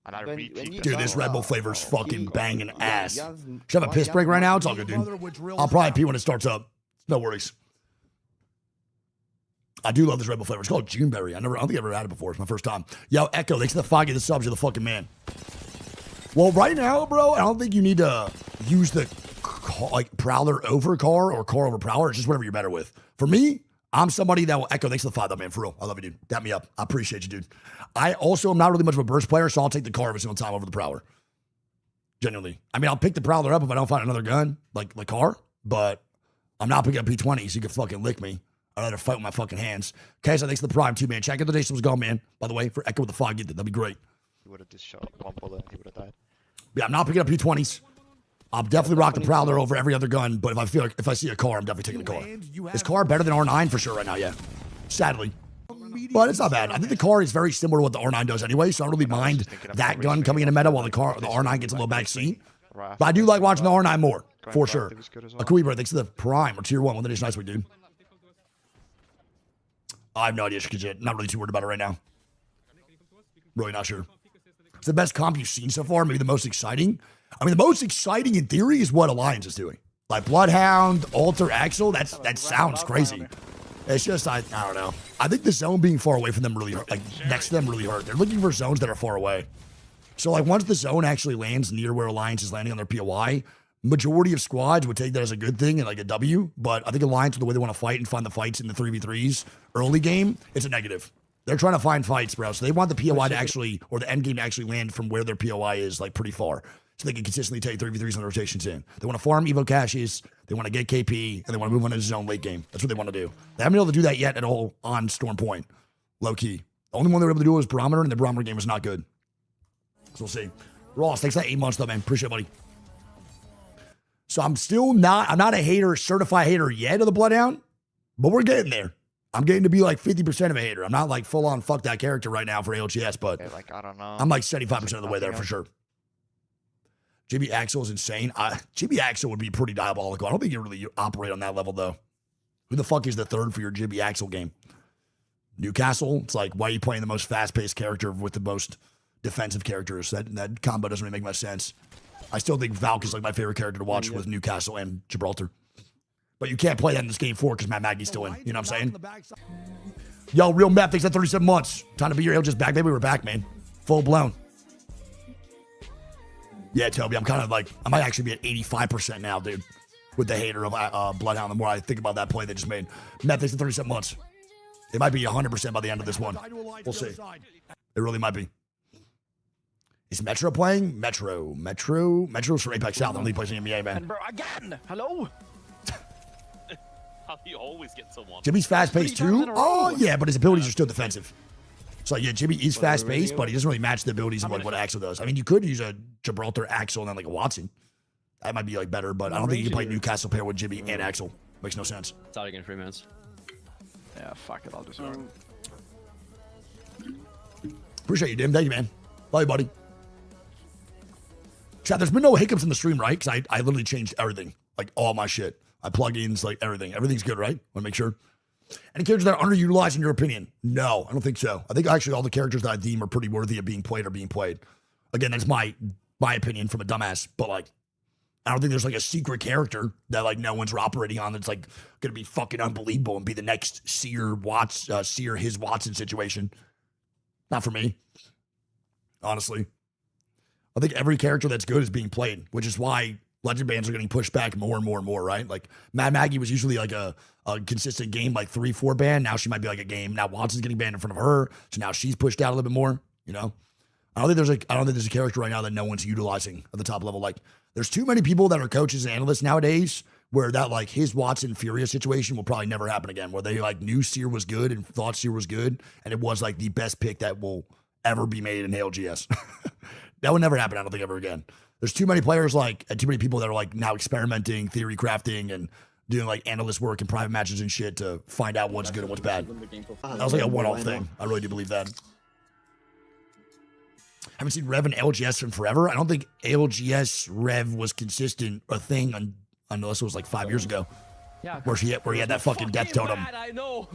[SPEAKER 8] And I retweeted.
[SPEAKER 5] Dude, this Red Bull flavor's fucking banging ass. Should I have a piss break right now? It's all good, dude. I'll probably pee when it starts up. No worries. I do love this Red Bull flavor. It's called Juneberry. I don't think I've ever had it before. It's my first time. Yo, Echo, thanks to the 5 the subs. You're the fucking man. Well, right now, bro, I don't think you need to use the Prowler over Car or Car over Prowler. It's just whatever you're better with. For me, I'm somebody that will Echo. Thanks to the 5 man. For real. I love you, dude. Dap me up. I appreciate you, dude. I also am not really much of a burst player, so I'll take the Car every single time over the Prowler. Genuinely. I mean, I'll pick the Prowler up if I don't find another gun, like the Car, but I'm not picking up P20, so you can fucking lick me. I'd rather fight with my fucking hands. Okay, so thanks to the Prime too, man. Check out the day was gone, man. By the way, for Echo with the 5 that'd be great.
[SPEAKER 8] He would have just shot 1 bullet and he would have died.
[SPEAKER 5] Yeah, I'm not picking up P20s. I'll definitely rock the Prowler over every other gun, but if I see a Car, I'm definitely taking the Car. Is Car better than R9 for sure right now? Yeah. Sadly. But it's not bad. I think the Car is very similar to what the R9 does anyway, so I don't really mind that gun coming in a meta while the R9 gets a little backseat. But I do like watching the R9 more, for sure. Akuibra, thanks to the Prime or Tier 1. One of these nice week, dude. I have no idea, Shkajit. Not really too worried about it right now. Really not sure. It's the best comp you've seen so far, maybe the most exciting. I mean, the most exciting in theory is what Alliance is doing. Like Bloodhound, Alter, Axel, that sounds crazy. It's just, I don't know. I think the zone being far away from them really hurt. Like, next to them really hurt. They're looking for zones that are far away. So like once the zone actually lands near where Alliance is landing on their POI, majority of squads would take that as a good thing and like a W. But I think Alliance, with the way they want to fight and find the fights in the 3v3s early game, it's a negative. They're trying to find fights, bro. So they want the POI to actually, or the end game to actually land from where their POI is, like pretty far. So they can consistently take 3v3s and the rotations in. They want to farm Evo caches, they want to get KP, and they want to move on to the zone late game. That's what they want to do. They haven't been able to do that yet at all on Storm Point. Low key. The only one they were able to do was Barometer, and the Barometer game was not good. So we'll see. Ross, thanks for that 8 months though, man. Appreciate it, buddy. So I'm not a hater, certified hater yet of the Bloodhound, but we're getting there. I'm getting to be like 50% of a hater. I'm not like full on fuck that character right now for ALGS, but
[SPEAKER 8] like, I don't know.
[SPEAKER 5] I'm like 75% of the way there for sure. JB Axel is insane. JB Axel would be pretty diabolical. I don't think you really operate on that level though. Who the fuck is the third for your JB Axel game? Newcastle? It's like, why are you playing the most fast-paced character with the most defensive characters? That combo doesn't really make much sense. I still think Valk is like my favorite character to watch with Newcastle and Gibraltar. But you can't play that in this game 4 because Matt Maggie's still in. You know what I'm saying? Yo, Real Matt, thanks for 37 months. Time to be your just back. Maybe we're back, man. Full blown. Yeah, Toby, I'm kind of like, I might actually be at 85% now, dude, with the hater of Bloodhound. The more I think about that play they just made. Matt, thanks for 37 months. It might be 100% by the end of this one. We'll see. It really might be. Is Metro playing? Metro's from Apex South. Only plays in EMEA, man.
[SPEAKER 14] And bro, again. Hello.
[SPEAKER 15] How you always get someone.
[SPEAKER 5] Jimmy's fast-paced too? Oh, yeah, but his abilities are still defensive. So, yeah, Jimmy is fast-paced, but he doesn't really match the abilities of like what Axel does. I mean, you could use a Gibraltar, Axel, and then like a Watson. That might be like better, but I don't think you can play Newcastle pair with Jimmy and Axel. Makes no sense.
[SPEAKER 15] It's out again, 3 minutes.
[SPEAKER 14] Yeah, fuck it, I'll do so.
[SPEAKER 5] Appreciate you, Dim. Thank you, man. Love you, buddy. Chat, there's been no hiccups in the stream, right? Because I literally changed everything. Like, all my shit. My plugins, like everything. Everything's good, right? Want to make sure? Any characters that are underutilized in your opinion? No, I don't think so. I think actually all the characters that I deem are pretty worthy of being played are being played. Again, that's my opinion from a dumbass, but like, I don't think there's like a secret character that like no one's operating on that's like gonna be fucking unbelievable and be the next Seer his Watson situation. Not for me, honestly. I think every character that's good is being played, which is why Legend bans are getting pushed back more and more and more, right? Like Mad Maggie was usually like a consistent game, like 3-4 ban. Now she might be like a game. Now Watson's getting banned in front of her, so now she's pushed out a little bit more. You know, I don't think there's a character right now that no one's utilizing at the top level. Like there's too many people that are coaches and analysts nowadays where that like his Watson Furia situation will probably never happen again. Where they like knew Seer was good and thought Seer was good, and it was like the best pick that will ever be made in ALGS. That would never happen. I don't think ever again. There's too many players and too many people that are like now experimenting, theory crafting, and doing like analyst work and private matches and shit to find out what's good and what's bad. That was like a one-off thing. I really do believe that. Haven't seen Rev and LGS in forever. I don't think ALGS Rev was consistent a thing unless it was like 5 years ago.
[SPEAKER 14] Yeah,
[SPEAKER 5] where he had that fucking death totem.
[SPEAKER 14] Bad, I know.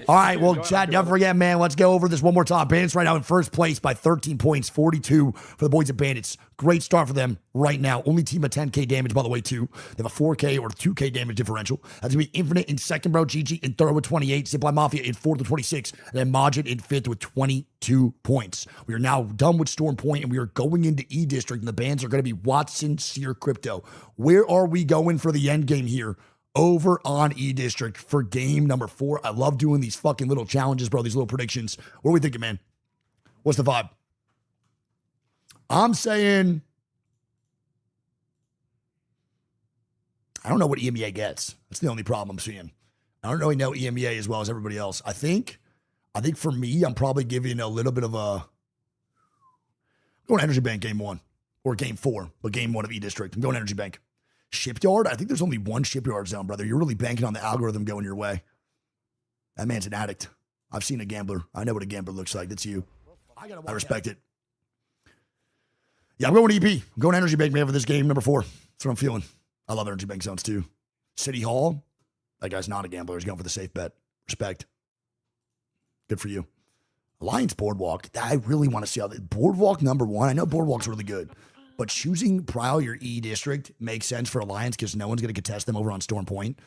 [SPEAKER 5] All right, well, Chad, don't forget, man. Let's go over this one more time. Bandits right now in first place by 13 points, 42 for the boys at Bandits. Great start for them right now. Only team at 10K damage, by the way, too. They have a 4K or 2K damage differential. That's going to be Infinite in second, bro. GG in third with 28. ZIPLINE Mafia in fourth with 26. And then Majid in fifth with 22 points. We are now done with Storm Point, and we are going into E District, and the bans are going to be Watson, Seer, Crypto. Where are we going for the end game here? Over on E District for game number 4. I love doing these fucking little challenges, bro. These little predictions. What are we thinking, man? What's the vibe? I'm saying, I don't know what EMEA gets. That's the only problem I'm seeing. I don't really know EMEA as well as everybody else. I think for me, I'm probably giving a little bit of a, I'm going Energy Bank game 1 or game 4, but game 1 of E District. I'm going Energy Bank. Shipyard? I think there's only one Shipyard zone, brother. You're really banking on the algorithm going your way. That man's an addict. I've seen a gambler. I know what a gambler looks like. That's you. I respect it. Yeah, I'm going EP. I'm going Energy Bank, man, for this game number 4. That's what I'm feeling. I love Energy Bank zones, too. City Hall? That guy's not a gambler. He's going for the safe bet. Respect. Good for you. Alliance Boardwalk. I really want to see how the Boardwalk number 1. I know Boardwalk's really good. But choosing Prowl your E District makes sense for Alliance because no one's going to contest them over on Storm Point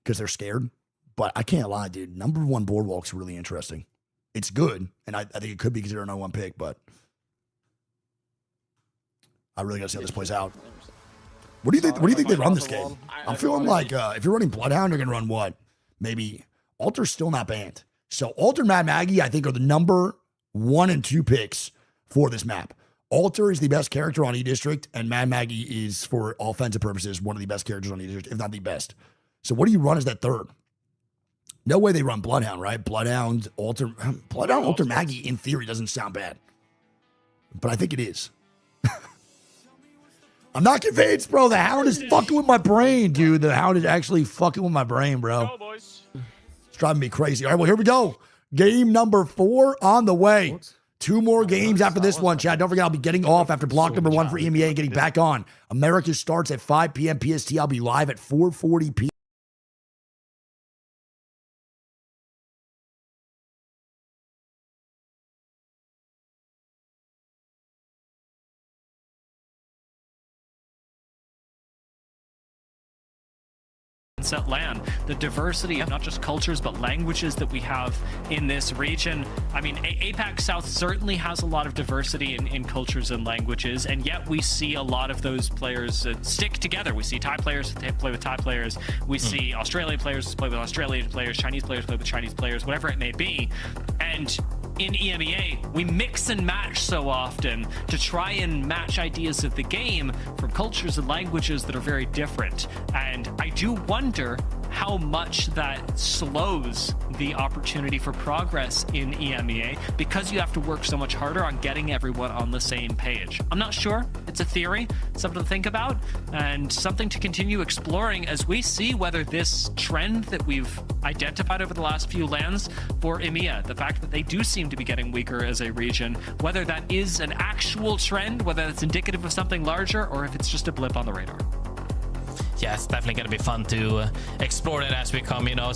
[SPEAKER 5] because they're scared. But I can't lie, dude. Number 1 Boardwalk's really interesting. It's good, and I think it could be considered a number 1 pick, but I really gotta see how this plays out. What do you think? What do you think they run this game? I'm feeling like if you're running Bloodhound, you're gonna run what? Maybe Alter's still not banned. So Alter and Mad Maggie, I think, are the number 1 and 2 picks for this map. Alter is the best character on E-District, and Mad Maggie is, for all offensive purposes, one of the best characters on E-District, if not the best. So what do you run as that third? No way they run Bloodhound, right? Bloodhound, Alter, Maggie, in theory, doesn't sound bad. But I think it is. I'm not convinced, bro. The Hound is fucking with my brain, dude. The Hound is actually fucking with my brain, bro. It's driving me crazy. All right, well, here we go. Game number 4 on the way. 2 more games after this one, Chad. Don't forget, I'll be getting off after block number 1 for EMEA and getting back on. America starts at 5 p.m. PST. I'll be live at 4:40 p.m.
[SPEAKER 13] LAN, the diversity of not just cultures but languages that we have in this region. I mean, APAC South certainly has a lot of diversity in cultures and languages, and yet we see a lot of those players stick together. We see Thai players play with Thai players, we see Australian players play with Australian players, Chinese players play with Chinese players, whatever it may be. And in EMEA, we mix and match so often to try and match ideas of the game from cultures and languages that are very different. And I do wonder how much that slows the opportunity for progress in EMEA because you have to work so much harder on getting everyone on the same page. I'm not sure. It's a theory, something to think about, and something to continue exploring as we see whether this trend that we've identified over the last few LANs for EMEA, the fact that they do seem to be getting weaker as a region, whether that is an actual trend, whether it's indicative of something larger, or if it's just a blip on the radar.
[SPEAKER 3] Yeah, it's definitely going to be fun to explore it as we come. You know,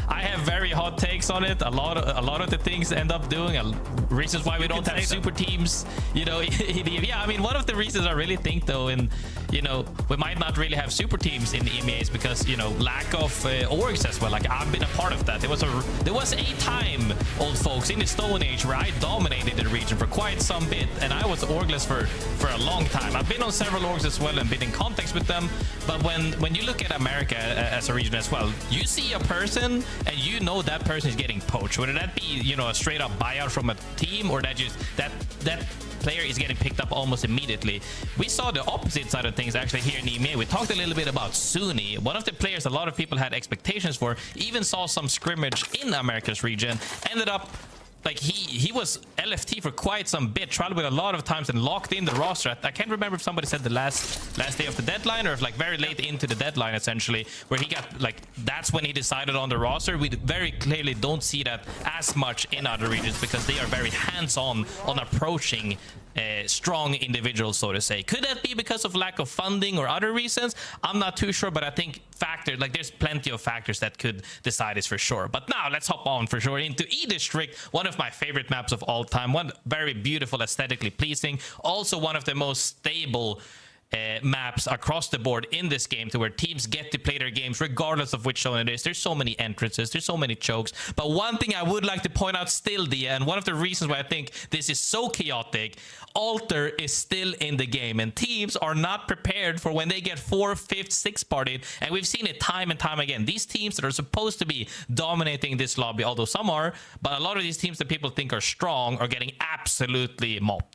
[SPEAKER 3] I have very hot takes on it. A lot of the things end up doing reasons why we don't have super teams. You know, yeah. I mean, one of the reasons I really think though, you know, we might not really have super teams in the EMEA is because, you know, lack of orgs as well. Like I've been a part of that. There was a time, old folks, in the Stone Age where I dominated the region for quite some bit, and I was orgless for a long time. I've been on several orgs as well and been in context with them, but when you look at America as a region as well, you see a person and you know that person is getting poached, whether that be, you know, a straight up buyout from a team or that player is getting picked up almost immediately. We saw the opposite side of things actually here in EMEA. We talked a little bit about Suni, one of the players a lot of people had expectations for, even saw some scrimmage in America's region, ended up like he was LFT for quite some bit, tried with a lot of times and locked in the roster. I can't remember if somebody said the last day of the deadline or if like very late into the deadline essentially, where he got like, that's when he decided on the roster. We very clearly don't see that as much in other regions because they are very hands-on on approaching strong individuals, so to say. Could that be because of lack of funding or other reasons? I'm not too sure, but I think there's plenty of factors that could decide this for sure. But now let's hop on for sure into E-District, one of my favorite maps of all time, one very beautiful, aesthetically pleasing, also one of the most stable maps across the board in this game, to where teams get to play their games regardless of which zone it is. There's so many entrances, there's so many chokes, but one thing I would like to point out still, Dia, and one of the reasons why I think this is so chaotic, Alter is still in the game, and teams are not prepared for when they get 4th, 5th, 6th partied, and we've seen it time and time again. These teams that are supposed to be dominating this lobby, although some are, but a lot of these teams that people think are strong are getting absolutely mopped.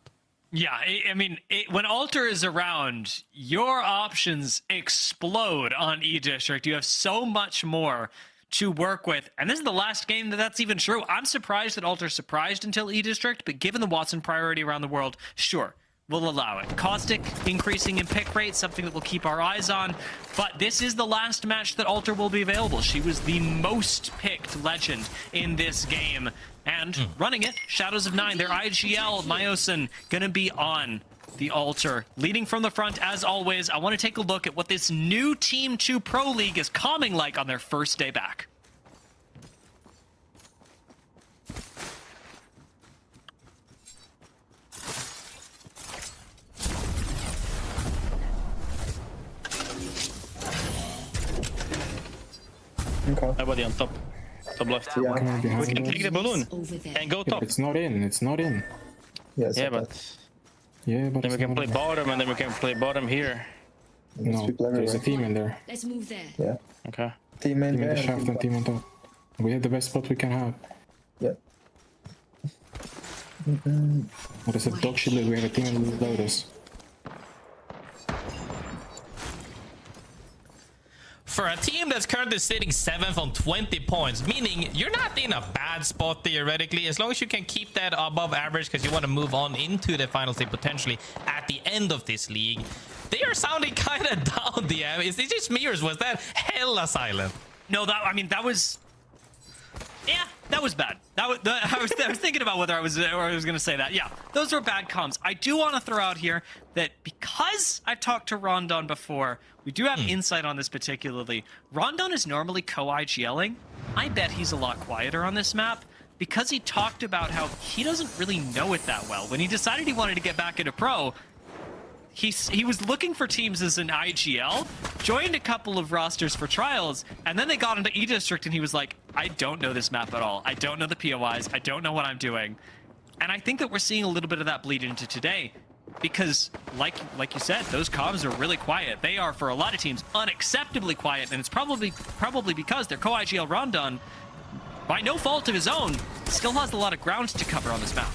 [SPEAKER 13] Yeah, I mean, when Alter is around, your options explode on E-District. You have so much more to work with, and this is the last game that's even true. I'm surprised that Alter surprised until E-District, but given the Watson priority around the world, sure, we'll allow it. Caustic increasing in pick rate, something that we'll keep our eyes on, but this is the last match that Alter will be available. She was the most picked legend in this game. And running it, Shadows of 9, their IGL, Myosin, gonna be on the Alter. Leading from the front, as always, I want to take a look at what this new Team 2 Pro League is calming like on their first day back.
[SPEAKER 15] Okay. Everybody on top. Top left. Yeah, we can take the balloon and go top.
[SPEAKER 14] It's not in. It's not in.
[SPEAKER 15] Yes. Yeah, but
[SPEAKER 7] Yeah, but
[SPEAKER 15] then we can play bottom, and then we can play bottom here.
[SPEAKER 7] No, there's a team in there.
[SPEAKER 1] Let's move there.
[SPEAKER 14] Yeah.
[SPEAKER 15] Okay.
[SPEAKER 14] Team in
[SPEAKER 7] Team in
[SPEAKER 14] there.
[SPEAKER 7] the shaft and team on top. We have the best spot we can have.
[SPEAKER 14] Yeah.
[SPEAKER 7] What is it? Dog shit, we have a team in Lotus.
[SPEAKER 3] For a team that's currently sitting 7th on 20 points, meaning you're not in a bad spot theoretically, as long as you can keep that above average because you want to move on into the final state potentially at the end of this league. They are sounding kind of down, DM. Is it just me or was that hella silent?
[SPEAKER 13] No, that was... Yeah, that was bad. I was thinking about whether I was going to say that. Yeah, those were bad comms. I do want to throw out here that because I've talked to Rondon before, we do have insight on this particularly. Rondon is normally co-IGLing. I bet he's a lot quieter on this map because he talked about how he doesn't really know it that well. When he decided he wanted to get back into pro, he was looking for teams as an IGL, joined a couple of rosters for trials, and then they got into E-District and he was like, I don't know this map at all. I don't know the POIs. I don't know what I'm doing. And I think that we're seeing a little bit of that bleed into today because, like you said, those comms are really quiet. They are, for a lot of teams, unacceptably quiet, and it's probably because their co-IGL Rondon, by no fault of his own, still has a lot of ground to cover on this map.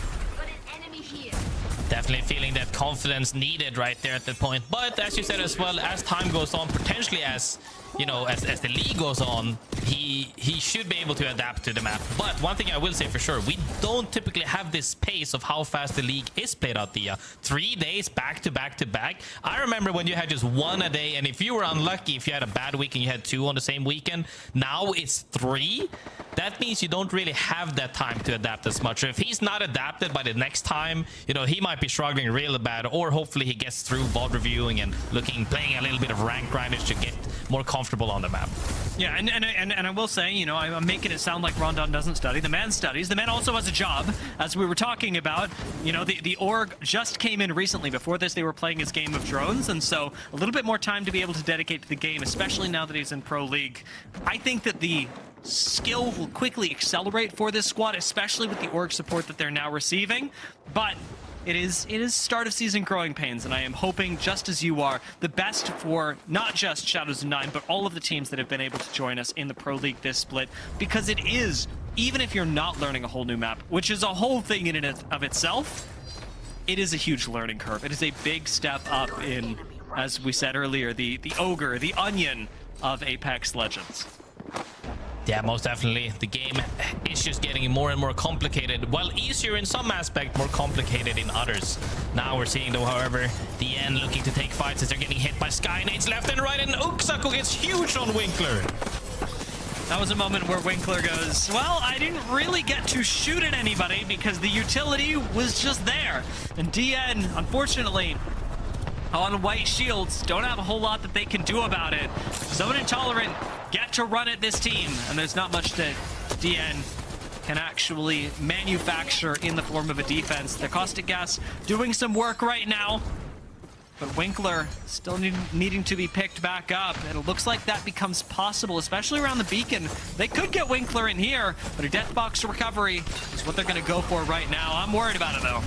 [SPEAKER 3] Definitely feeling that confidence needed right there at that point. But as you said as well, as time goes on, potentially as you know, as the league goes on, he should be able to adapt to the map. But one thing I will say for sure, we don't typically have this pace of how fast the league is played out there. 3 days back to back to back. I remember when you had just one a day, and if you were unlucky, if you had a bad week and you had 2 on the same weekend, now it's 3. That means you don't really have that time to adapt as much. If he's not adapted by the next time, you know, he might be struggling really bad, or hopefully he gets through VOD reviewing and playing a little bit of rank grindage to get more comfortable on the map.
[SPEAKER 13] Yeah, and I will say, you know, I'm making it sound like Rondon doesn't study. The man studies. The man also has a job, as we were talking about. You know, the org just came in recently. Before this, they were playing his game of drones, and so a little bit more time to be able to dedicate to the game, especially now that he's in Pro League. I think that the skill will quickly accelerate for this squad, especially with the org support that they're now receiving. But it is start of season growing pains, and I am hoping, just as you are, the best for not just Shadows of 9, but all of the teams that have been able to join us in the Pro League this split, because it is, even if you're not learning a whole new map, which is a whole thing in and of itself, it is a huge learning curve. It is a big step up in, as we said earlier, the ogre, the onion of Apex Legends.
[SPEAKER 3] Yeah, most definitely. The game is just getting more and more complicated. While easier in some aspect, more complicated in others. Now we're seeing, though, however, the end looking to take fights as they're getting hit by Skynades left and right, and Uxako gets huge on Winkler.
[SPEAKER 13] That was a moment where Winkler goes, well, I didn't really get to shoot at anybody because the utility was just there. And DN, unfortunately, on white shields, don't have a whole lot that they can do about it. So an Intolerant get to run at this team, and there's not much that DN can actually manufacture in the form of a defense. The caustic gas doing some work right now, but Winkler still needing to be picked back up, and it looks like that becomes possible, especially around the beacon. They could get Winkler in here, but a death box recovery is what they're going to go for right now. I'm worried about it, though.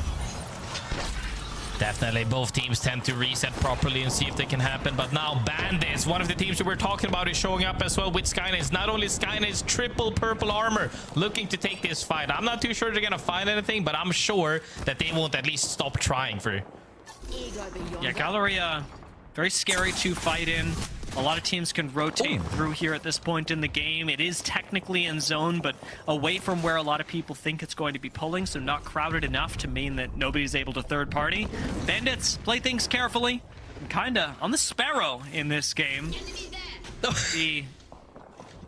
[SPEAKER 3] Definitely, both teams tend to reset properly and see if they can happen. But now Bandits, one of the teams that we're talking about, is showing up as well with Skynades. Not only Skynades, triple purple armor, looking to take this fight. I'm not too sure they're going to find anything, but I'm sure that they won't at least stop trying for it.
[SPEAKER 13] Yeah, Galleria, very scary to fight in. A lot of teams can rotate through here at this point in the game. It is technically in zone, but away from where a lot of people think it's going to be pulling, so not crowded enough to mean that nobody's able to third party. Bandits play things carefully, and kinda on the Sparrow in this game. The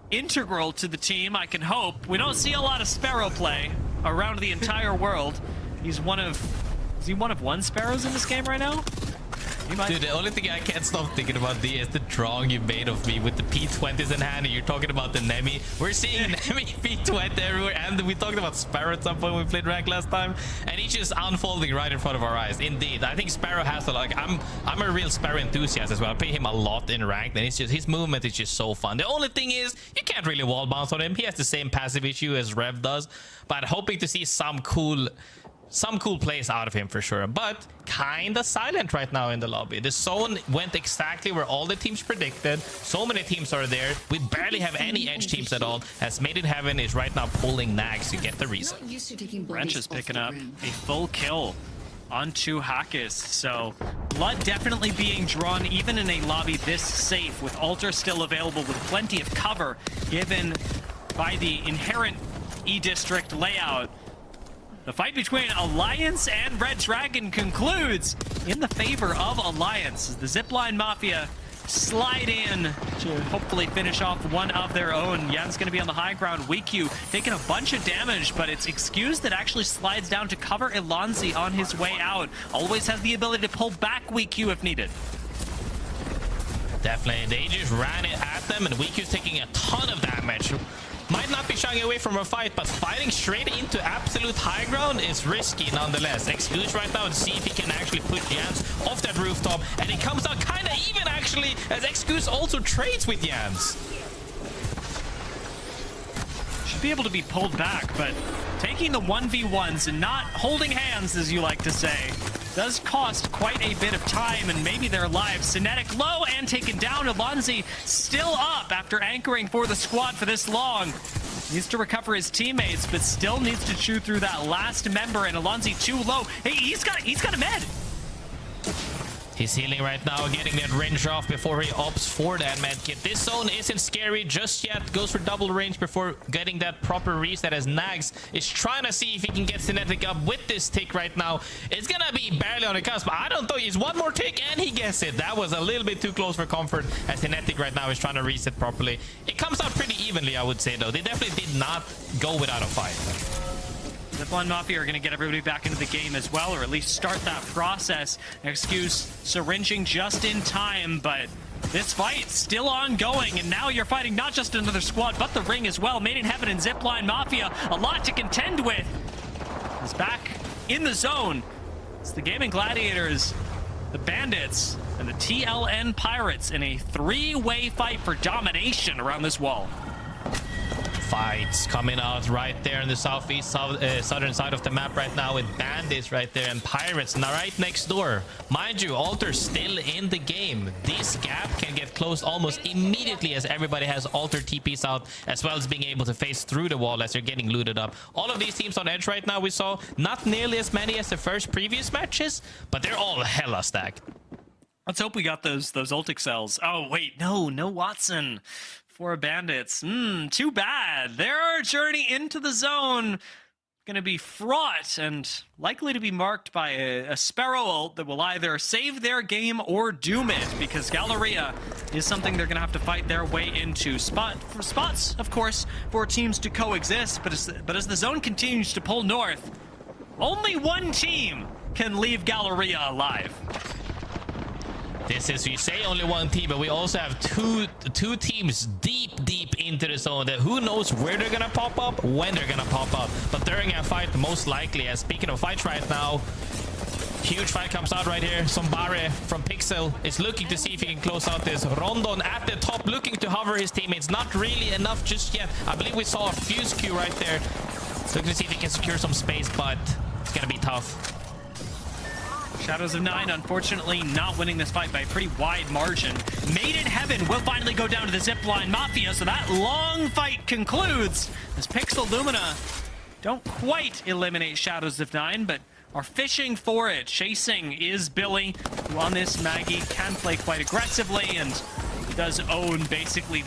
[SPEAKER 13] integral to the team, I can hope. We don't see a lot of Sparrow play around the entire world. Is he one of one Sparrows in this game right now?
[SPEAKER 3] Dude, the only thing I can't stop thinking about is the drawing you made of me with the P20s in hand, and you're talking about the Nemi. We're seeing Nemi P20 everywhere, and we talked about Sparrow at some point when we played rank last time, and he's just unfolding right in front of our eyes. Indeed, I think Sparrow has a lot. Like, I'm a real Sparrow enthusiast as well. I play him a lot in ranked, and it's just his movement is just so fun. The only thing is you can't really wall bounce on him. He has the same passive issue as Rev does, but hoping to see some cool some cool plays out of him for sure, but kinda silent right now in the lobby. The zone went exactly where all the teams predicted. So many teams are there. We barely have any edge teams at all, as Made in Heaven is right now pulling nags to get the reason.
[SPEAKER 13] Wrench is picking up a full kill onto Hackis, so blood definitely being drawn even in a lobby this safe, with Alter still available with plenty of cover given by the inherent E-District layout. The fight between Alliance and Red Dragon concludes in the favor of Alliance as the ZIPLINE Mafia slide in to hopefully finish off one of their own. Yan's going to be on the high ground. WeQ taking a bunch of damage, but it's Excuse that actually slides down to cover Elonzi on his way out. Always has the ability to pull back WeQ if needed.
[SPEAKER 3] Definitely, they just ran it at them, and WeQ's taking a ton of damage. Might not be shying away from a fight, but fighting straight into absolute high ground is risky nonetheless. Excuse right now to see if he can actually put Jans off that rooftop, and he comes out kind of even actually, as Excuse also trades with Jans.
[SPEAKER 13] Should be able to be pulled back, but taking the 1v1s and not holding hands, as you like to say, does cost quite a bit of time and maybe their lives. Cinetic low and taken down. Alonzi still up after anchoring for the squad for this long. Needs to recover his teammates, but still needs to chew through that last member, and Alonzi too low. Hey, he's got a med.
[SPEAKER 3] He's healing right now, getting that range off before he opts for that medkit. This zone isn't scary just yet. Goes for double range before getting that proper reset, as Nags is trying to see if he can get Cinetic up with this tick right now. It's gonna be barely on the cusp. I don't know. He's one more tick and he gets it. That was a little bit too close for comfort, as Cinetic right now is trying to reset properly. It comes out pretty evenly, I would say, though. They definitely did not go without a fight.
[SPEAKER 13] ZIPLINE Mafia are going to get everybody back into the game as well, or at least start that process. Excuse syringing just in time, but this fight still ongoing, and now you're fighting not just another squad, but the ring as well. Made in Heaven and ZIPLINE Mafia, a lot to contend with. It's back in the zone. It's the GaiminGladiators, the Bandits, and the TLN Pirates in a three-way fight for domination around this wall.
[SPEAKER 3] Fights coming out right there in the southeast, southern side of the map right now, with Bandits right there and Pirates now right next door. Mind you, Alter still in the game. This gap can get closed almost immediately, as everybody has Alter TPs out, as well as being able to face through the wall as they're getting looted up. All of these teams on edge right now, we saw not nearly as many as the first previous matches, but they're all hella stacked.
[SPEAKER 13] Let's hope we got those ult excels. Oh wait, no Watson. For Bandits. Too bad. Their journey into the zone going to be fraught and likely to be marked by a Sparrow ult that will either save their game or doom it, because Galleria is something they're going to have to fight their way into. Spots, of course, for teams to coexist, but as the zone continues to pull north, only one team can leave Galleria alive.
[SPEAKER 3] This is, we say only one team, but we also have two teams deep into the zone that who knows where they're gonna pop up, when they're gonna pop up. But during a fight, most likely, as speaking of fights right now, huge fight comes out right here. Sombare from Pixel is looking to see if he can close out this. Rondon at the top, looking to hover his teammates. Not really enough just yet. I believe we saw a fuse queue right there. Looking to see if he can secure some space, but it's gonna be tough.
[SPEAKER 13] Shadows of Nine, unfortunately, not winning this fight by a pretty wide margin. Made in Heaven will finally go down to the ZIPLINE Mafia, so that long fight concludes as Pixel Lumina don't quite eliminate Shadows of Nine, but are fishing for it. Chasing is Billy, who on this Maggie can play quite aggressively and does own basically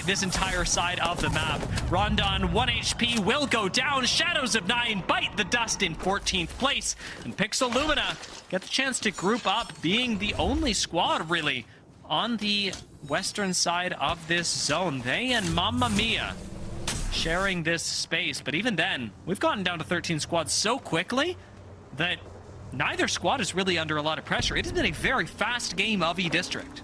[SPEAKER 13] this entire side of the map. Rondon, 1 HP, will go down. Shadows of Nine bite the dust in 14th place. And Pixel Lumina get the chance to group up, being the only squad, really, on the western side of this zone. They and Mamma Mia sharing this space. But even then, we've gotten down to 13 squads so quickly that neither squad is really under a lot of pressure. It has been a very fast game of E-District.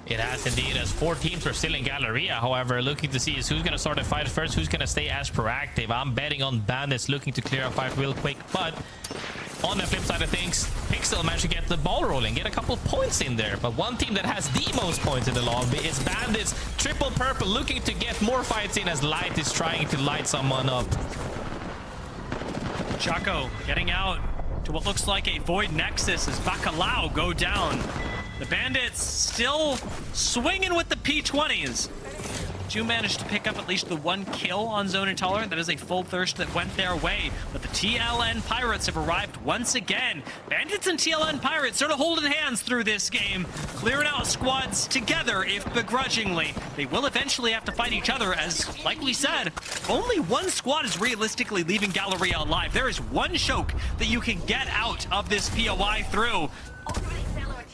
[SPEAKER 3] It has indeed, as 4 teams are still in Galleria. However, looking to see is who's going to start a fight first, who's going to stay as proactive. I'm betting on Bandits looking to clear a fight real quick, but on the flip side of things, Pixel managed to get the ball rolling, get a couple points in there. But one team that has the most points in the lobby is Bandits. Triple purple looking to get more fights in, as Light is trying to light someone up. Chaco getting out to what looks like a Void Nexus as Bacalhau go down. The Bandits still swinging with the P20s. Do manage to pick up at least the 1 kill on Zone Intolerant. That is a full thirst that went their way. But the TLN Pirates have arrived once again. Bandits and TLN Pirates sort of holding hands through this game, clearing out squads together, if begrudgingly. They will eventually have to fight each other, as, like we said, only one squad is realistically leaving Galleria alive. There is one choke that you can get out of this POI through.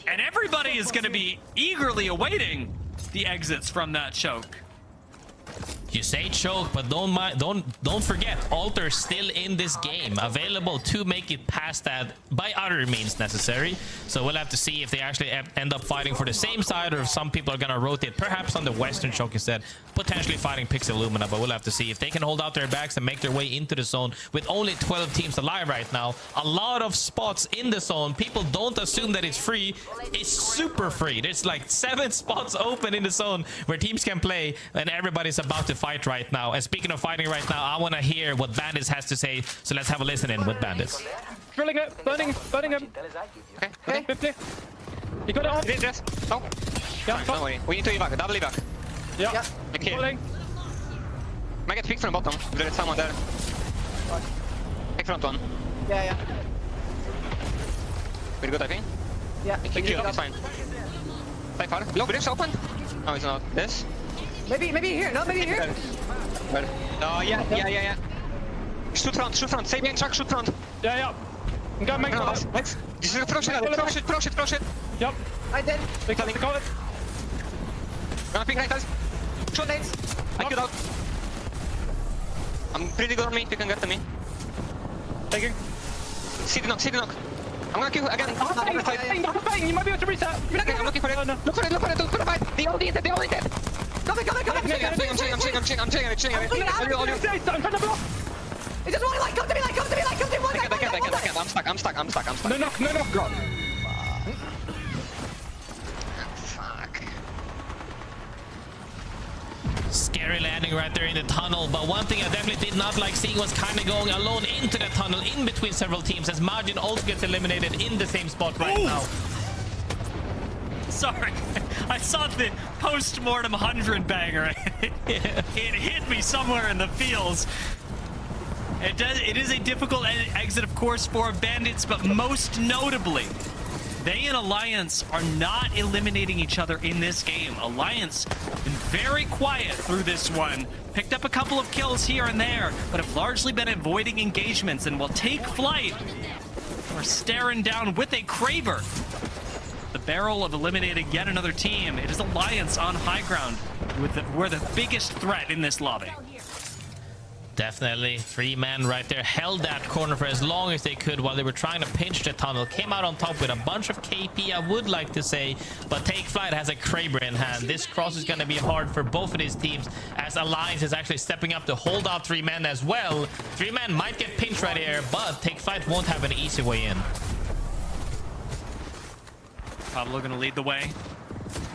[SPEAKER 3] And everybody is going to be eagerly awaiting the exits from that choke.
[SPEAKER 16] You say choke, but don't forget, Alter's still in this game, available to make it past that by other means necessary. So we'll have to see if they actually end up fighting for the same side, or if some people are gonna rotate, perhaps on the Western choke instead, potentially fighting Pixel Lumina. But we'll have to see if they can hold out their backs and make their way into the zone with only 12 teams alive right now. A lot of spots in the zone. People don't assume that it's free. It's super free. There's like 7 spots open in the zone where teams can play, and everybody's about to fight right now. And speaking of fighting right now, I want to hear what Bandits has to say, so let's have a listen in with Bandits.
[SPEAKER 14] Drilling it, burning him. Okay, 50. You got it on?
[SPEAKER 17] Yes. No.
[SPEAKER 14] Yeah,
[SPEAKER 17] Don't worry. We need to evac, double evac.
[SPEAKER 14] Yeah.
[SPEAKER 17] Okay.
[SPEAKER 14] Rolling.
[SPEAKER 17] Might get picked from the bottom. There is someone there. Take front one.
[SPEAKER 18] Yeah.
[SPEAKER 17] We're good, I think.
[SPEAKER 18] Yeah.
[SPEAKER 17] It's fine. Stay far. Low bridge open. No, it's not. This.
[SPEAKER 18] Maybe here. No, maybe here.
[SPEAKER 17] Where? No, yeah. Shoot front. Say behind truck, shoot front.
[SPEAKER 14] Yeah. I'm gonna make it.
[SPEAKER 17] Next. Just throw shit.
[SPEAKER 14] Yep.
[SPEAKER 18] I did.
[SPEAKER 14] They got it.
[SPEAKER 17] Gonna pick right guys. Shoot nades. I killed out. I'm pretty good on me, if you can get to me.
[SPEAKER 14] Taking.
[SPEAKER 17] See the knock. I'm gonna kill again.
[SPEAKER 14] I'm you might be able to reset.
[SPEAKER 17] I'm looking for it.
[SPEAKER 14] No.
[SPEAKER 17] Look for the fight. They all did.
[SPEAKER 18] Coming.
[SPEAKER 17] I'm chilling.
[SPEAKER 14] I'm trying to block.
[SPEAKER 18] It's just one light. Come to me.
[SPEAKER 17] I can't. I'm stuck.
[SPEAKER 14] No. God.
[SPEAKER 17] Fuck.
[SPEAKER 16] Scary landing right there in the tunnel, but one thing I definitely did not like seeing was kind of going alone into the tunnel in between several teams, as Majin also gets eliminated in the same spot right now.
[SPEAKER 3] Sorry, I saw the post-mortem 100 banger. It hit me somewhere in the feels. It is a difficult exit, of course, for Bandits, but most notably, they and Alliance are not eliminating each other in this game. Alliance been very quiet through this one. Picked up a couple of kills here and there, but have largely been avoiding engagements and will take Flyte. We're staring down with a Kraber. The barrel of eliminating yet another team. It is Alliance on high ground. We're the biggest threat in this lobby.
[SPEAKER 16] Definitely. 3 men right there held that corner for as long as they could while they were trying to pinch the tunnel. Came out on top with a bunch of KP, I would like to say, but Take Flight has a Kraber in hand. This cross is going to be hard for both of these teams, as Alliance is actually stepping up to hold out 3 men as well. 3 men might get pinched right here, but Take Flight won't have an easy way in.
[SPEAKER 3] Pablo going to lead the way.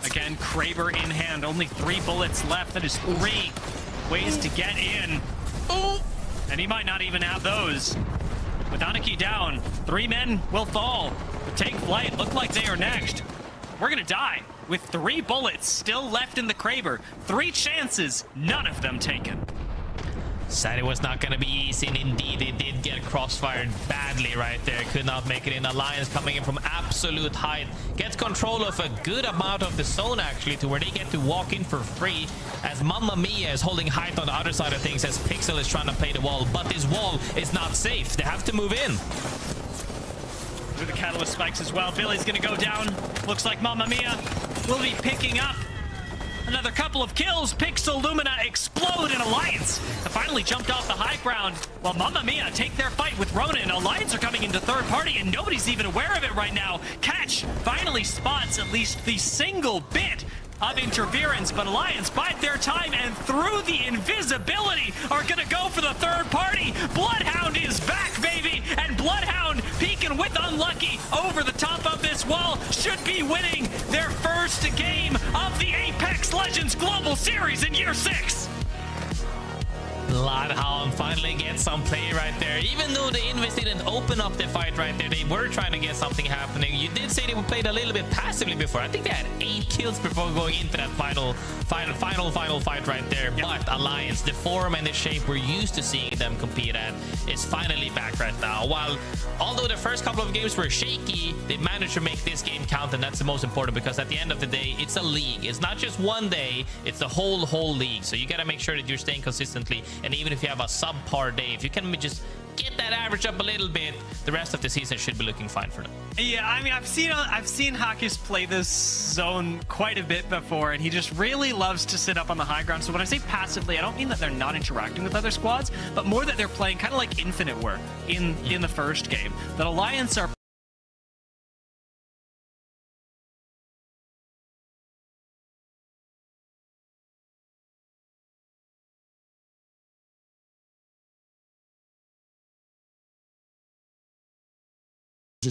[SPEAKER 3] Again, Kraber in hand. Only 3 bullets left. That is 3 ways to get in. Ooh. And he might not even have those. With Aniki down, 3 men will fall. But Take Flight look like they are next. We're going to die with 3 bullets still left in the Kraber. 3 chances, none of them taken.
[SPEAKER 16] Said it was not going to be easy, and indeed it did get crossfired badly right there. Could not make it in. Alliance coming in from absolute height. Gets control of a good amount of the zone, actually, to where they get to walk in for free, as Mamma Mia is holding height on the other side of things, as Pixel is trying to play the wall. But this wall is not safe. They have to move in.
[SPEAKER 3] With the catalyst spikes as well. Billy's going to go down. Looks like Mamma Mia will be picking up another couple of kills. Pixel Lumina explode in Alliance. They finally jumped off the high ground while Mamma Mia take their fight with Ronin. Alliance are coming into third party and nobody's even aware of it right now. Catch finally spots at least the single bit of interference, but Alliance bide their time and through the invisibility are gonna go for the third party. Bloodhound is back, baby, and Bloodhound peeking with Unlucky over the top of this wall should be winning their first game of the Apex Legends Global Series in year 6.
[SPEAKER 16] Bacalhau finally gets some play right there. Even though the Invis didn't open up the fight right there, they were trying to get something happening. You did say they played a little bit passively before. I think they had 8 kills before going into that final fight right there. But Alliance, the form and the shape we're used to seeing them compete at, is finally back right now. While although the first couple of games were shaky, they managed to make this game count, and that's the most important, because at the end of the day, it's a league. It's not just one day, it's the whole league. So you got to make sure that you're staying consistently, and even if you have a subpar day, if you can just get that average up a little bit, the rest of the season should be looking fine for them.
[SPEAKER 2] Yeah, I mean, I've seen Hackers play this zone quite a bit before, and he just really loves to sit up on the high ground. So when I say passively, I don't mean that they're not interacting with other squads, but more that they're playing kind of like Infinite were in the first game. That Alliance are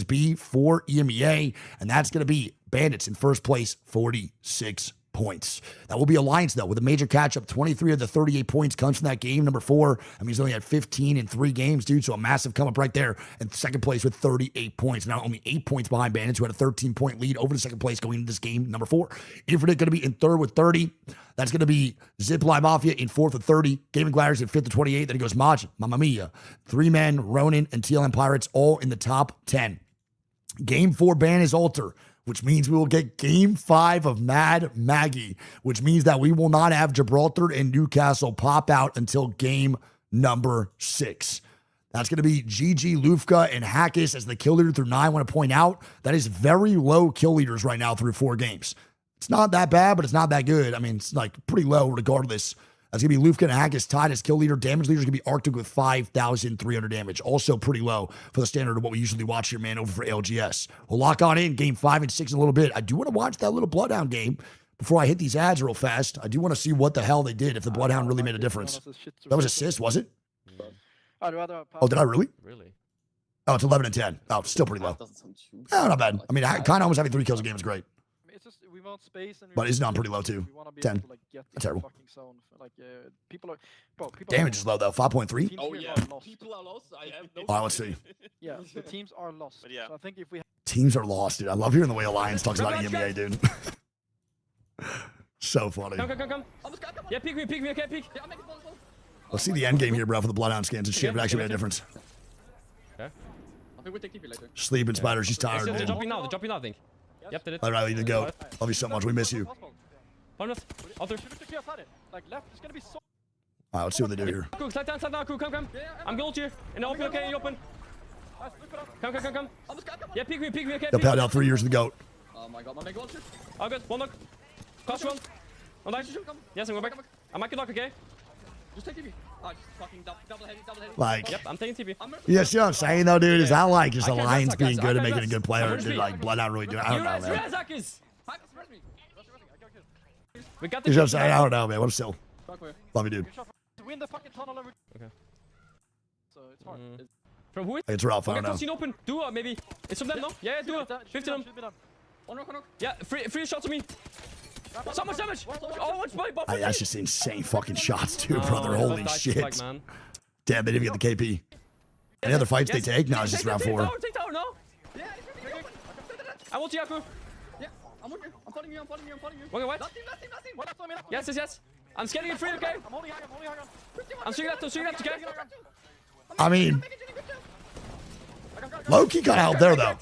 [SPEAKER 5] B for EMEA, and that's going to be Bandits in first place, 46 points. That will be Alliance, though, with a major catch-up. 23 of the 38 points comes from that game. Number 4, I mean, he's only had 15 in 3 games, dude, so a massive come-up right there. And second place with 38 points. Now only 8 points behind Bandits, who had a 13-point lead over the second place going into this game. Number 4, Infinite going to be in third with 30. That's going to be ZIPLINE MAFIA in 4th with 30. GaiminGladiators in 5th with 28. Then it goes Maj, Mamma Mia, 3 Men, Ronin, and TLM Pirates all in the top 10. Game 4 ban is Alter, which means we will get Game 5 of Mad Maggie, which means that we will not have Gibraltar and Newcastle pop out until game number 6. That's going to be GG, Lufka, and Hackis as the kill leader through 9. I want to point out that is very low kill leaders right now through 4 games. It's not that bad, but it's not that good. I mean, it's like pretty low regardless. That's going to be Lufka and Hackis tied as kill leader. Damage leader is going to be Arctic with 5,300 damage. Also pretty low for the standard of what we usually watch here, man, over for ALGS. We'll lock on in game 5 and 6 in a little bit. I do want to watch that little Bloodhound game before I hit these ads real fast. I do want to see what the hell they did, if the Bloodhound really made a difference. That was assist, was it? Oh, did I really?
[SPEAKER 14] Really?
[SPEAKER 5] Oh, it's 11 and 10. Oh, still pretty low. Oh, not bad. I mean, kind of almost having 3 kills a game is great. But it's not pretty low too. 10. That's terrible. Damage is low though. 5.3.
[SPEAKER 12] Oh yeah, people are lost. I have no.
[SPEAKER 5] All right, let's see.
[SPEAKER 12] Yeah, the teams are lost. But yeah, so I think if we
[SPEAKER 5] teams are lost, dude. I love hearing the way Alliance talks about EMEA, dude. So funny.
[SPEAKER 12] Come. Yeah, peek me, okay, peek. Yeah, make it ball.
[SPEAKER 5] Let's see the end game here, bro, for the Bloodhound scans and shit. If it actually made a difference.
[SPEAKER 12] Okay. I think we'll take TP later.
[SPEAKER 5] Sleeping Spider, she's tired,
[SPEAKER 14] They're
[SPEAKER 5] dude.
[SPEAKER 14] jumping now, I think. Yep, did it.
[SPEAKER 5] All right, Riley, to go. Love you so much. We miss you.
[SPEAKER 14] Alter.
[SPEAKER 12] Like left, it's gonna be so.
[SPEAKER 5] All right, let's see what they do here.
[SPEAKER 14] Slide down, come. I'm gold here. In the open, okay, open. Come. Yeah, peek me, okay.
[SPEAKER 5] They'll pad out 3 years of the GOAT.
[SPEAKER 12] Oh my god, my goal shoot.
[SPEAKER 14] Oh, good. One knock. Cost one. One knock. Yes, I'm going back. I might get knock, okay?
[SPEAKER 12] Just take TP. Oh, just fucking double heavy.
[SPEAKER 5] Like,
[SPEAKER 14] yep, I'm taking TP.
[SPEAKER 5] yeah, see what I'm saying though, dude? Is that like just Alliance being good and making a good player, or did like Bloodhound really do it? I don't know, man.
[SPEAKER 14] We got
[SPEAKER 5] You know what I'm saying? I don't know, man. What still? Love you, dude.
[SPEAKER 12] Win the fucking tunnel over.
[SPEAKER 14] Okay.
[SPEAKER 12] So it's hard.
[SPEAKER 14] From who is?
[SPEAKER 5] It's rough. I don't know.
[SPEAKER 14] Scene open. Duo maybe. It's from them, no? Yeah, duo. 50 them.
[SPEAKER 12] One knock.
[SPEAKER 14] Yeah, free shots on me. So much damage. Oh, what's my buff?
[SPEAKER 5] That's just insane fucking shots, too, brother. Holy shit. Damn, they didn't get the KP. Any other fights they take? No, it's just round 4.
[SPEAKER 14] Take tower, no? Yeah, I want Yaku.
[SPEAKER 12] Yeah, I'm with you. I'm following you.
[SPEAKER 14] Okay, what?
[SPEAKER 12] Last team.
[SPEAKER 14] Yes. I'm scaling it free, okay?
[SPEAKER 12] I'm holding high.
[SPEAKER 14] I'm swinging left, okay?
[SPEAKER 5] I mean, low-key got out there, though.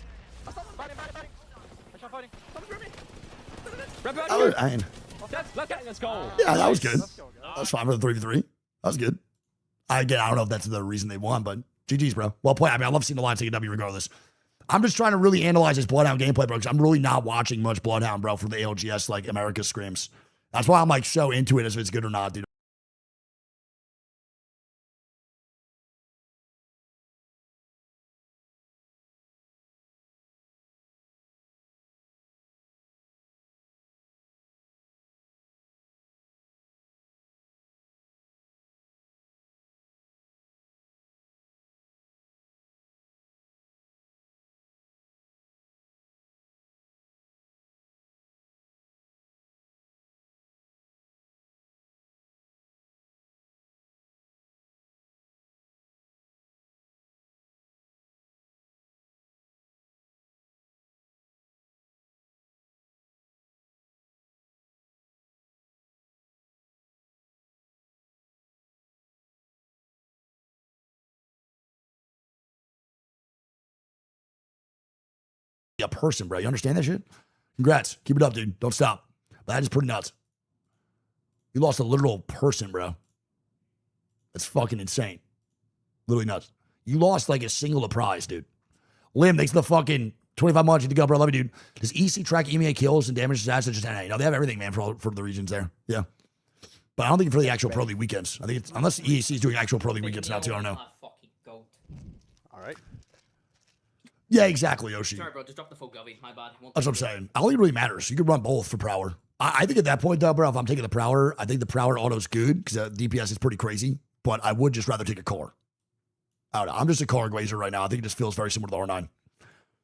[SPEAKER 14] Let's go.
[SPEAKER 5] Yeah, that was good. That was fine for the 3v3. That was good. I don't know if that's the reason they won, but GG's, bro. Well played. I mean, I love seeing the line take a W regardless. I'm just trying to really analyze this Bloodhound gameplay, bro, because I'm really not watching much Bloodhound, bro, for the ALGS, like, America scrims. That's why I'm, like, so into it as if it's good or not, dude. a person, bro. You understand that shit? Congrats. Keep it up, dude. Don't stop. That is pretty nuts. You lost a literal person, bro. That's fucking insane. Literally nuts. You lost like a single prize, dude. Lim, thanks for the fucking 25 months to go, bro. Love you, dude. Does EC track EMEA kills and damage stats? Just NA? No, they have everything, man, for the regions there. Yeah. But I don't think for the actual Pro League weekends. I think it's, unless EAC is doing actual Pro League weekends now, too. I don't know.
[SPEAKER 12] All right.
[SPEAKER 5] Yeah, exactly, Yoshi.
[SPEAKER 19] Sorry, bro. Just drop the full govy. My bad.
[SPEAKER 5] That's what I'm saying. I don't think it really matters. You could run both for Prowler. I think at that point, though, bro, if I'm taking the Prowler, I think the Prowler auto is good because DPS is pretty crazy. But I would just rather take a car. I don't know. I'm just a car glazer right now. I think it just feels very similar to the R9.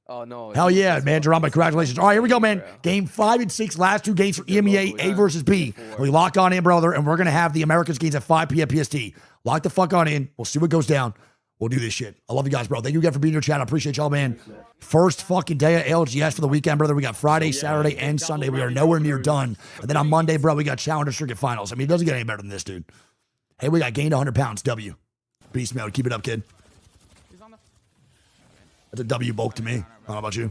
[SPEAKER 12] Oh, no.
[SPEAKER 5] Hell yeah, man. Jerome, congratulations. All right, here we go, man. Game 5 and 6, last 2 games for EMEA, A versus B. We lock on in, brother, and we're going to have the Americas games at 5 p.m. PST. Lock the fuck on in. We'll see what goes down. We'll do this shit. I love you guys, bro. Thank you again for being in your chat. I appreciate y'all, man. First fucking day of ALGS for the weekend, brother. We got Friday, Saturday, and Sunday. We are nowhere near done. And then on Monday, bro, we got Challenger Circuit Finals. I mean, it doesn't get any better than this, dude. Hey, we got gained 100 pounds. W. Beast mode. Keep it up, kid. That's a W bulk to me. I don't know about you.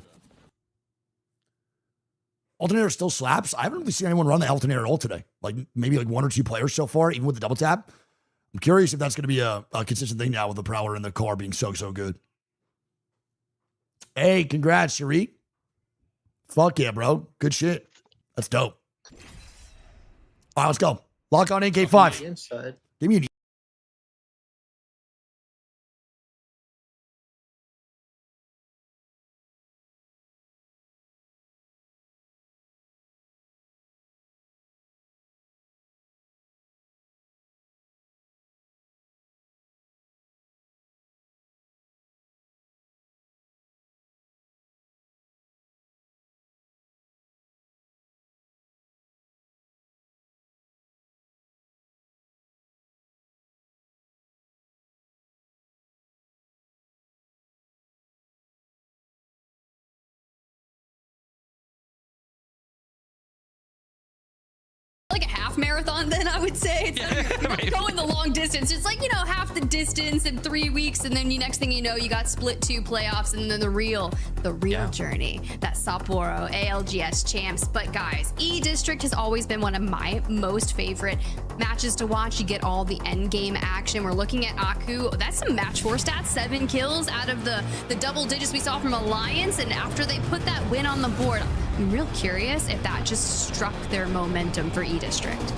[SPEAKER 5] Alternator still slaps. I haven't really seen anyone run the alternator at all today. Like maybe like 1 or 2 players so far, even with the double tap. I'm curious if that's going to be a consistent thing now with the Prowler and the car being so good. Hey, congrats, Sharik. Fuck yeah, bro. Good shit. That's dope. All right, let's go. Lock on in K5. Give me an
[SPEAKER 1] like a half marathon then I would say. It's like going the long distance. It's like, you know, half the distance in 3 weeks, and then next thing you know, you got split 2 playoffs, and then the real journey, that Sapporo ALGS champs. But guys, E District has always been one of my most favorite matches to watch. You get all the end game action. We're looking at Aku. That's some match 4 stats, 7 kills out of the double digits we saw from Alliance, and after they put that win on the board, I'm real curious if that just struck their momentum for E District.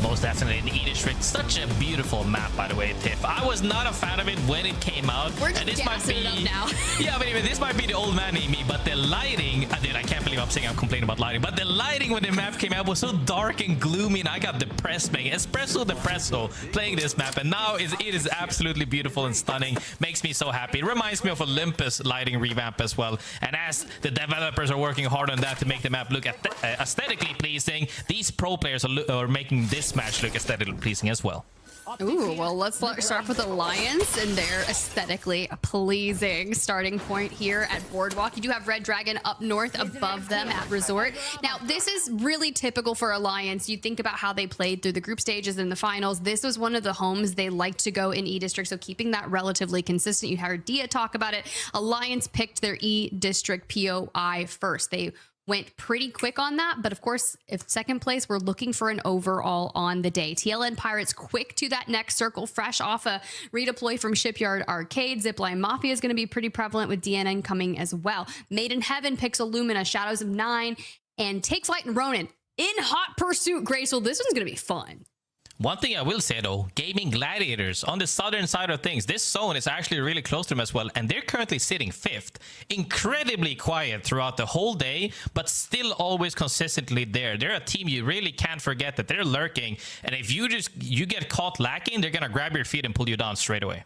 [SPEAKER 16] Most definitely in E District. Such a beautiful map, by the way, Tiff. I was not a fan of it when it came out.
[SPEAKER 1] We're just gassing it up now.
[SPEAKER 16] Yeah, but anyway, this might be the old man in me, but the lighting, dude, I can't believe I'm saying I'm complaining about lighting, but the lighting when the map came out was so dark and gloomy, and I got depressed, man. Espresso depresso playing this map, and now it is absolutely beautiful and stunning. Makes me so happy. It reminds me of Olympus lighting revamp as well, and as the developers are working hard on that to make the map look aesthetically pleasing, these pro players are making this match look aesthetically pleasing as well.
[SPEAKER 1] Ooh, well, let's start with Alliance and their aesthetically pleasing starting point here at Boardwalk. You do have Red Dragon up north above them at Resort. Now, this is really typical for Alliance. You think about how they played through the group stages and the finals. This was one of the homes they like to go in E-District, so keeping that relatively consistent. You heard Dia talk about it. Alliance picked their E-District POI first. They went pretty quick on that, but of course, if second place, we're looking for an overall on the day. TLN Pirates quick to that next circle, fresh off a redeploy from Shipyard Arcade. ZIPLINE MAFIA is going to be pretty prevalent with DNN coming as well. Made in Heaven picks a Lumina, Shadows of 9, and Take Flight and Ronin in hot pursuit. Graceful, this one's going to be fun.
[SPEAKER 16] One thing I will say though, GaiminGladiators on the southern side of things, this zone is actually really close to them as well, and they're currently sitting 5th. Incredibly quiet throughout the whole day, but still always consistently there. They're a team you really can't forget that they're lurking, and if you get caught lacking, they're gonna grab your feet and pull you down straight away.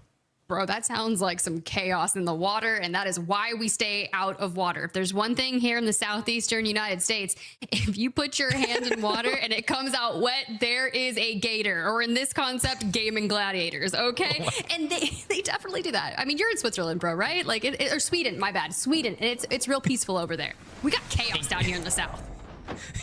[SPEAKER 1] Bro, that sounds like some chaos in the water, and that is why we stay out of water. If there's one thing here in the southeastern United States, if you put your hand in water and it comes out wet, there is a gator, or in this concept, GaiminGladiators, okay? Oh, and they definitely do that. I mean, you're in Switzerland, bro, right? Like, or Sweden, my bad, Sweden, and it's real peaceful over there. We got chaos down here in the south.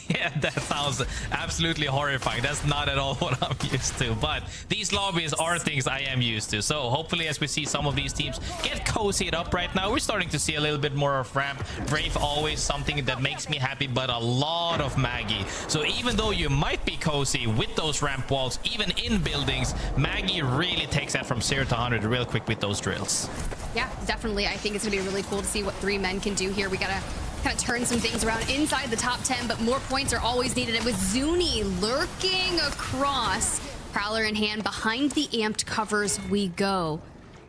[SPEAKER 16] Yeah, that sounds absolutely horrifying. That's not at all what I'm used to. But these lobbies are things I am used to. So hopefully as we see some of these teams get cozied up right now, we're starting to see a little bit more of ramp. Brave always something that makes me happy, but a lot of Maggie. So even though you might be cozy with those ramp walls, even in buildings, Maggie really takes that from 0 to 100 real quick with those drills.
[SPEAKER 1] Yeah, definitely. I think it's going to be really cool to see what 3 men can do here. We got to kind of turn some things around inside the top 10, but more points are always needed. And with Zuni lurking across, Prowler in hand, behind the amped covers we go.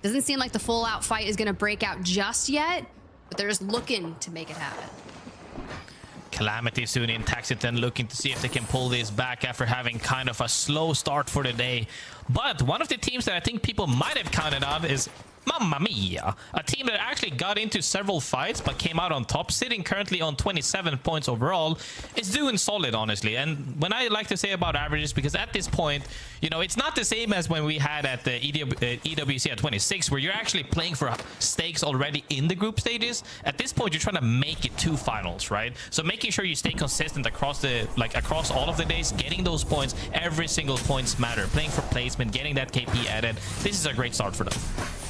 [SPEAKER 1] Doesn't seem like the full out fight is going to break out just yet, but they're just looking to make it happen.
[SPEAKER 16] Calamity soon in Taxiton, looking to see if they can pull this back after having kind of a slow start for the day. But one of the teams that I think people might have counted on is Mamma Mia, a team that actually got into several fights but came out on top, sitting currently on 27 points overall, is doing solid, honestly. And when I like to say about averages, because at this point, you know, it's not the same as when we had at the EWC at 26, where you're actually playing for stakes already in the group stages. At this point, you're trying to make it to finals, right? So making sure you stay consistent across the across all of the days, getting those points, every single points matter. Playing for placement, getting that KP added. This is a great start for them.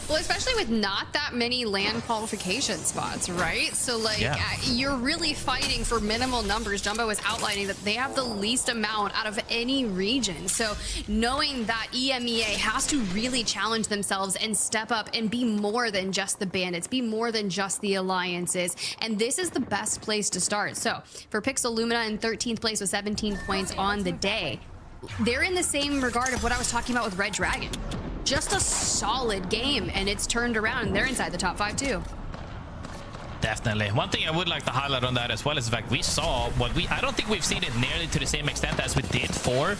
[SPEAKER 1] Well, especially with not that many LAN qualification spots, right? So, like, you're really fighting for minimal numbers. Jumbo was outlining that they have the least amount out of any region. So, knowing that EMEA has to really challenge themselves and step up and be more than just the Bandits, be more than just the Alliances. And this is the best place to start. So, for Pixel, Lumina in 13th place with 17 points on the day. They're in the same regard of what I was talking about with Red Dragon. Just a solid game, and it's turned around, and they're inside the top 5 too.
[SPEAKER 16] Definitely. One thing I would like to highlight on that as well is the fact we saw what I don't think we've seen it nearly to the same extent as we did for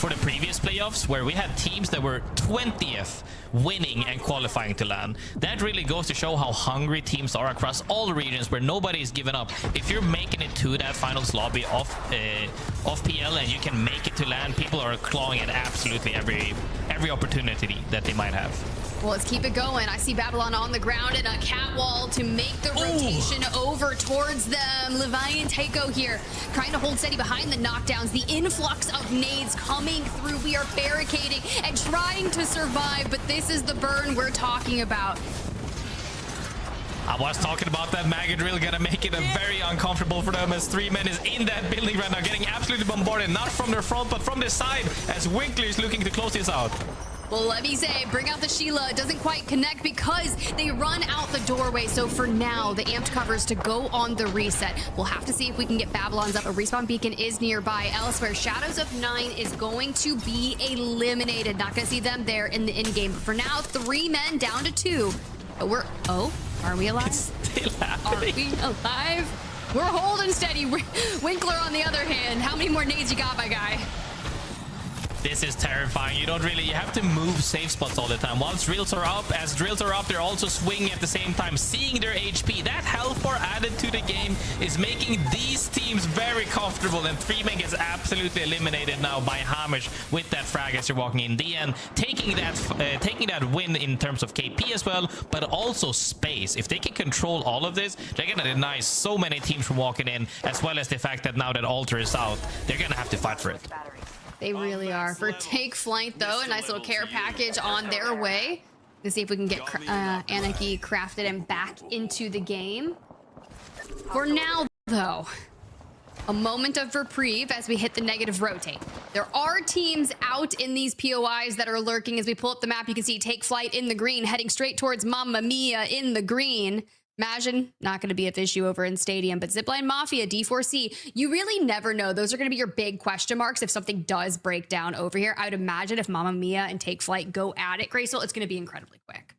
[SPEAKER 16] the previous playoffs, where we had teams that were 20th winning and qualifying to LAN. That really goes to show how hungry teams are across all regions, where nobody is giving up. If you're making it to that finals lobby of PL and you can make it to LAN, people are clawing at absolutely every opportunity that they might have.
[SPEAKER 1] Well, let's keep it going. I see Babylon on the ground and a catwall to make the rotation over towards them. Levi and Taiko here trying to hold steady behind the knockdowns. The influx of nades coming through. We are barricading and trying to survive, but this is the burn we're talking about.
[SPEAKER 16] I was talking about that maggot drill gonna make it a very uncomfortable for them, as 3 men is in that building right now, getting absolutely bombarded, not from their front but from the side, as Winkler is looking to close this out.
[SPEAKER 1] Well, let me say, bring out the Sheila. It doesn't quite connect because they run out the doorway. So for now, the amped covers to go on the reset. We'll have to see if we can get Babylon's up. A respawn beacon is nearby. Elsewhere, Shadows of 9 is going to be eliminated. Not going to see them there in the in-game. But for now, 3 men down to 2. Are we alive?
[SPEAKER 16] It's still
[SPEAKER 1] Are we alive? We're holding steady. Winkler, on the other hand, how many more nades you got, my guy?
[SPEAKER 16] This is terrifying. You have to move safe spots all the time. Once drills are up, they're also swinging at the same time, seeing their HP. That health bar added to the game is making these teams very comfortable, and 3man gets absolutely eliminated now by Hamish with that frag as you're walking in. DN taking that win in terms of KP as well, but also space. If they can control all of this, they're gonna deny so many teams from walking in, as well as the fact that now that Alter is out, they're gonna have to fight for it.
[SPEAKER 1] They really are. For Take Flyte, though, a nice little care package on their way to see if we can get Anarchy crafted and back into the game. For now, though, a moment of reprieve as we hit the negative rotate. There are teams out in these POIs that are lurking. As we pull up the map, you can see Take Flyte in the green, heading straight towards Mamma Mia in the green. Imagine, not going to be an issue over in Stadium, but ZIPLINE Mafia, D4C, you really never know. Those are going to be your big question marks if something does break down over here. I would imagine if Mamma Mia and Take Flyte go at it, Gracel, it's going to be incredibly quick.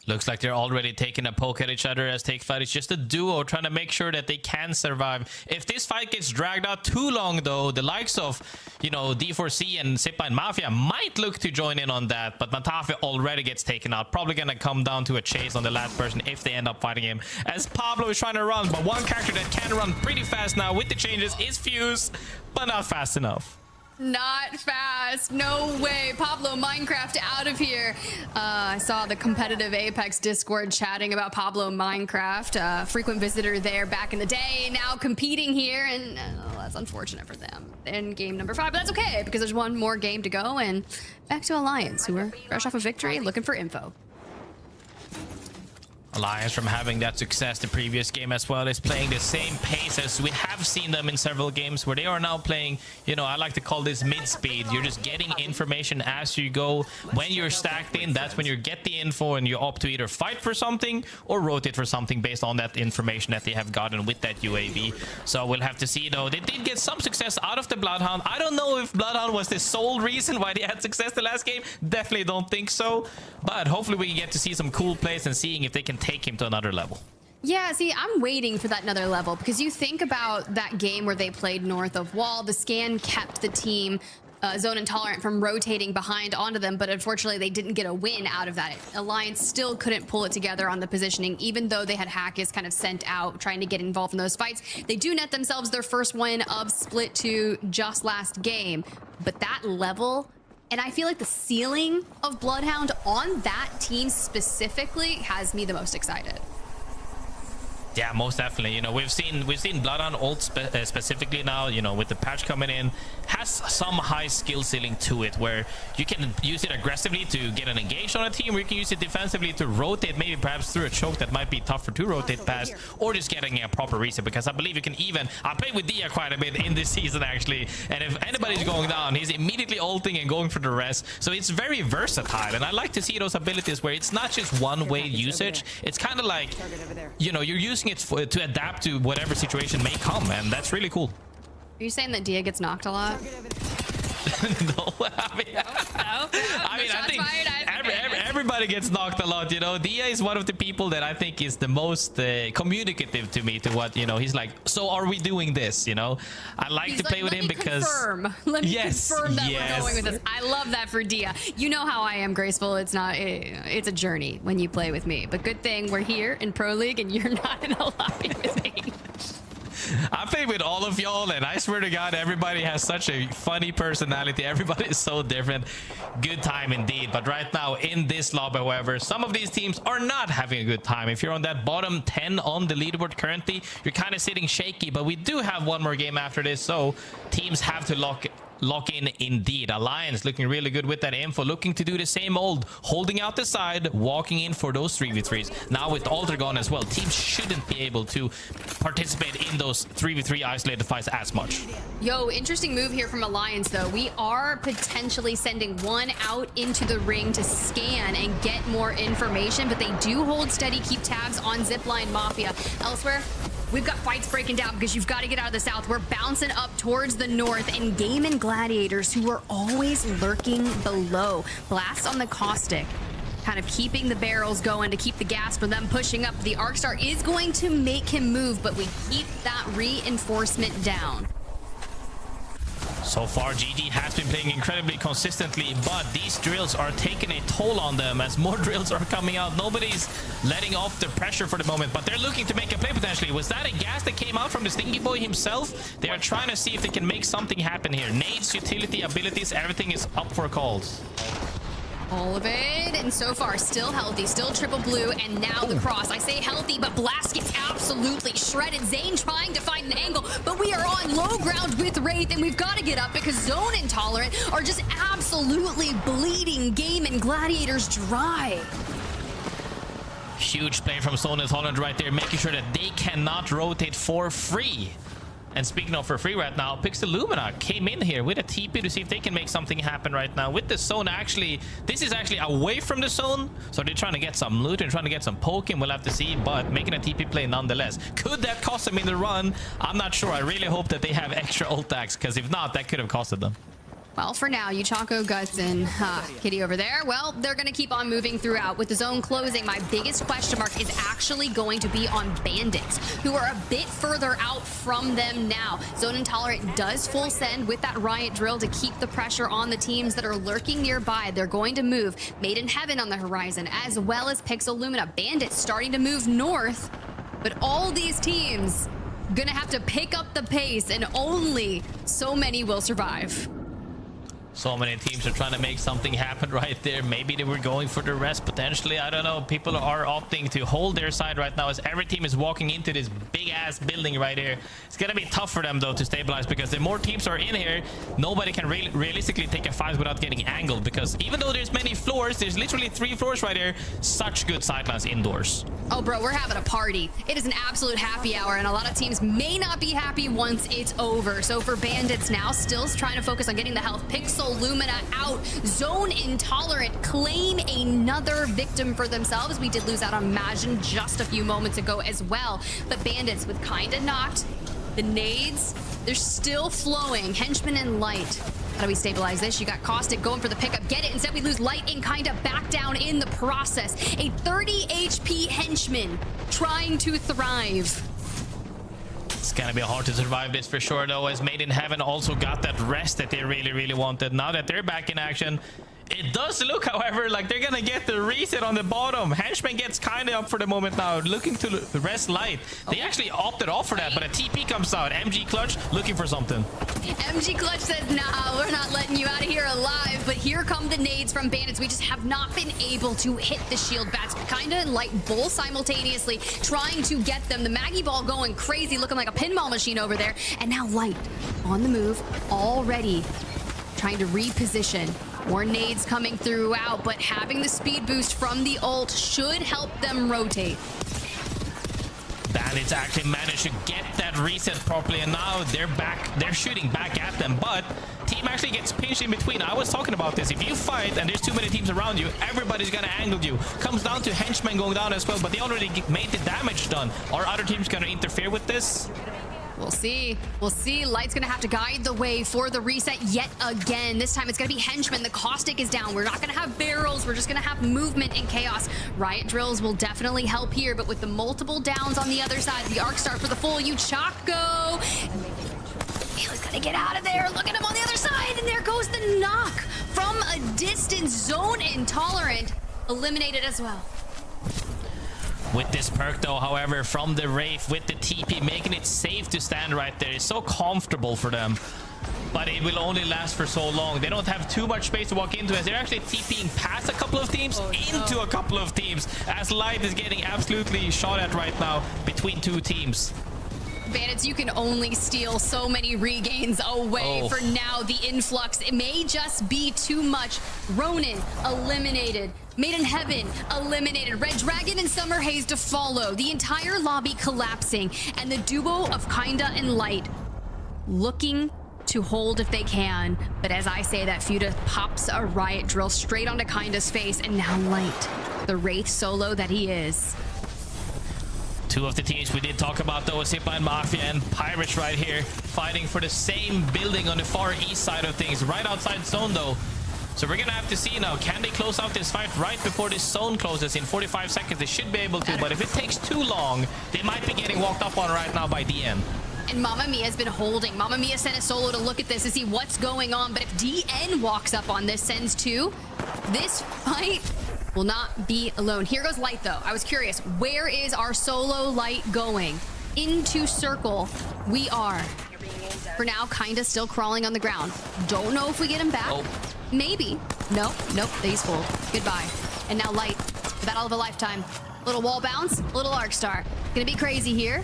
[SPEAKER 16] Looks like they're already taking a poke at each other, as Take Flyte is just a duo trying to make sure that they can survive. If this fight gets dragged out too long, though, the likes of, D4C and ZIPLINE Mafia might look to join in on that, but MAFIA already gets taken out. Probably gonna come down to a chase on the last person if they end up fighting him, as Pablo is trying to run, but one character that can run pretty fast now with the changes is Fuse, but not fast enough.
[SPEAKER 1] Not fast. No way. Pablo Minecraft out of here. I saw the competitive Apex Discord chatting about Pablo Minecraft. Frequent visitor there back in the day. Now competing here, and that's unfortunate for them in game number 5. But that's okay, because there's one more game to go, and back to Alliance, who are fresh off a victory, looking for info.
[SPEAKER 16] Alliance, from having that success the previous game as well, is playing the same pace as we have seen them in several games, where they are now playing, you know, I like to call this mid-speed. You're just getting information as you go. When you're stacked in, that's when you get the info and you opt to either fight for something or rotate for something based on that information that they have gotten with that UAV. So we'll have to see, though. They did get some success out of the Bloodhound. I don't know if Bloodhound was the sole reason why they had success the last game. Definitely don't think so. But hopefully we can get to see some cool plays and seeing if they can take him to another level.
[SPEAKER 1] Yeah, see, I'm waiting for that another level, because you think about that game where they played north of Wall. The scan kept the team Zone Intolerant from rotating behind onto them, but unfortunately they didn't get a win out of that. Alliance still couldn't pull it together on the positioning, even though they had Hackis kind of sent out trying to get involved in those fights. They do net themselves their first win of Split 2 just last game, but that level, and I feel like the ceiling of Bloodhound on that team specifically has me the most excited.
[SPEAKER 16] Yeah, most definitely. You know, we've seen Bloodhound ult specifically now, you know, with the patch coming in, has some high skill ceiling to it, where you can use it aggressively to get an engage on a team, or you can use it defensively to rotate, maybe perhaps through a choke that might be tougher to rotate past, or just getting a proper reset, because I believe you can even, I played with Dia quite a bit in this season actually, and if anybody's going down, he's immediately ulting and going for the rest. So it's very versatile, and I like to see those abilities where it's not just one-way usage. It's kind of like, you know, you're using it to adapt to whatever situation may come, and that's really cool.
[SPEAKER 1] Are you saying that Dia gets knocked a lot?
[SPEAKER 16] No, I think everybody gets knocked a lot, you know. Dia is one of the people that I think is the most communicative to me, to what, you know, he's like, so are we doing this, you know? I like to play with him because... Let me confirm that we're going with this. I love that for Dia. You know how I am, Graceful. It's not, it's a journey when you play with me, but good thing we're here in Pro League and you're not in a lobby with me. I play with all of y'all, and I swear to God, everybody has such a funny personality. Everybody is so different. Good time indeed. But right now in this lobby, however, some of these teams are not having a good time. If you're on that bottom 10 on the leaderboard currently, you're kind of sitting shaky, but we do have one more game after this, so teams have to lock in indeed. Alliance looking really good with that info, looking to do the same old, holding out the side, walking in for those 3v3s. Now with Alter gone as well, teams shouldn't be able to participate in those 3v3 isolated fights as much.
[SPEAKER 1] Yo, interesting move here from Alliance though. We are potentially sending one out into the ring to scan and get more information, but they do hold steady, keep tabs on ZIPLINE Mafia. Elsewhere, we've got fights breaking down because you've got to get out of the south. We're bouncing up towards the north, and GaiminGladiators, who are always lurking below. Blast on the caustic, kind of keeping the barrels going to keep the gas for them pushing up. The Arcstar is going to make him move, but we keep that reinforcement down.
[SPEAKER 16] So far, GG has been playing incredibly consistently, but these drills are taking a toll on them as more drills are coming out. Nobody's letting off the pressure for the moment, but they're looking to make a play potentially. Was that a gas that came out from the Stinky Boy himself? They are trying to see if they can make something happen here. Nades, utility, abilities, everything is up for calls.
[SPEAKER 1] All of it, and so far still healthy, still triple blue, and now the cross. I say healthy, but Blast gets absolutely shredded. Zane trying to find an angle, but we are on low ground with Wraith, and we've got to get up because Zone Intolerant are just absolutely bleeding GaiminGladiators dry.
[SPEAKER 16] Huge play from Zone Intolerant right there, making sure that they cannot rotate for free. And speaking of for free right now, Pixel Lumina came in here with a TP to see if they can make something happen right now. With the zone, actually, this is actually away from the zone, so they're trying to get some loot and trying to get some poking. We'll have to see, but making a TP play nonetheless. Could that cost them in the run? I'm not sure. I really hope that they have extra ult tags, because if not, that could have costed them.
[SPEAKER 1] Well, for now, Yuchako, Guts, and Kitty over there, well, they're going to keep on moving throughout. With the zone closing, my biggest question mark is actually going to be on Bandits, who are a bit further out from them now. Zone Intolerant does full send with that Riot Drill to keep the pressure on the teams that are lurking nearby. They're going to move Made in Heaven on the horizon, as well as Pixel Lumina. Bandits starting to move north, but all these teams gonna have to pick up the pace, and only so many will survive.
[SPEAKER 16] So many teams are trying to make something happen right there. Maybe they were going for the rest potentially. I don't know. People are opting to hold their side right now as every team is walking into this big ass building right here. It's gonna be tough for them though to stabilize, because the more teams are in here, nobody can realistically take a fight without getting angled, because even though there's many floors, there's literally 3 floors right here. Such good sightlines indoors.
[SPEAKER 1] Oh bro, we're having a party. It is an absolute happy hour, and a lot of teams may not be happy once it's over. So for Bandits now, still trying to focus on getting the health. Pixel, Lumina out. Zone Intolerant claim another victim for themselves. We did lose out on Imagine just a few moments ago as well. But Bandits with kinda knocked. The nades, they're still flowing. Henchman and Light. How do we stabilize this? You got Caustic going for the pickup. Get it. Instead, we lose Light and kinda back down in the process. A 30 HP Henchman trying to thrive.
[SPEAKER 16] It's gonna be hard to survive this for sure though, as Made in Heaven also got that rest that they really wanted. Now that they're back in action, it does look, however, like they're gonna get the reset on the bottom. Henchman gets kind of up for the moment now, looking to rest Light. They actually opted off for that, but a TP comes out. MG Clutch looking for something.
[SPEAKER 1] MG Clutch says, nah, we're not letting you out of here alive. But here come the nades from Bandits. We just have not been able to hit the shield bats. Kinda and Light both simultaneously trying to get them. The Maggie ball going crazy, looking like a pinball machine over there. And now Light on the move, already trying to reposition. More nades coming throughout, but having the speed boost from the ult should help them rotate.
[SPEAKER 16] Bandits actually managed to get that reset properly, and now they're back. They're shooting back at them, but team actually gets pinched in between. I was talking about this. If you fight and there's too many teams around you, everybody's gonna angle you. Comes down to Henchmen going down as well, but they already made the damage done. Are other teams gonna interfere with this?
[SPEAKER 1] We'll see. We'll see. Light's gonna have to guide the way for the reset yet again. This time it's gonna be Henchman. The Caustic is down. We're not gonna have barrels. We're just gonna have movement and chaos. Riot drills will definitely help here, but with the multiple downs on the other side, the Arc Star for the full Chaco. He's gonna get out of there. Look at him on the other side, and there goes the knock from a distance. Zone Intolerant eliminated as well.
[SPEAKER 16] With this perk though, however, from the Wraith with the TP, making it safe to stand right there. It's so comfortable for them, but it will only last for so long. They don't have too much space to walk into, as they're actually TPing past a couple of teams into a couple of teams, as Light is getting absolutely shot at right now between 2 teams.
[SPEAKER 1] Bandits, you can only steal so many regains away. For now, the influx, it may just be too much. Ronin eliminated. Made in Heaven eliminated. Red Dragon and Summer Haze to follow. The entire lobby collapsing, and the duo of Kinda and Light looking to hold if they can. But as I say that, Fuda pops a riot drill straight onto Kinda's face, and now Light, the Wraith solo that he is.
[SPEAKER 16] 2 of the teams we did talk about though, ZIPLINE Mafia and Pirates right here, fighting for the same building on the far east side of things, right outside zone though. So we're gonna have to see now, can they close out this fight right before this zone closes in 45 seconds? They should be able to, but if it takes too long, they might be getting walked up on right now by DN.
[SPEAKER 1] And Mamamia has been holding. Mamamia sent a solo to look at this to see what's going on, but if DN walks up on this, sends 2, this fight will not be alone. Here goes Light though. I was curious, where is our solo Light going? Into circle we are. For now, kinda still crawling on the ground. Don't know if we get him back. Maybe. Nope, he's full. Goodbye. And now Light, the battle of a lifetime. Little wall bounce, little Arc Star. Gonna be crazy here.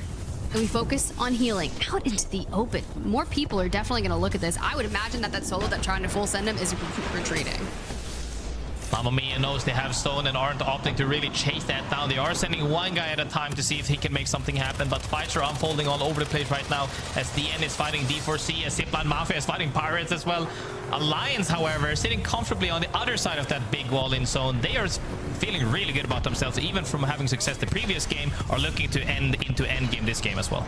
[SPEAKER 1] And we focus on healing out into the open. More people are definitely gonna look at this. I would imagine that solo that trying to full send him is retreating.
[SPEAKER 16] Mamamia knows they have stone and aren't opting to really chase that down. They are sending 1 guy at a time to see if he can make something happen, but fights are unfolding all over the place right now, as DN is fighting D4C, as ZIPLINE Mafia is fighting Pirates as well. Alliance, however, sitting comfortably on the other side of that big wall in zone. They are feeling really good about themselves, even from having success the previous game, are looking to end into end game this game as well.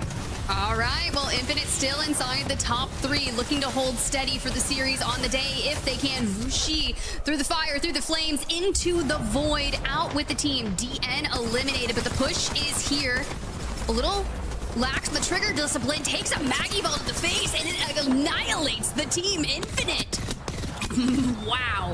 [SPEAKER 1] All right, well, Infinite still inside the top 3, looking to hold steady for the series on the day if they can. Wuxi through the fire, through the flames, into the void, out with the team. DN eliminated, but the push is here. A little lax the trigger discipline, takes a Maggie ball to the face, and it annihilates the team Infinite. Wow.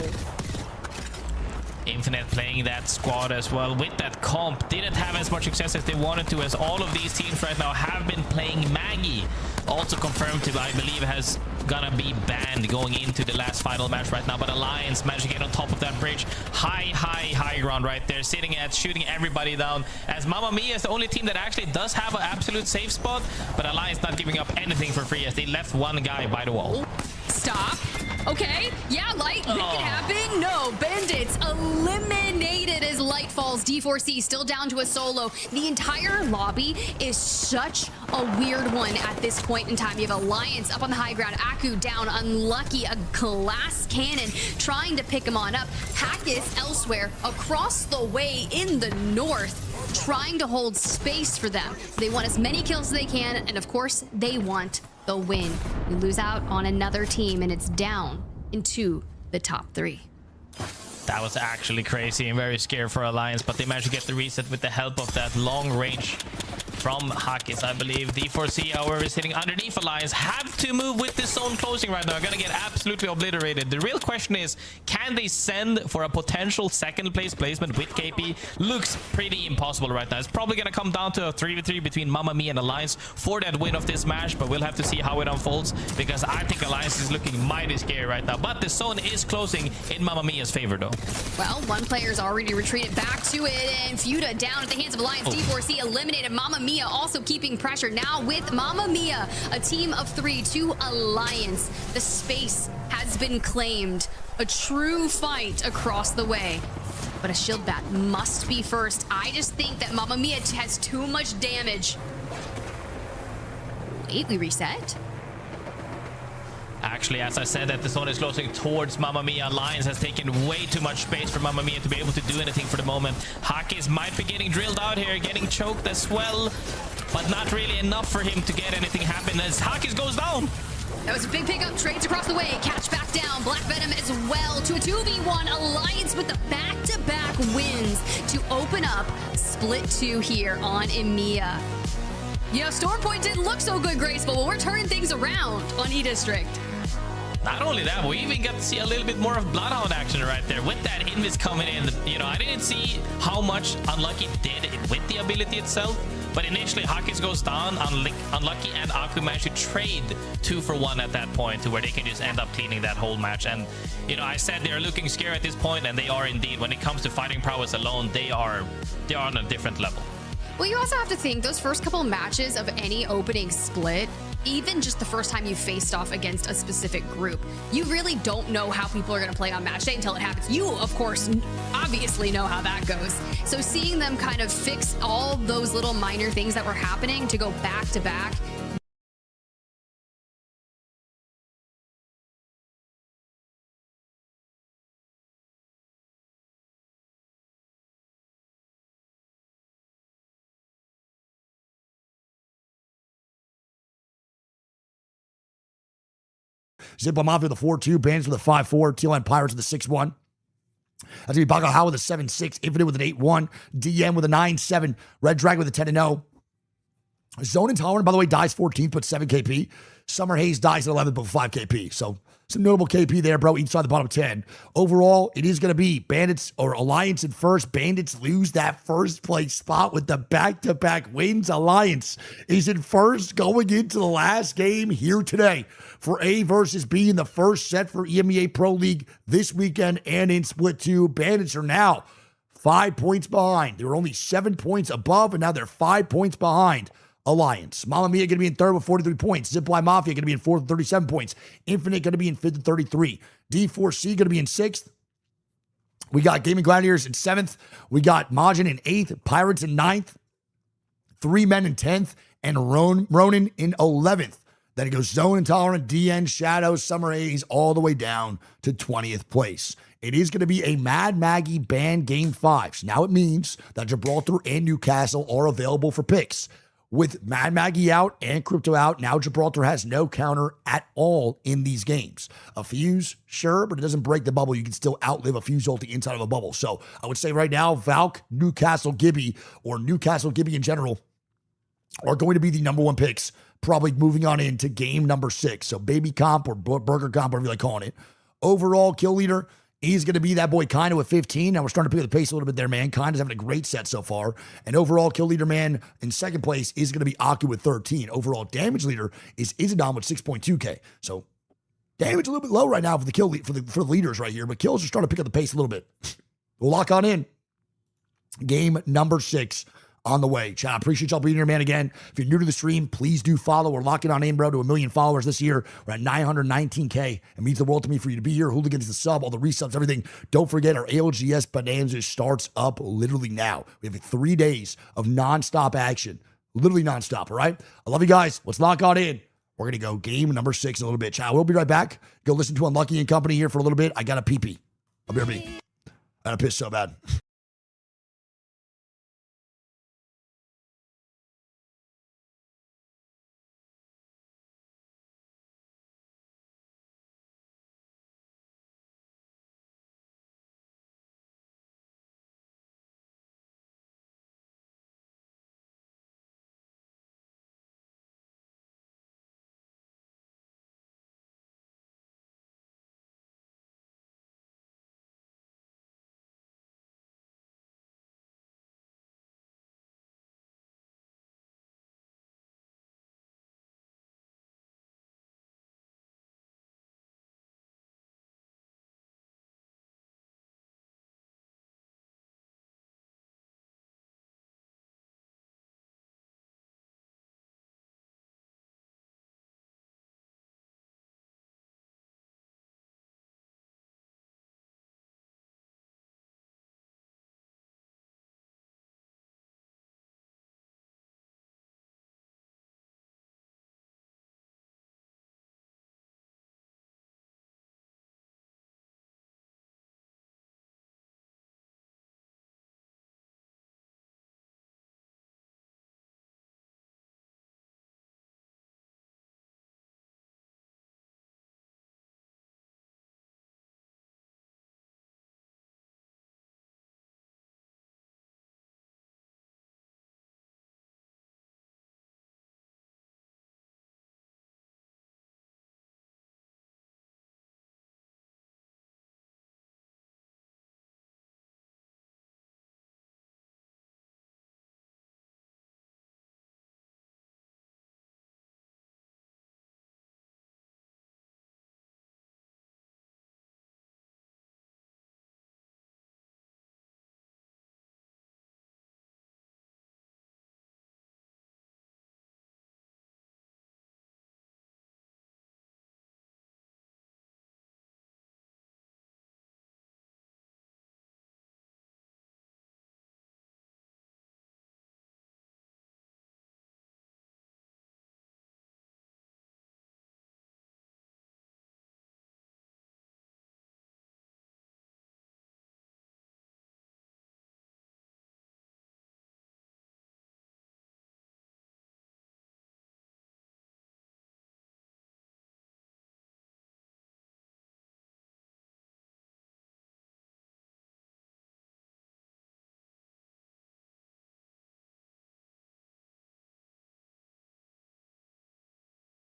[SPEAKER 16] Infinite playing that squad as well with that comp. Didn't have as much success as they wanted to, as all of these teams right now have been playing Maggie. Also confirmed to, I believe, has gonna be banned going into the last final match right now. But Alliance managed to get on top of that bridge. High ground right there, sitting at shooting everybody down, as MAMAMIA is the only team that actually does have an absolute safe spot. But Alliance not giving up anything for free, as they left one guy by the wall.
[SPEAKER 1] Stop. Okay, yeah, Light, make it happen. No, Bandits eliminated as Light falls. D4C still down to a solo. The entire lobby is such a weird one at this point in time. You have Alliance up on the high ground. Aku down, Unlucky, a glass cannon trying to pick him on up. Hackis elsewhere across the way in the north, trying to hold space for them. They want as many kills as they can, and of course, they want the win. We lose out on another team, and it's down into the top 3.
[SPEAKER 16] That was actually crazy and very scary for Alliance, but they managed to get the reset with the help of that long range from Hackis, I believe. D4C, however, is sitting underneath Alliance. Have to move with this zone closing right now. Gonna get absolutely obliterated. The real question is, can they send for a potential second place placement with KP? Looks pretty impossible right now. It's probably gonna come down to a 3v3 between MAMAMIA and Alliance for that win of this match, but we'll have to see how it unfolds, because I think Alliance is looking mighty scary right now. But the zone is closing in MAMAMIA's favor, though.
[SPEAKER 1] Well, one player's already retreated back to it, and Fuda down at the hands of Alliance. D4C eliminated. MAMAMIA also keeping pressure now with MAMAMIA, a team of 3 to Alliance. The space has been claimed. A true fight across the way. But a shield bat must be first. I just think that MAMAMIA has too much damage. Wait, we reset?
[SPEAKER 16] Actually, as I said, that the zone is closing towards MAMAMIA. Alliance has taken way too much space for MAMAMIA to be able to do anything for the moment. Hackis might be getting drilled out here, getting choked as well, but not really enough for him to get anything happen as Hackis goes down.
[SPEAKER 1] That was a big pickup. Trades across the way. Catch back down. Black Venom as well to a 2v1. Alliance with the back-to-back wins to open up split 2 here on EMEA. You know, Stormpoint didn't look so good, Graceful, but we're turning things around on E-District.
[SPEAKER 16] Not only that, we even got to see a little bit more of Bloodhound action right there with that invis coming in. You know, I didn't see how much Unlucky did with the ability itself, but initially Hackis goes down, Unlucky and Aku managed to trade 2 for 1 at that point, to where they can just end up cleaning that whole match. And, you know, I said they're looking scary at this point, and they are indeed. When it comes to fighting prowess alone, they are on a different level.
[SPEAKER 1] Well, you also have to think those first couple of matches of any opening split, even just the first time you faced off against a specific group, you really don't know how people are going to play on match day until it happens. You, of course, obviously know how that goes. So seeing them kind of fix all those little minor things that were happening to go back to back.
[SPEAKER 5] ZIPLINE Mafia with a 4-2, Bandits with a 5-4, TLN Pirates with a 6-1. That's going to be Bacalhau with a 7-6, Infinite with an 8-1, DM with a 9-7, Red Dragon with a 10-0. Zone Intolerant, by the way, dies 14th, but 7 KP. Summer Haze dies at 11th, but 5 KP. So some notable KP there, bro, inside the bottom 10. Overall, it is going to be Bandits or Alliance in first. Bandits lose that first place spot with the back-to-back wins. Alliance is in first going into the last game here today for A versus B in the first set for EMEA Pro League this weekend and in Split 2. Bandits are now 5 points behind. They were only 7 points above, and now they're 5 points behind Alliance. MAMAMIA going to be in third with 43 points. ZIPLINE Mafia going to be in fourth with 37 points. Infinite going to be in fifth with 33. D4C going to be in sixth. We got GaiminGladiators in seventh. We got Majin in eighth. Pirates in ninth. 3 Men in 10th. And Ronin in 11th. Then it goes Zone Intolerant, DN, Shadow, Summer Haze, all the way down to 20th place. It is going to be a Mad Maggie banned Game 5. So now it means that Gibraltar and Newcastle are available for picks. With Mad Maggie out and Crypto out, now Gibraltar has no counter at all in these games. A Fuse, sure, but it doesn't break the bubble. You can still outlive a Fuse ulti inside of a bubble. So I would say right now, Valk, Newcastle, Gibby, or Newcastle, Gibby in general, are going to be the number 1 picks, probably moving on into game number 6. So Baby Comp or Burger Comp, whatever you like calling it. Overall, kill leader, He's going to be that boy Kinda with 15. Now we're starting to pick up the pace a little bit there, man. Kinda's having a great set so far. And overall kill leader, man, in second place is going to be Aku with 13. Overall damage leader is Izadon with 6.2k. So damage a little bit low right now for the kill for the leaders right here, but kills are starting to pick up the pace a little bit. We'll lock on in. Game number 6 on the way. Chat, I appreciate y'all being here, man. Again, if you're new to the stream, please do follow. We're locking on in, bro, to 1 million followers this year. We're at 919k. It means the world to me for you to be here. Hooligans, the sub, all the resubs, everything. Don't forget, our ALGS Bonanza starts up literally now. We have 3 days of nonstop action. Literally nonstop, all right? I love you guys. Let's lock on in. We're going to go game number 6 in a little bit. Chat, we'll be right back. Go listen to Unlucky and Company here for a little bit. I got a pee-pee. I'll be right back. I got to piss so bad.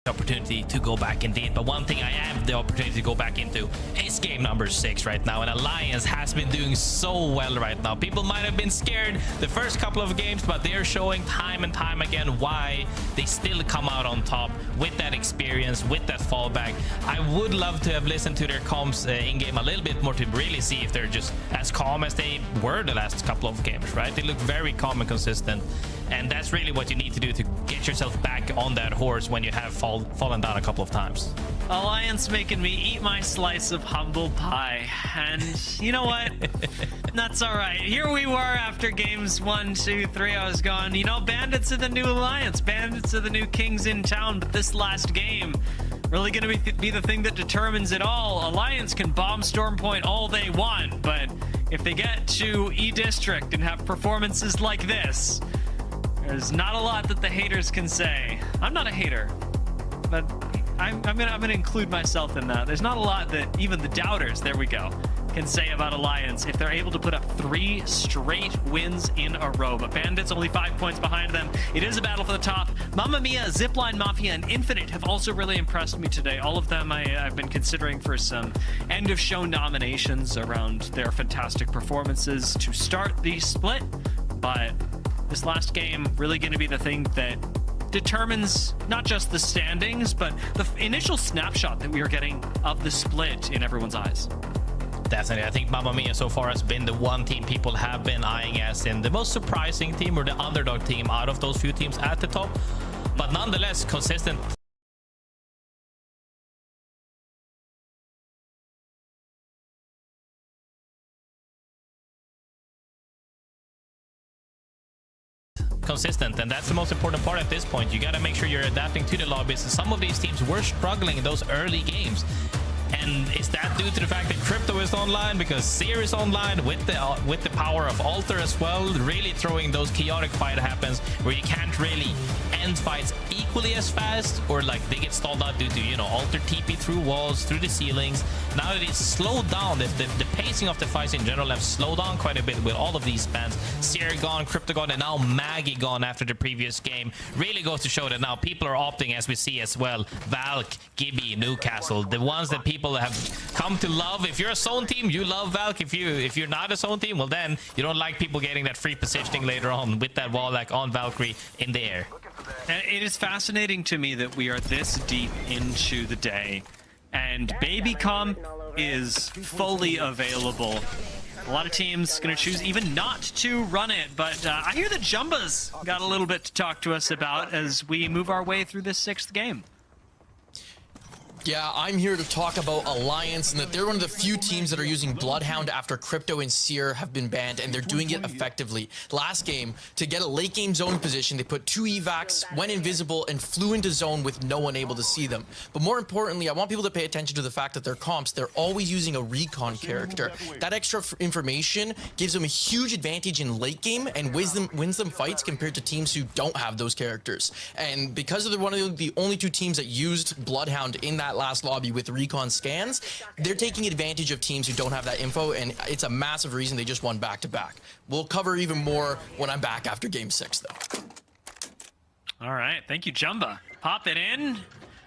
[SPEAKER 16] Opportunity to go back indeed, but one thing I have the opportunity to go back into is game number 6 right now, and Alliance has been doing so well right now. People might have been scared the first couple of games, but they're showing time and time again why they still come out on top with that experience, with that fallback. I would love to have listened to their comms in game a little bit more to really see if they're just as calm as they were the last couple of games, right? They look very calm and consistent, and that's really what you need to do to get yourself back on that horse when you have fallen down a couple of times.
[SPEAKER 2] Alliance making me eat my slice of humble pie, and you know what? That's all right. Here we were after games 1, 2, 3. I was going, you know, Bandits are the new Alliance, Bandits are the new kings in town, but this last game really gonna be the thing that determines it all. Alliance can bomb Storm Point all they want, but if they get to E-District and have performances like this, there's not a lot that the haters can say. I'm not a hater, but I'm gonna include myself in that. There's not a lot that even the doubters, there we go,
[SPEAKER 13] can say about Alliance if they're able to put up 3 straight wins in a row. But Bandits only 5 points behind them. It is a battle for the top. Mamma Mia, ZIPLINE, MAFIA, and Infinite have also really impressed me today. All of them I've been considering for some end-of-show nominations around their fantastic performances to start the split. But this last game really going to be the thing that determines not just the standings, but the initial snapshot that we are getting of the split in everyone's eyes.
[SPEAKER 16] Definitely. I think Mamma Mia so far has been the one team people have been eyeing as in the most surprising team or the underdog team out of those few teams at the top. But nonetheless, consistent. Consistent, and that's the most important part at this point. You got to make sure you're adapting to the lobbies. Some of these teams were struggling in those early games, and is that due to the fact that Crypto is online, because Seer is online with the power of Alter as well, really throwing those chaotic fight happens where you can't really end fights equally as fast, or like they get stalled out due to, you know, Alter TP through walls, through the ceilings. Now that it's slowed down, the pacing of the fights in general have slowed down quite a bit with all of these bans. Seer gone, Crypto gone, and now Maggie gone after the previous game. Really goes to show that now people are opting, as we see as well, Valk, Gibby, Newcastle, the ones that people have come to love. If you're a zone team, you love Valk. If you're not a zone team, well then you don't like people getting that free positioning later on with that wall like on Valkyrie in the air.
[SPEAKER 13] And it is fascinating to me that we are this deep into the day and Baby Comp is fully available. A lot of teams going to choose even not to run it, but I hear that Jumba's got a little bit to talk to us about as we move our way through this 6th game.
[SPEAKER 4] Yeah, I'm here to talk about Alliance and that they're one of the few teams that are using Bloodhound after Crypto and Seer have been banned, and they're doing it effectively. Last game, to get a late game zone position, they put 2 evacs, went invisible, and flew into zone with no one able to see them. But more importantly, I want people to pay attention to the fact that their comps, they're always using a recon character. That extra information gives them a huge advantage in late game and wins them fights compared to teams who don't have those characters. And because they're one of the only 2 teams that used Bloodhound in that last lobby with recon scans, they're taking advantage of teams who don't have that info, and it's a massive reason they just won back-to-back. We'll cover even more when I'm back after game 6 though.
[SPEAKER 13] All right, thank you, Jumba. Pop it in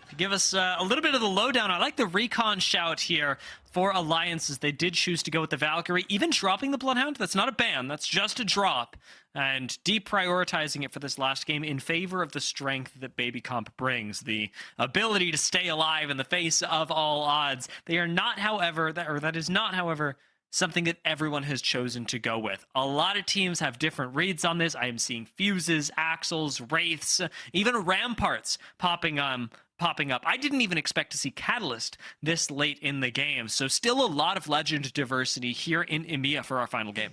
[SPEAKER 13] to give us a little bit of the lowdown. I like the recon shout here for Alliances. They did choose to go with the Valkyrie, even dropping the Bloodhound. That's not a ban, that's just a drop, and deprioritizing it for this last game in favor of the strength that Baby Comp brings, the ability to stay alive in the face of all odds. They are not, however, that is not, however, something that everyone has chosen to go with. A lot of teams have different reads on this. I am seeing Fuses, Axles, Wraiths, even Ramparts popping up. I didn't even expect to see Catalyst this late in the game. So still a lot of Legend diversity here in EMEA for our final game.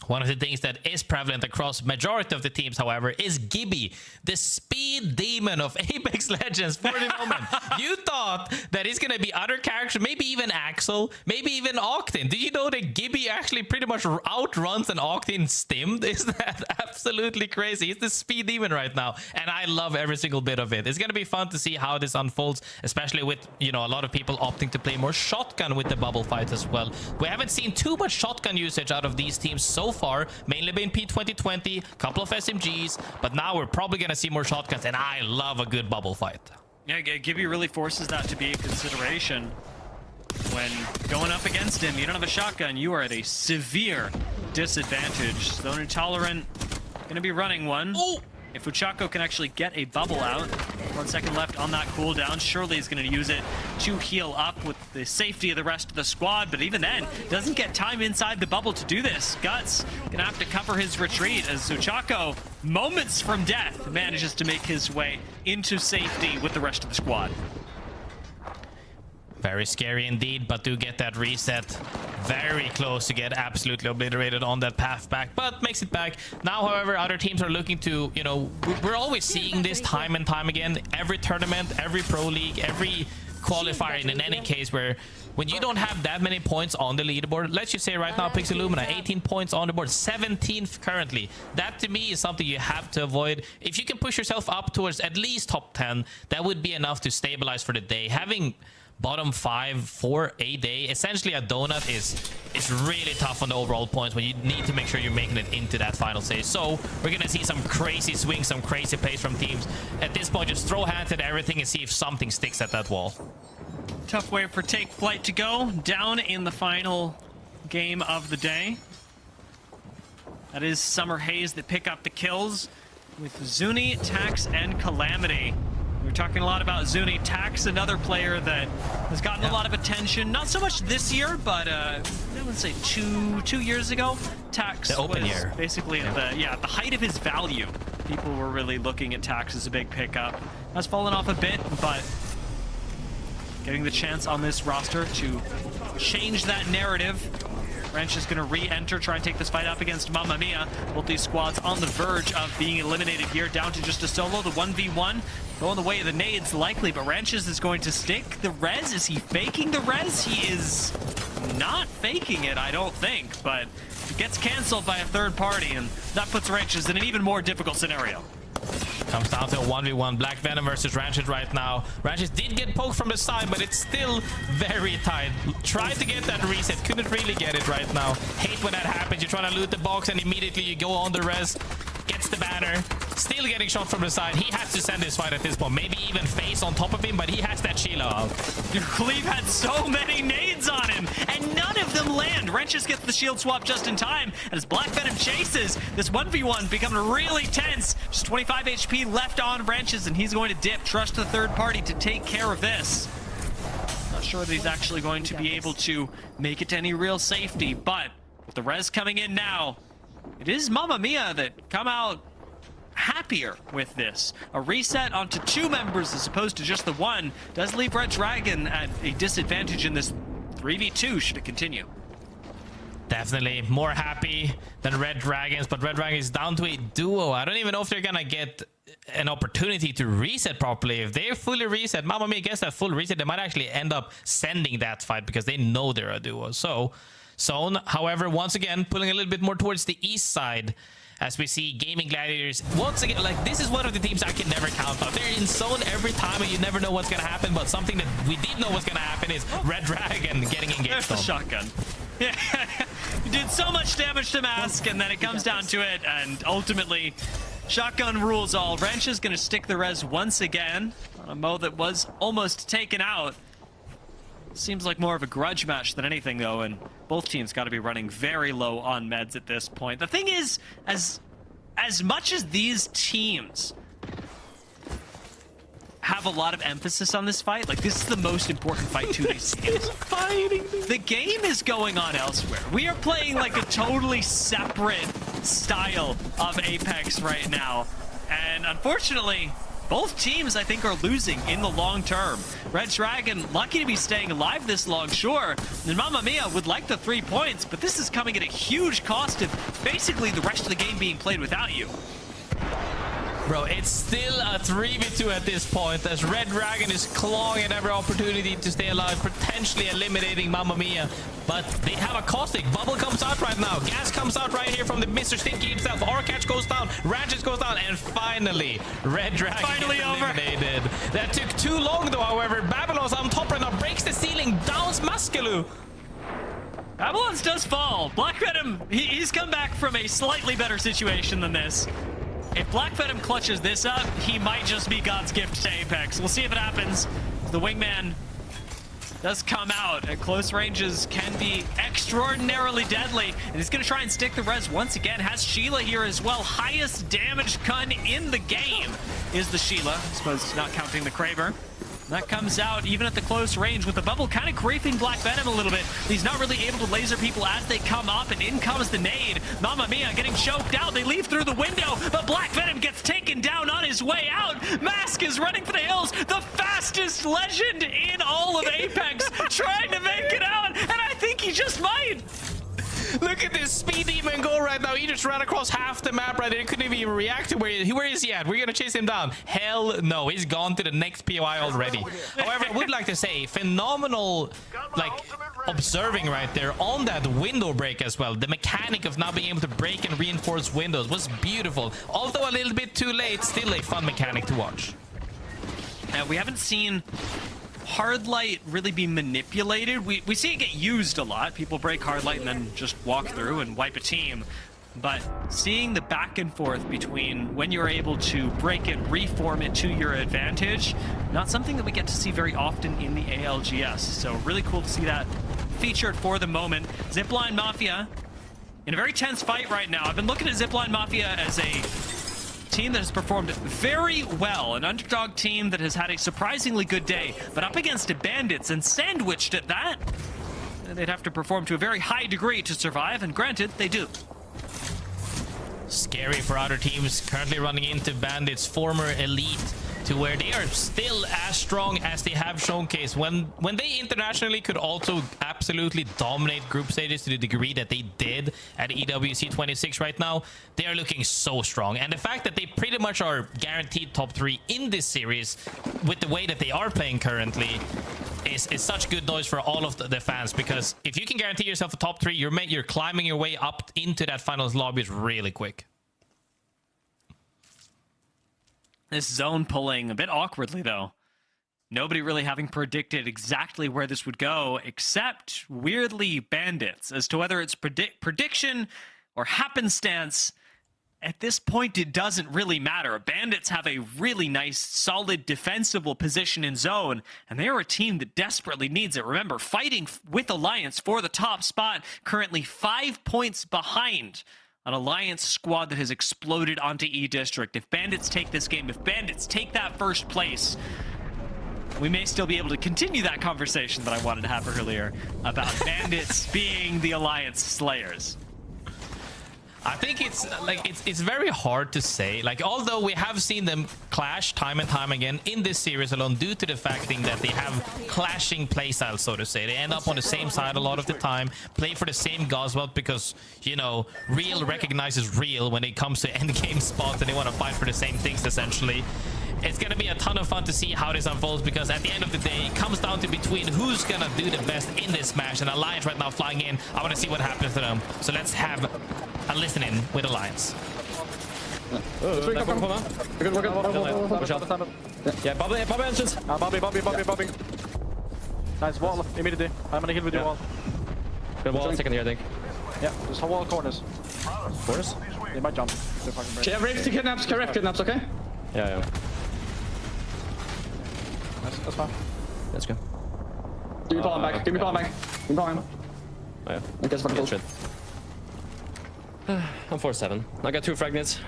[SPEAKER 16] One of the things that is prevalent across majority of the teams, however, is Gibby, the speed demon of Apex Legends for the moment. You thought that he's going to be other characters, maybe even Axel, maybe even Octane. Did you know that Gibby actually pretty much outruns an Octane stimmed? Is that absolutely crazy? He's the speed demon right now, and I love every single bit of it. It's going to be fun to see how this unfolds, especially with, you know, a lot of people opting to play more shotgun with the bubble fight as well. We haven't seen too much shotgun usage out of these teams so far, mainly been P2020, couple of SMGs, but now we're probably gonna see more shotguns, and I love a good bubble fight.
[SPEAKER 13] Yeah, Gibby really forces that to be a consideration when going up against him. You don't have a shotgun, you are at a severe disadvantage. Zone Intolerant gonna be running one.
[SPEAKER 4] Oh!
[SPEAKER 13] If Uchako can actually get a bubble out, 1 second left on that cooldown, surely he's going to use it to heal up with the safety of the rest of the squad, but even then, doesn't get time inside the bubble to do this. Guts gonna have to cover his retreat as Uchako, moments from death, manages to make his way into safety with the rest of the squad.
[SPEAKER 16] Very scary indeed, but do get that reset. Very close to get absolutely obliterated on that path back, but makes it back. Now, however, other teams are looking to, you know, we're always seeing this time and time again. Every tournament, every pro league, every qualifier, and in any case where when you don't have that many points on the leaderboard, let's just say right now Pixel Lumina 18 points on the board, 17th currently. That to me is something you have to avoid. If you can push yourself up towards at least top 10, that would be enough to stabilize for the day. Having bottom 5 for a day, essentially a donut, is really tough on the overall points when you need to make sure you're making it into that final stage. So we're gonna see some crazy swings, some crazy plays from teams. At this point, just throw hands at everything and see if something sticks at that wall.
[SPEAKER 3] Tough way for Flyte to go down in the final game of the day. That is Summer Haze that pick up the kills with Zuni, Tax, and Calamity. We're talking a lot about Zuni. Tax, another player that has gotten a lot of attention. Not so much this year, but I would say two years ago. Tax was basically at the height of his value. People were really looking at Tax as a big pickup. Has fallen off a bit, but getting the chance on this roster to change that narrative. Wrench is going to re-enter, try and take this fight up against Mamma Mia. Both these squads on the verge of being eliminated here, down to just a solo. The 1v1 going the way of the nades, likely, but Wrenches is going to stick the res. Is he faking the res? He is not faking it, I don't think, but it gets canceled by a third party, and that puts Wrenches in an even more difficult scenario.
[SPEAKER 16] Comes down to a 1v1. Black Venom versus Ranches right now. Ranches did get poked from the side, but it's still very tight. Tried to get that reset, couldn't really get it right now. Hate when that happens. You're trying to loot the box and immediately you go on the res. Gets the banner. Still getting shot from the side. He has to send this fight at this point. Maybe even face on top of him, but he has that Sheila out.
[SPEAKER 3] Cleve had so many nades on him, and none of them land. Wrenches gets the shield swap just in time, and as Black Venom chases, this 1v1 becoming really tense. Just 25 HP left on Wrenches, and he's going to dip. Trust the third party to take care of this. Not sure that he's actually going to be able to make it to any real safety, but with the res coming in now, it is Mamma Mia that come out happier with this. A reset onto 2 members as opposed to just the 1 does leave Red Dragon at a disadvantage in this 3v2 should it continue.
[SPEAKER 16] Definitely more happy than Red Dragons, but Red Dragon is down to a duo. I don't even know if they're gonna get an opportunity to reset properly. If they fully reset, Mamma Mia gets that full reset, they might actually end up sending that fight because they know they're a duo. So Zone, however, once again pulling a little bit more towards the east side as we see GaiminGladiators once again. Like, this is one of the teams I can never count on. They're in zone every time and you never know what's gonna happen, but something that we did know was gonna happen is Red Dragon getting engaged.
[SPEAKER 3] There's the shotgun. Yeah, you did so much damage to Mask, and then it comes down to it, and ultimately shotgun rules all. Wrench is gonna stick the res once again on a Mo that was almost taken out. Seems like more of a grudge match than anything, though, and both teams got to be running very low on meds at this point. The thing is, as much as these teams have a lot of emphasis on this fight, like, this is the most important fight to these teams. The game is going on elsewhere. We are playing like a totally separate style of Apex right now, and unfortunately, both teams, I think, are losing in the long term. Red Dragon, lucky to be staying alive this long, sure. And Mamma Mia would like the 3 points, but this is coming at a huge cost of basically the rest of the game being played without you.
[SPEAKER 16] Bro, it's still a 3v2 at this point as Red Dragon is clawing at every opportunity to stay alive, potentially eliminating Mamma Mia. But they have a caustic. Bubble comes out right now. Gas comes out right here from the Mr. Stinky himself. Catch goes down. Ratchet goes down. And finally, Red Dragon is eliminated. That took too long, though, however. Babylon's on top right now. Breaks the ceiling. Downs Muskaloo.
[SPEAKER 3] Babylon's does fall. Black Venom, he's come back from a slightly better situation than this. If Black Venom clutches this up, he might just be God's gift to Apex. We'll see if it happens. The Wingman does come out at close ranges, can be extraordinarily deadly, and he's going to try and stick the res once again. Has Sheila here as well. Highest damage gun in the game is the Sheila. I suppose not counting the Kraber. That comes out even at the close range with the bubble kind of griefing Black Venom a little bit. He's not really able to laser people as they come up, and in comes the nade. Mamma Mia getting choked out. They leave through the window, but Black Venom gets taken down on his way out. Mask is running for the hills. The fastest legend in all of Apex trying to make it out, and I think he just might.
[SPEAKER 16] Look at this speed demon go right now. He just ran across half the map right there. He couldn't even react to where is he at? We're gonna chase him down. Hell no, he's gone to the next POI already. However, I would like to say phenomenal, like, observing right there on that window break as well. The mechanic of now being able to break and reinforce windows was beautiful. Although a little bit too late, still a fun mechanic to watch.
[SPEAKER 3] We haven't seen
[SPEAKER 14] Hardlight really be manipulated? We see it get used a lot. People break Hardlight and then just walk through and wipe a team. But seeing the back and forth between when you're able to break it, reform it to your advantage, not something that we get to see very often in the ALGS. So really cool to see that featured for the moment. ZIPLINE Mafia in a very tense fight right now. I've been looking at ZIPLINE Mafia as a team that has performed very well, an underdog team that has had a surprisingly good day, but up against the Bandits and sandwiched at that, they'd have to perform to a very high degree to survive, and granted, they do.
[SPEAKER 16] Scary for other teams currently running into Bandits, former elite, to where they are still as strong as they have showcased. When they internationally could also absolutely dominate group stages to the degree that they did at EWC 26 right now, they are looking so strong. And the fact that they pretty much are guaranteed top 3 in this series with the way that they are playing currently is such good noise for all of the fans, because if you can guarantee yourself a top 3, you're climbing your way up into that finals lobby really quick.
[SPEAKER 14] This zone pulling a bit awkwardly, though. Nobody really having predicted exactly where this would go, except weirdly Bandits. As to whether it's prediction or happenstance, at this point it doesn't really matter. Bandits have a really nice, solid, defensible position in zone, and they are a team that desperately needs it. Remember, fighting with Alliance for the top spot, currently 5 points behind an Alliance squad that has exploded onto E-District. If Bandits take this game, if Bandits take that first place, we may still be able to continue that conversation that I wanted to have earlier about Bandits being the Alliance Slayers.
[SPEAKER 16] I think it's like it's very hard to say. Like, although we have seen them clash time and time again in this series alone, due to the fact that they have clashing playstyles, so to say. They end up on the same side a lot of the time, play for the same Goswell, because, you know, real recognizes real when it comes to end game spots, and they want to fight for the same things essentially. It's going to be a ton of fun to see how this unfolds, because at the end of the day, it comes down to between who's going to do the best in this match. And Alliance right now flying in. I want to see what happens to them. So let's have a listen-in with Alliance.
[SPEAKER 19] Yeah, Bobby entrance. Bobby. Nice wall, immediately. I'm gonna heal with your wall. Good wall, second here, I think. Yeah, there's whole corners. Corners? They might jump.
[SPEAKER 7] Okay, Rift kidnaps, okay?
[SPEAKER 19] Yeah. That's fine. Let's go.
[SPEAKER 7] Give me palm back. Give me palm.
[SPEAKER 19] Oh yeah. I guess fucking bullshit. I'm 4-7. I got 2 fragments.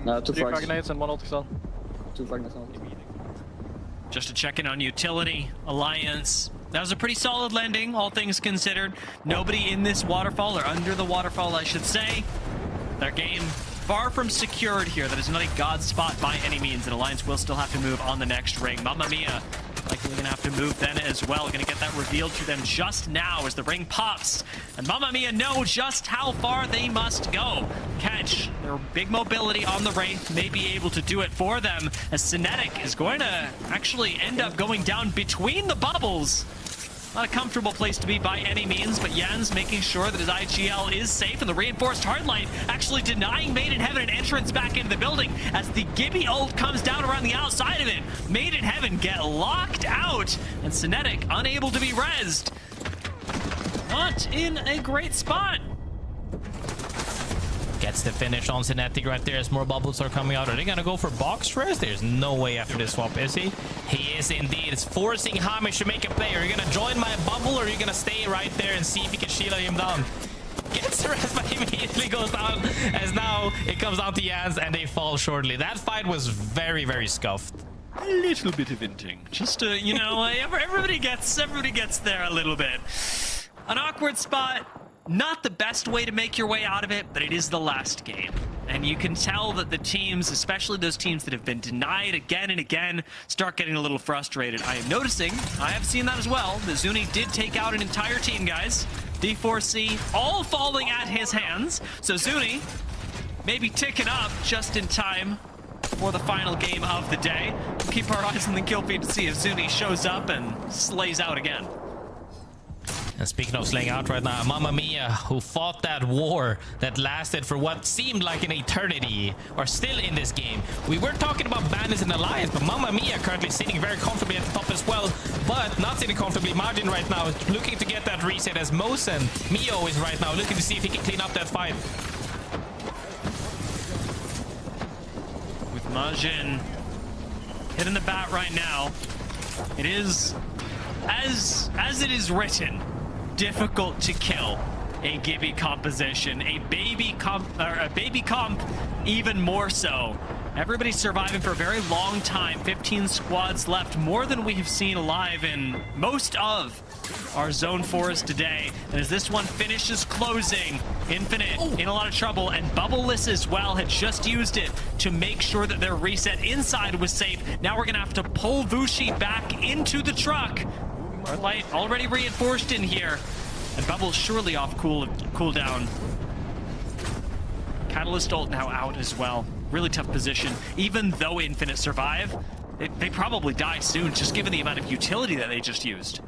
[SPEAKER 7] 2
[SPEAKER 19] fragments and 1 ult cell.
[SPEAKER 7] 2 fragments.
[SPEAKER 14] Just to check in on utility, Alliance. That was a pretty solid landing, all things considered. Nobody in this waterfall, or under the waterfall, I should say. Their game far from secured here. That is not a god spot by any means, and Alliance will still have to move on the next ring. Mamma Mia likely gonna have to move then as well. Gonna get that revealed to them just now as the ring pops. And Mamma Mia know just how far they must go. Catch their big mobility on the Wraith, may be able to do it for them, as Cinetic is going to actually end up going down between the bubbles. Not a comfortable place to be by any means, but Jans making sure that his IGL is safe, and the reinforced Hardlight actually denying Made in Heaven an entrance back into the building as the Gibby ult comes down around the outside of it. Made in Heaven get locked out, and Cinetic unable to be rezzed. Not in a great spot.
[SPEAKER 16] Gets the finish on Cinetic right there as more bubbles are coming out. Are they gonna go for box res? There's no way after this swap, is he? He is indeed. It's forcing Hamish to make a play. Are you gonna join my bubble, or are you gonna stay right there and see if you can shield him down? Gets the rest, but he immediately goes down, as now it comes down to Jans and they fall shortly. That fight was very, very scuffed.
[SPEAKER 14] A little bit of inting. Just to, you know, everybody gets there a little bit. An awkward spot. Not the best way to make your way out of it, but it is the last game. And you can tell that the teams, especially those teams that have been denied again and again, start getting a little frustrated. I am noticing, I have seen that as well, that Zuni did take out an entire team, guys. D4C, all falling at his hands. So Zuni, maybe ticking up just in time for the final game of the day. We'll keep our eyes on the kill feed to see if Zuni shows up and slays out again.
[SPEAKER 16] And speaking of slaying out right now, MAFIA, who fought that war that lasted for what seemed like an eternity, are still in this game. We were talking about Bandits and Alliance, but MAFIA currently sitting very comfortably at the top as well, but not sitting comfortably. Margin right now is looking to get that reset as Mos and Meo is right now looking to see if he can clean up that fight.
[SPEAKER 14] With Majin hitting the bat right now, it is, as it is written, difficult to kill a Gibby composition, a baby comp even more so. Everybody's surviving for a very long time. 15 squads left, more than we have seen alive in most of our zone fours today. And as this one finishes closing, Infinite in a lot of trouble, and Bubbleless as well had just used it to make sure that their reset inside was safe. Now we're gonna have to pull Vushi back into the truck. Flyte already reinforced in here, and Bubble's surely off cooldown. Catalyst ult now out as well. Really tough position. Even though Infinite survive, they probably die soon, just given the amount of utility that they just used.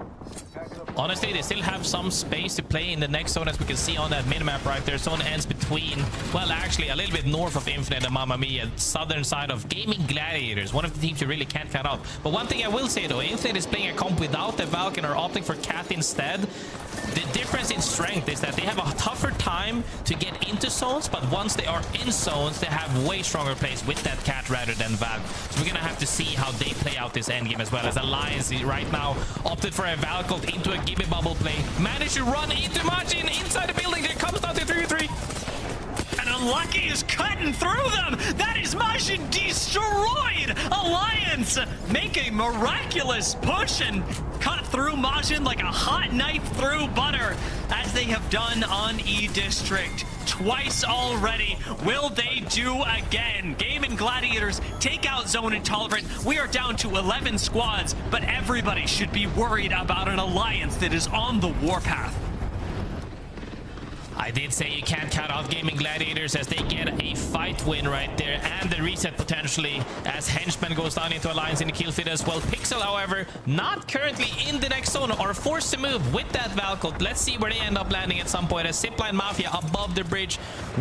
[SPEAKER 16] Honestly, they still have some space to play in the next zone, as we can see on that minimap right there. Zone ends between, well, actually a little bit north of Infinite and MAFIA, southern side of GaiminGladiators, one of the teams you really can't count out. But one thing I will say though, Infinite is playing a comp without the Valken or opting for Cat instead. The difference in strength is that they have a tougher time to get into zones, but once they are in zones, they have way stronger plays with that Cat rather than Valk. So we're gonna have to see how they play out this endgame as well, as Alliance right now opted for a Valk into a Gibby bubble play. Managed to run into Margin inside the building. There comes down to 3v3.
[SPEAKER 14] And Unlucky is cutting through them. That is Majin destroyed. Alliance make a miraculous push and cut through Majin like a hot knife through butter, as they have done on E-District twice already. Will they do again? GaiminGladiators take out Zone Intolerant. We are down to 11 squads, but everybody should be worried about an alliance that is on the warpath.
[SPEAKER 16] I did say you can't count out GaiminGladiators, as they get a fight win right there and the reset potentially, as Henchman goes down into Alliance in the kill feed as well. Pixel, however, not currently in the next zone or forced to move with that Valcult. Let's see where they end up landing at some point, as ZIPLINE MAFIA above the bridge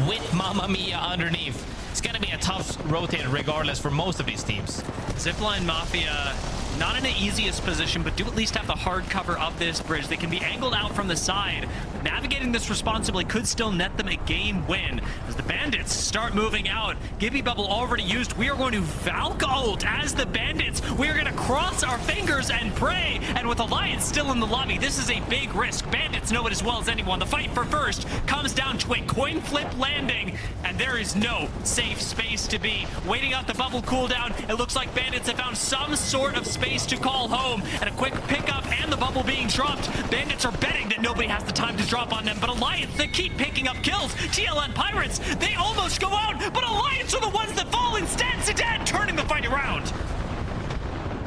[SPEAKER 16] with MAFIA underneath. It's gonna be a tough rotate regardless for most of these teams.
[SPEAKER 14] ZIPLINE MAFIA not in the easiest position, but do at least have the hard cover of this bridge. They can be angled out from the side. Navigating this responsibly could still net them a game win. As the Bandits start moving out, Gibby Bubble already used. We are going to Valk ult as the Bandits. We are going to cross our fingers and pray. And with Alliance still in the lobby, this is a big risk. Bandits know it as well as anyone. The fight for first comes down to a coin flip landing, and there is no safe space to be. Waiting out the bubble cooldown, it looks like Bandits have found some sort of space to call home, and a quick pickup and the bubble being dropped. Bandits are betting that nobody has the time to drop on them, but Alliance, they keep picking up kills. TLN Pirates, they almost go out, but Alliance are the ones that fall instead. Zidane turning the fight around.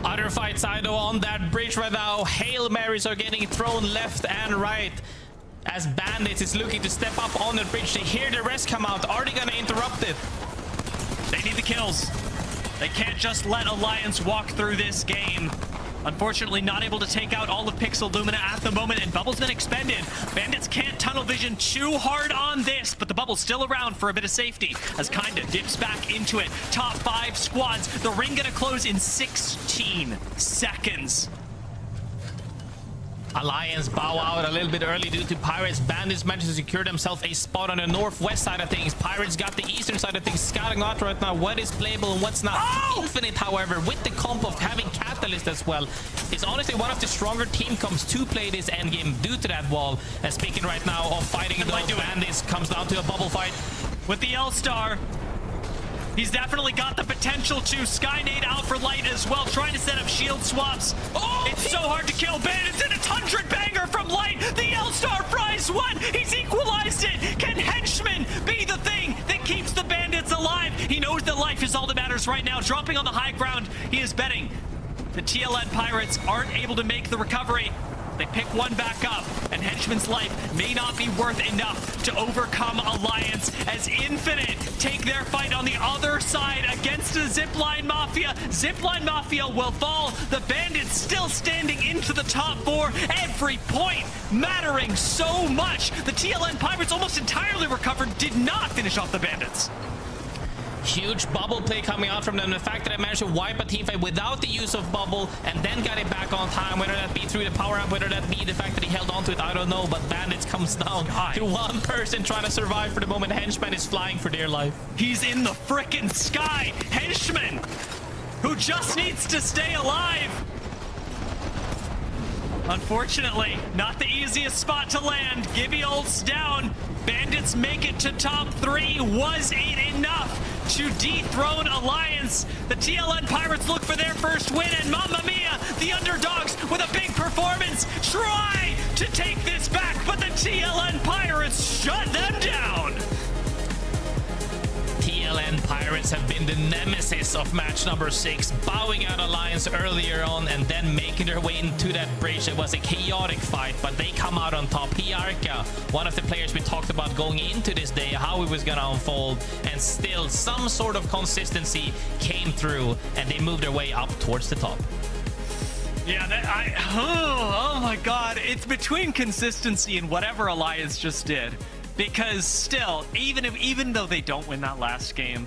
[SPEAKER 16] Other fight side though on that bridge right now. Hail Marys are getting thrown left and right, as Bandits is looking to step up on the bridge. They hear the rest come out. Are they gonna interrupt it?
[SPEAKER 14] They need the kills. They can't just let Alliance walk through this game. Unfortunately, not able to take out all of Pixel Lumina at the moment, and Bubble's been expended. Bandits can't tunnel vision too hard on this, but the Bubble's still around for a bit of safety, as Kinda dips back into it. Top 5 squads. The ring gonna close in 16 seconds.
[SPEAKER 16] Alliance bow out a little bit early due to Pirates. Bandits managed to secure themselves a spot on the northwest side of things. Pirates got the eastern side of things, scouting out right now what is playable and what's not. Infinite, however, with the comp of having Catalyst as well, is honestly one of the stronger team comps to play this endgame due to that wall. And speaking right now of fighting those Bandits, comes down to a bubble fight.
[SPEAKER 14] With the L-Star, he's definitely got the potential to Skynade out for Light as well, trying to set up shield swaps. It's so hard to kill Bandits, and it's 100 banger from Light. The L-Star fries one. He's equalized it. Can Henchman be the thing that keeps the Bandits alive? He knows that life is all that matters right now. Dropping on the high ground, he is betting the TLN Pirates aren't able to make the recovery. They pick one back up, and Henchman's life may not be worth enough to overcome Alliance, as Infinite take their fight on the other side against to ZIPLINE Mafia. ZIPLINE Mafia will fall. The Bandits still standing into the top 4. Every point mattering so much. The TLN Pirates almost entirely recovered, did not finish off the Bandits.
[SPEAKER 16] Huge bubble play coming out from them. The fact that I managed to wipe a team fight without the use of bubble and then got it back on time, whether that be through the power up, whether that be the fact that he held on to it, I don't know. But Bandits comes down to one person trying to survive for the moment. Henchman is flying for dear life.
[SPEAKER 14] He's in the frickin' sky. Henchman, who just needs to stay alive. Unfortunately, not the easiest spot to land. Gibby ults down. Bandits make it to top 3. Was it enough to dethrone Alliance? The TLN Pirates look for their first win, and Mamma Mia, the underdogs, with a big performance, try to take this back, but the TLN Pirates shut them down.
[SPEAKER 16] TLN Pirates have been the nemesis of match number 6, bowing out Alliance earlier on and then making their way into that bridge. It was a chaotic fight, but they come out on top. Hiarka, one of the players we talked about going into this day, how it was going to unfold, and still some sort of consistency came through, and they moved their way up towards the top.
[SPEAKER 14] Yeah, oh my god, it's between consistency and whatever Alliance just did. Because still, even though they don't win that last game,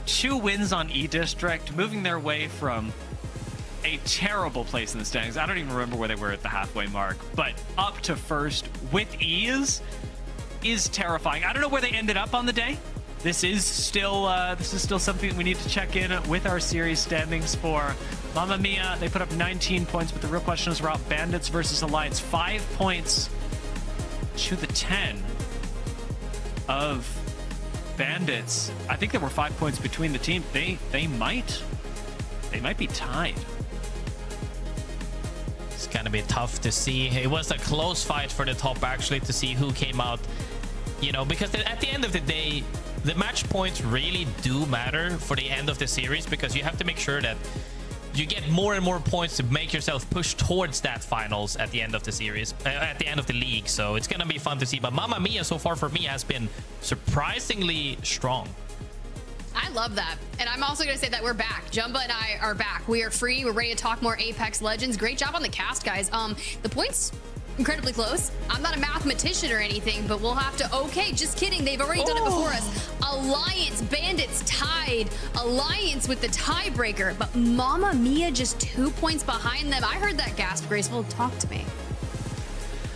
[SPEAKER 14] 2 wins on E-District, moving their way from a terrible place in the standings. I don't even remember where they were at the halfway mark, but up to first with ease is terrifying. I don't know where they ended up on the day. This is still something we need to check in with our series standings for. Mamma Mia, they put up 19 points, but the real question is about Bandits versus Alliance. 5 points to the 10 of Bandits. I think there were 5 points between the team. They might be tied.
[SPEAKER 16] It's gonna be tough to see. It was a close fight for the top, actually, to see who came out, you know, because at the end of the day, the match points really do matter for the end of the series, because you have to make sure that you get more and more points to make yourself push towards that finals at the end of the series, at the end of the league. So it's gonna be fun to see. But Mamma Mia so far for me has been surprisingly strong.
[SPEAKER 1] I love that. And I'm also going to say that we're back. Jumba and I are back. We are free. We're ready to talk more Apex Legends. Great job on the cast, guys. The points incredibly close. I'm not a mathematician or anything, but we'll have to... Okay, just kidding. They've already done it before us. Alliance, Bandits tied. Alliance with the tiebreaker, but Mamma Mia just 2 points behind them. I heard that gasp, Graceful. Talk to me.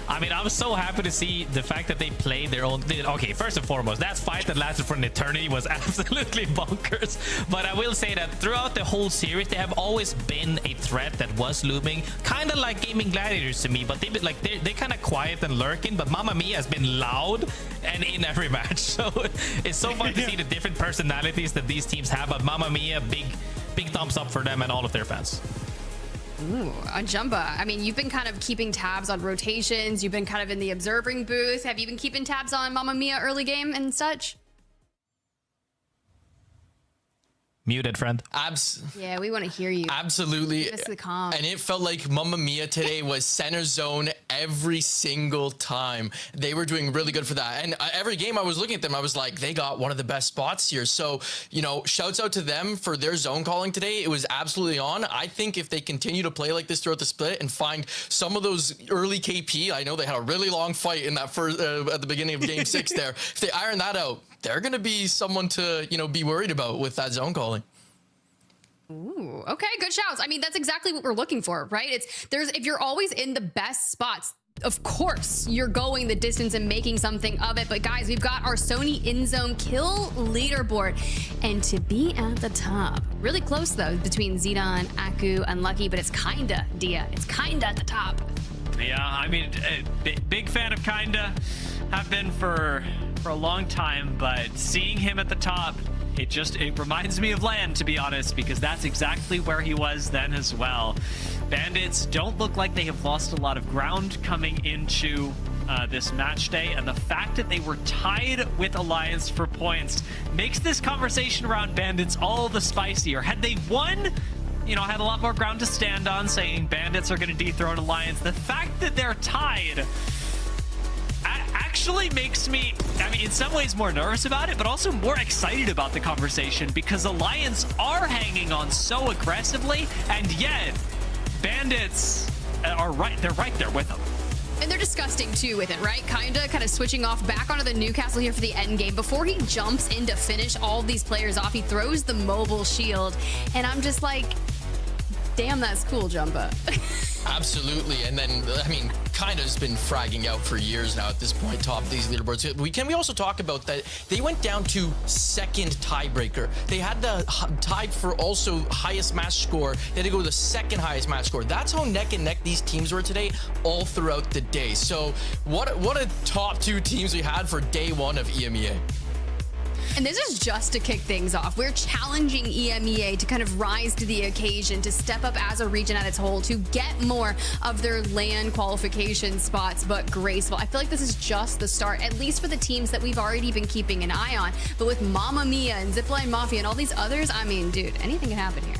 [SPEAKER 16] I mean, I was so happy to see the fact that they played their own... Okay, first and foremost, that fight that lasted for an eternity was absolutely bonkers. But I will say that throughout the whole series, they have always been a threat that was looming. Kind of like GaiminGladiators to me, but they've been like, they're kind of quiet and lurking. But Mamma Mia has been loud and in every match. So it's so fun to see the different personalities that these teams have. But Mamma Mia, big thumbs up for them and all of their fans.
[SPEAKER 1] Ooh, on Jumba, I mean, you've been kind of keeping tabs on rotations. You've been kind of in the observing booth. Have you been keeping tabs on Mamma Mia early game and such?
[SPEAKER 16] Muted, friend.
[SPEAKER 1] Yeah, we want to hear you.
[SPEAKER 4] Absolutely.
[SPEAKER 1] Give us the calm.
[SPEAKER 4] And it felt like Mamma Mia today was center zone every single time. They were doing really good for that. And every game I was looking at them, I was like, they got one of the best spots here. So, you know, shouts out to them for their zone calling today. It was absolutely on. I think if they continue to play like this throughout the split and find some of those early KP, I know they had a really long fight in that first at the beginning of game 6 there. If they iron that out, they're going to be someone to, you know, be worried about with that zone calling.
[SPEAKER 1] Ooh, okay, good shouts. I mean, that's exactly what we're looking for, right? If you're always in the best spots, of course, you're going the distance and making something of it. But guys, we've got our Sony in-zone kill leaderboard. And to be at the top, really close though, between Zidane, Aku, Unlucky, but it's kinda, Dia. It's kinda at the top.
[SPEAKER 14] Yeah, I mean, big fan of Kinda. Have been for a long time, but seeing him at the top, it reminds me of Land, to be honest, because that's exactly where he was then as well. Bandits don't look like they have lost a lot of ground coming into this match day, and the fact that they were tied with Alliance for points makes this conversation around Bandits all the spicier. Had they won, you know, had a lot more ground to stand on, saying Bandits are going to dethrone Alliance. The fact that they're tied
[SPEAKER 13] actually makes me, I mean, in some ways more nervous about it, but also more excited about the conversation because Alliance are hanging on so aggressively, and yet Bandits are right. They're right there with them.
[SPEAKER 1] And they're disgusting too with it, right? Kind of switching off back onto the Newcastle here for the end game. Before he jumps in to finish all of these players off, he throws the mobile shield. And I'm just like, damn, that's cool, Jumba.
[SPEAKER 4] Absolutely. And then, I mean, Kinda's been fragging out for years now at this point, top of these leaderboards. Can we also talk about that? They went down to second tiebreaker. They had the tied for also highest match score. They had to go to the second highest match score. That's how neck and neck these teams were today all throughout the day. So what a top two teams we had for day one of EMEA.
[SPEAKER 1] And this is just to kick things off. We're challenging EMEA to kind of rise to the occasion, to step up as a region at its whole, to get more of their LAN qualification spots, but graceful. I feel like this is just the start, at least for the teams that we've already been keeping an eye on. But with Mamma Mia and ZIPLINE Mafia and all these others, I mean, dude, anything can happen here.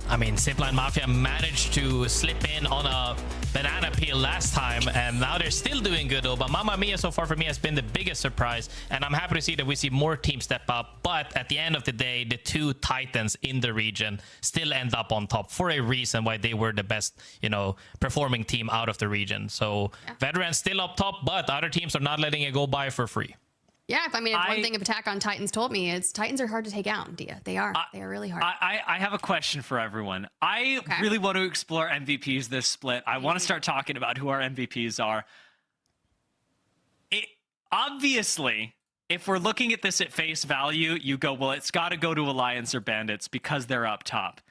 [SPEAKER 16] I mean, ZIPLINE Mafia managed to slip in on a banana peel last time, and now they're still doing good though. But Mamma Mia so far for me has been the biggest surprise, and I'm happy to see that we see more teams step up. But at the end of the day, the two titans in the region still end up on top for a reason why they were the best, you know, performing team out of the region. So veterans still up top, but other teams are not letting it go by for free.
[SPEAKER 1] Yeah, if one thing Attack on Titans told me, it's Titans are hard to take out, Dia. They are really hard.
[SPEAKER 13] I have a question for everyone. I really want to explore MVPs this split. I want to start talking about who our MVPs are. Obviously, if we're looking at this at face value, you go, well, it's got to go to Alliance or Bandits because they're up top.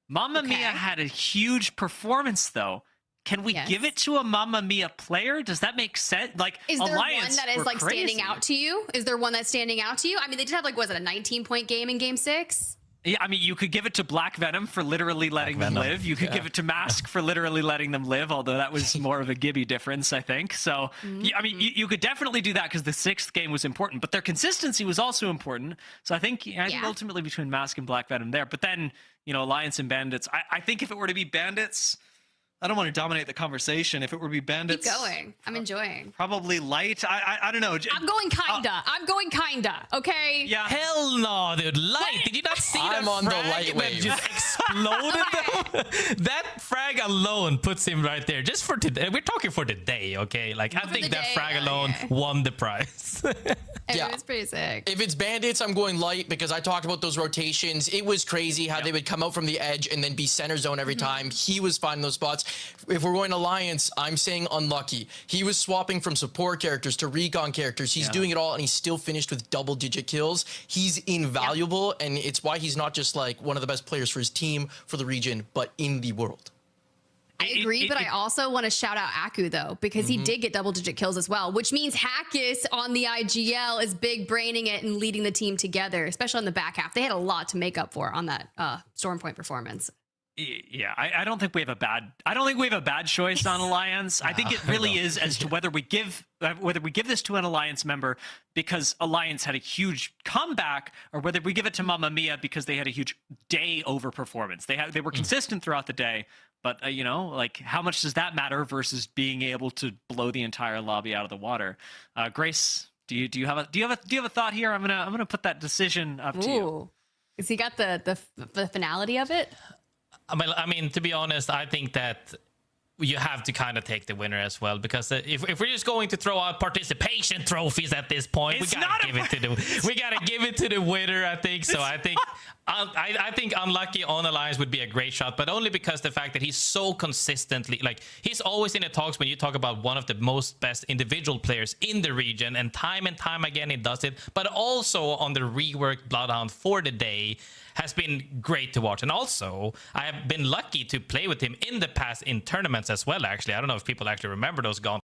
[SPEAKER 13] Mamma Mia had a huge performance, though. Can we give it to a Mamma Mia player? Does that make sense? Like,
[SPEAKER 1] is there
[SPEAKER 13] Alliance
[SPEAKER 1] one that is like
[SPEAKER 13] crazy.
[SPEAKER 1] standing out to you? Is there one that's standing out to you? I mean, they did have like, was it a 19-point game in Game 6?
[SPEAKER 13] Yeah, I mean, you could give it to Black Venom for literally letting them live. You could give it to Mask for literally letting them live, although that was more of a Gibby difference, I think. So, I mean, you could definitely do that because the 6th game was important, but their consistency was also important. So I think ultimately between Mask and Black Venom there. But then, you know, Alliance and Bandits. I think if it were to be Bandits, I don't want to dominate the conversation. If it were to be Bandits...
[SPEAKER 1] Keep going. I'm enjoying.
[SPEAKER 13] Probably Light. I don't know.
[SPEAKER 1] I'm going kinda. Okay?
[SPEAKER 13] Yeah.
[SPEAKER 16] Hell no, dude. Light. Did you not see that
[SPEAKER 4] on the
[SPEAKER 16] frag
[SPEAKER 4] light
[SPEAKER 16] that
[SPEAKER 4] wave.
[SPEAKER 16] just exploded them? That frag alone puts him right there. Just for today. We're talking for the day, okay? Like, I think that frag alone won the prize.
[SPEAKER 1] It was pretty sick.
[SPEAKER 4] If it's Bandits, I'm going Light because I talked about those rotations. It was crazy how they would come out from the edge and then be center zone every time. He was finding those spots. If we're going Alliance, I'm saying unlucky. He was swapping from support characters to recon characters. He's doing it all, and he's still finished with double-digit kills. He's invaluable, and it's why he's not just like one of the best players for his team, for the region, but in the world.
[SPEAKER 1] I agree, but I also want to shout out Aku, though, because he did get double-digit kills as well, which means Hackis on the IGL is big braining it and leading the team together, especially on the back half. They had a lot to make up for on that Stormpoint performance.
[SPEAKER 13] Yeah, I don't think we have a bad choice on Alliance. I think it really is as to whether we give this to an Alliance member because Alliance had a huge comeback, or whether we give it to Mamma Mia because they had a huge day over performance. They were consistent throughout the day, but you know, like, how much does that matter versus being able to blow the entire lobby out of the water? Grace, do you have a thought here? I'm gonna put that decision up to you.
[SPEAKER 1] Has he got the finality of it?
[SPEAKER 16] I mean, to be honest, I think that you have to kind of take the winner as well, because if we're just going to throw out participation trophies at this point, we gotta give it to the winner. I think so. I think unlucky on Alliance would be a great shot, but only because the fact that he's so consistently, like, he's always in the talks when you talk about one of the most best individual players in the region, and time again he does it. But also on the reworked Bloodhound for the day has been great to watch. And also, I have been lucky to play with him in the past in tournaments as well, actually. I don't know if people actually remember those gauntlets